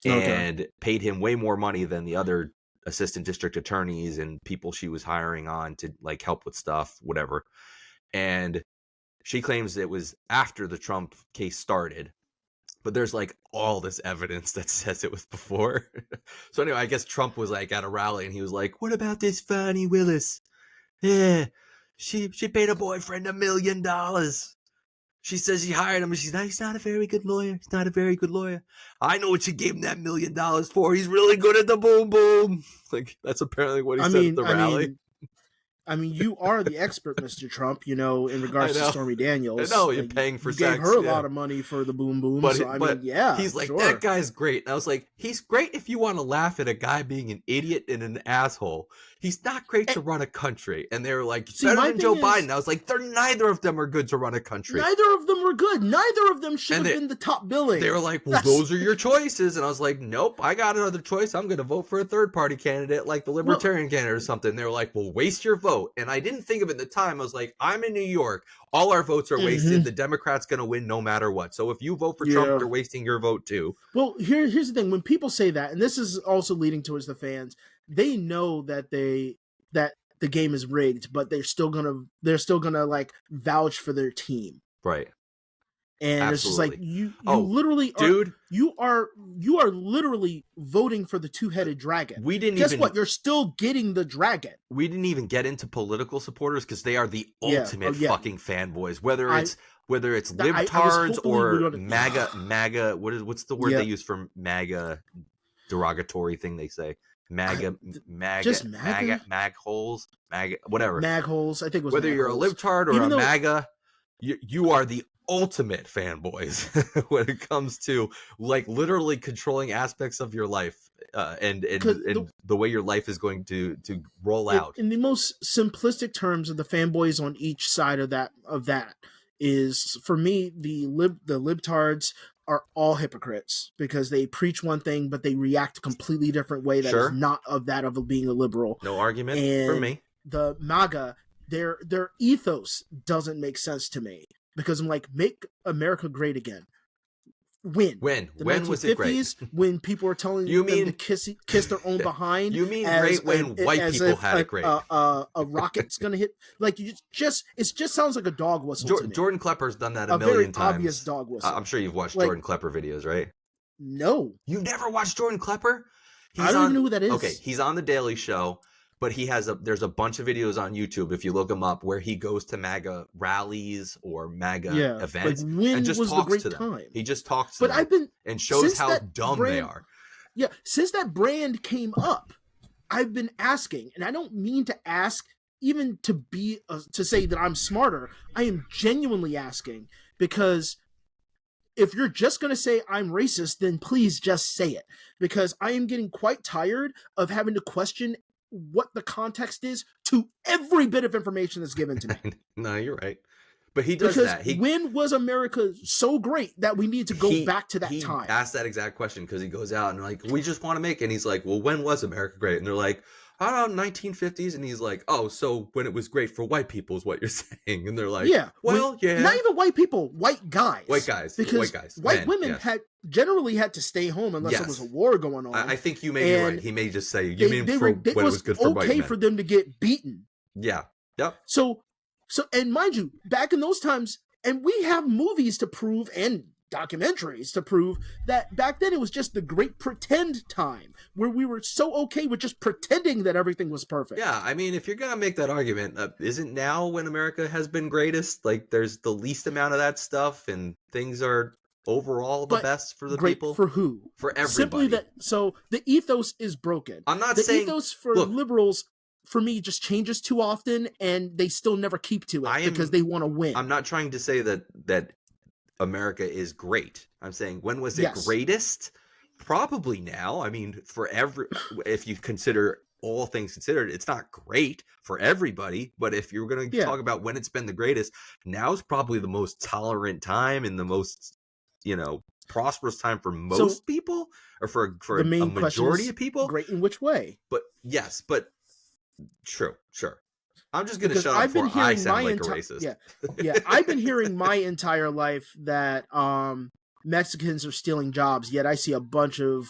and paid him way more money than the other assistant district attorneys and people she was hiring on to like help with stuff, whatever. And she claims it was after the Trump case started, but there's like all this evidence that says it was before. So anyway, I guess Trump was like at a rally and he was like, "What about this Fonnie Willis? Yeah, she paid her boyfriend $1 million. She says he hired him, and he's not a very good lawyer. He's not a very good lawyer. I know what she gave him that $1 million for. He's really good at the boom boom." Like that's apparently what he said at the rally. I mean, you are the expert, Mr. Trump. In regards I know. to Stormy Daniels. I know, you're paying for you gave sex, her a yeah. lot of money for the boom boom. But So I but mean, yeah, he's like, sure. that guy's great. And I was like, he's great if you want to laugh at a guy being an idiot and an asshole. He's not great to run a country. And they were like, See, better my than Joe thing is- Biden. I was like, neither of them are good to run a country. Neither of them were good. Neither of them should And have they- been the top billing. They were like, well, That's- those are your choices. And I was like, nope, I got another choice. I'm going to vote for a third party candidate like the Libertarian candidate or something. They were like, well, waste your vote. And I didn't think of it at the time. I was like, I'm in New York. All our votes are wasted. The Democrats going to win no matter what. So if you vote for Trump, Yeah. you're wasting your vote too. Well, here's the thing. When people say that, and this is also leading towards the fans, they know that the game is rigged, but they're still gonna like vouch for their team. Right. And it's just like Absolutely. you Oh, literally are, Dude, you are literally voting for the two-headed dragon. we didn't Guess even what? You're still getting the dragon. we didn't even get into political supporters because they are the Yeah. ultimate Oh, yeah. fucking fanboys. Whether I- it's I was libtards hoping we were or gonna- MAGA. What's the word Yeah. they use for MAGA derogatory thing they say? MAGA, just MAGA? mag holes, MAGA, whatever. Mag holes. I think it was Whether mag you're a holes. libtard or Even a though- MAGA, you are the ultimate fanboys when it comes to like literally controlling aspects of your life and 'Cause the way your life is going to roll out. In the most simplistic terms of the fanboys on each side of that is, for me, the libtards are all hypocrites because they preach one thing but they react a completely different way that Sure. is not of that of being a liberal. No argument for And me. The MAGA, their ethos doesn't make sense to me because I'm like, make America great again. When? When The was it great? 1950s, when people were telling You them mean- to kiss their own behind. You mean as great when white as people if had it great? A rocket's gonna hit. Like it just sounds like a dog whistle to me. Jordan Klepper's done that a a million very times. obvious dog whistle. I'm sure you've watched Like- Jordan Klepper videos, right? No, You've never watched Jordan Klepper? I don't even know who that is. Okay, he's on the Daily Show, but there's a bunch of videos on YouTube if you look him up where he goes to MAGA rallies or MAGA Yeah, events like when and just was the talks great to them. time? He just talks to But them I've been and shows since how that dumb they brand- are. Yeah, since that brand came up, I've been asking, and I don't mean to ask even to be to say that I'm smarter. I am genuinely asking because if you're just going to say I'm racist, then please just say it, because I am getting quite tired of having to question what the context is to every bit of information that's given to me. No, you're right. But he does Because that. when was America so great that we need to go back to that he time? asked that exact question because he goes out and like, we just want to make it. And he's like, well, when was America great? And they're like, I don't know, 1950s. And he's like, oh, so when it was great for white people is what you're saying. And they're like, Yeah. well, yeah. Not even white people, white guys. White guys. Because White guys. white Men, women yes. had generally had to stay home unless there Yes. was a war going on. I think you may be right. And He may just say, you they, mean they for were, it when was it was good for white okay men. for them to get beaten. Yeah. Yep. So, and mind you, back in those times, and we have movies to prove and documentaries to prove that back then it was just the great pretend time where we were so okay with just pretending that everything was perfect. Yeah, I mean, if you're gonna make that argument, isn't now when America has been greatest? Like, there's the least amount of that stuff, and things are overall the But best for the Great people. for who? For everybody. Simply that. So the ethos is broken. I'm not The saying. ethos for look, liberals, for me, just changes too often, and they still never keep to I it am- because they want to win. I'm not trying to say that America is great. I'm saying, when was it Yes. greatest? Probably now. I mean, if you consider all things considered, it's not great for everybody. But if you're going to Yeah. talk about when it's been the greatest, now's probably the most tolerant time and the most, prosperous time for most people, or for the main a question majority is of people. Great in which way? But yes, but true, sure. I'm just going to Because shut up I've been before I hearing sound my like a racist. Yeah, I've been hearing my entire life that Mexicans are stealing jobs. Yet I see a bunch of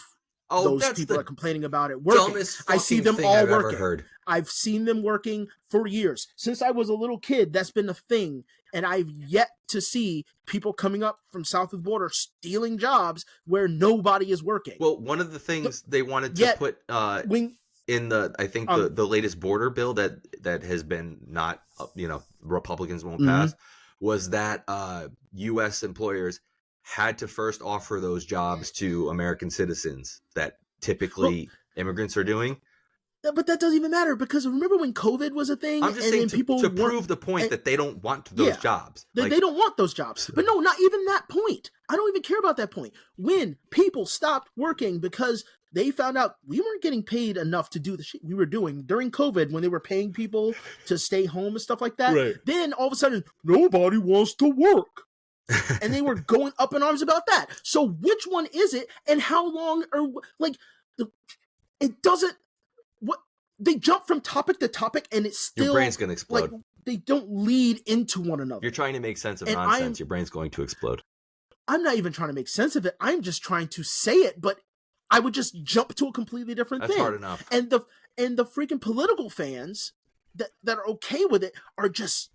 Oh, those that's people the are complaining about it working. dumbest I see fucking them thing all I've ever working. heard. I've seen them working for years. Since I was a little kid, that's been a thing. And I've yet to see people coming up from south of the border stealing jobs where nobody is working. Well, one of the things they wanted to Yet, put when in I think the latest border bill that has been not, Republicans won't Mhm. pass, was that U.S. employers had to first offer those jobs to American citizens that typically immigrants are doing. but that doesn't even matter because remember when COVID was a thing, I'm just and saying then people to weren't- prove the point and- that they don't want those Yeah. jobs. they don't want those jobs. But no, not even that point. I don't even care about that point. When people stopped working because they found out we weren't getting paid enough to do the shit we were doing during COVID when they were paying people to stay home and stuff like that. Right. Then all of a sudden, nobody wants to work. And they were going up in arms about that. So which one is it and how long or like it doesn't what they jump from topic to topic and it's still Your brain's gonna explode. like they don't lead into one another. You're trying to make sense of And nonsense. Your brain's going to explode. I'm not even trying to make sense of it. I'm just trying to say it, but I would just jump to a completely different That's thing. hard enough. And the freaking political fans that are okay with it are just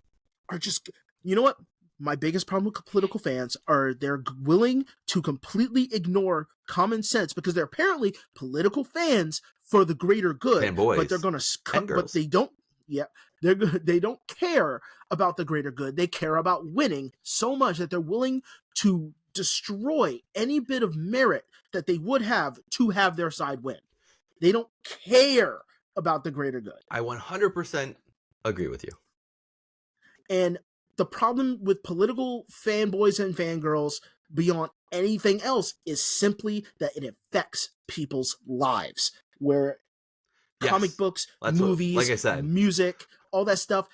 you know what? My biggest problem with political fans are they're willing to completely ignore common sense because they're apparently political fans for the greater good. Fanboys. But they're going to cut. But they don't. Yeah, they don't care about the greater good. They care about winning so much that they're willing to destroy any bit of merit that they would have to have their side win. They don't care about the greater good. I 100% agree with you. And the problem with political fanboys and fangirls beyond anything else is simply that it affects people's lives. Where Yes. comic books, That's what- movies, like I said. music, all that stuff,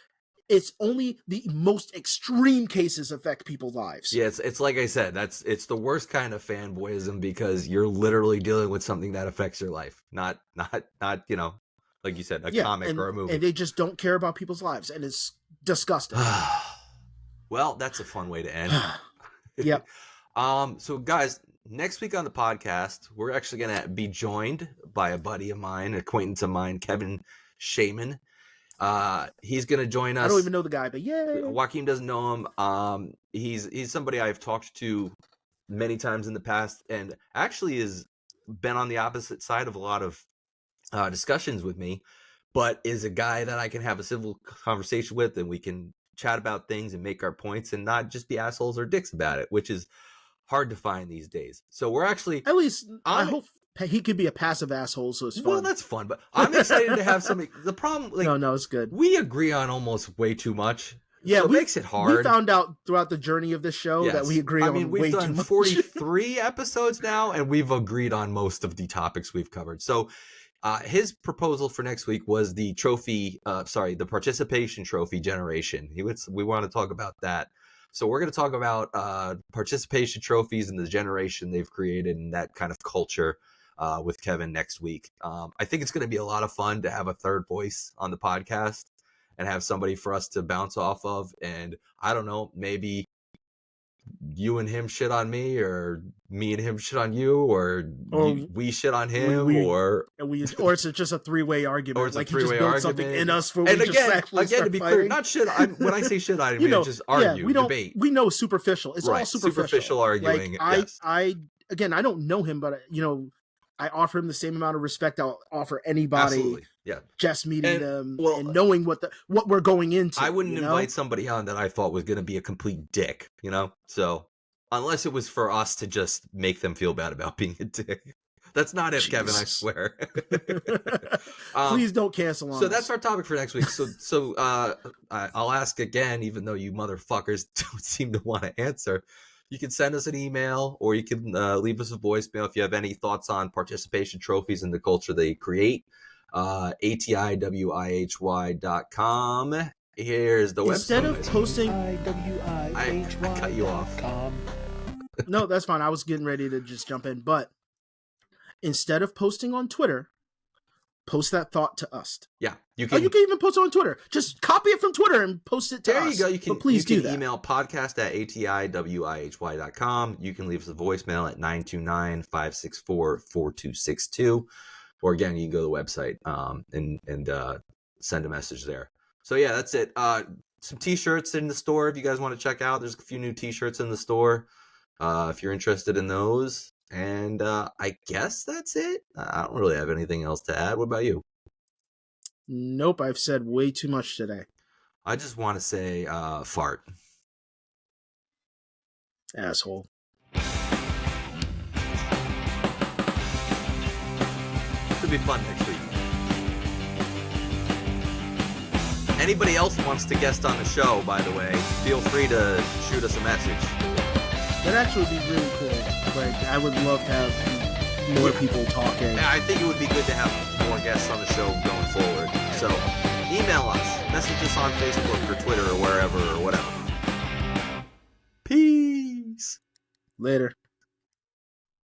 it's only the most extreme cases affect people's lives. Yeah, it's like I said, it's the worst kind of fanboyism because you're literally dealing with something that affects your life, not you know, like you said, a comic or a movie. And they just don't care about people's lives, and it's disgusting. Well, that's a fun way to end. Yep. So guys, next week on the podcast, we're actually gonna be joined by a buddy of mine, an acquaintance of mine, Kevin Shaman. He's gonna join us. I don't even know the guy, but yeah. Joaquin doesn't know him. He's somebody I've talked to many times in the past, and actually has been on the opposite side of a lot of discussions with me, but is a guy that I can have a civil conversation with, and we can chat about things and make our points, and not just be assholes or dicks about it, which is hard to find these days. So we're actually, At least I I'm- hope he could be a passive asshole, so it's fun. well, that's fun, but I'm excited to have somebody. The problem, like, no, it's good. we agree on almost way too much. Yeah, so it makes it hard. We found out throughout the journey of this show that Yes. we agree I mean, on we've way too done much. 43 episodes now, and we've agreed on most of the topics we've covered. So his proposal for next week was the the participation trophy generation. We want to talk about that. So we're going to talk about participation trophies and the generation they've created and that kind of culture with Kevin next week. I think it's going to be a lot of fun to have a third voice on the podcast and have somebody for us to bounce off of. And I don't know, maybe you and him shit on me, or me and him shit on you, or we shit on him, or it's just a three-way argument. Or it's a like he just three-way built argument. something in us for and we just actually again, to start be clear, fighting. not shit. When I say shit, I mean just argue, we don't, debate. We know superficial. It's Right, all superficial. superficial arguing, Like, yes. I don't know him, but I offer him the same amount of respect I'll offer anybody. Absolutely, yeah. Just meeting And, them well, and knowing what we're going into. I wouldn't you know? invite somebody on that I thought was going to be a complete dick, So unless it was for us to just make them feel bad about being a dick. That's not it, Kevin, I Jesus. swear. Please don't cancel on So us. that's our topic for next week. So I'll ask again, even though you motherfuckers don't seem to want to answer. You can send us an email, or you can leave us a voicemail if you have any thoughts on participation trophies and the culture they create. ATIWIHY.com. Here's the Instead website. of posting, I cut you off. no, that's fine. I was getting ready to just jump in, but instead of posting on Twitter, post that thought to us. Yeah, you Oh, can. you can even post it on Twitter. Just copy it from Twitter and post it to There us. you go. You can, But please do that. Email podcast@ATIWIHY.com. You can leave us a voicemail at 929-564-4262. Or again, you can go to the website and send a message there. So yeah, that's it. Some t-shirts in the store if you guys want to check out. There's a few new t-shirts in the store if you're interested in those. And I guess that's it. I don't really have anything else to add. What about you? Nope, I've said way too much today. I just want to say fart. Asshole. It'll be fun next week. anybody else wants to guest on the show, by the way, feel free to shoot us a message. That actually would be really cool. Like, I would love to have more people talking. Yeah, I think it would be good to have more guests on the show going forward. So, email us, message us on Facebook or Twitter or wherever or whatever. Peace. Later.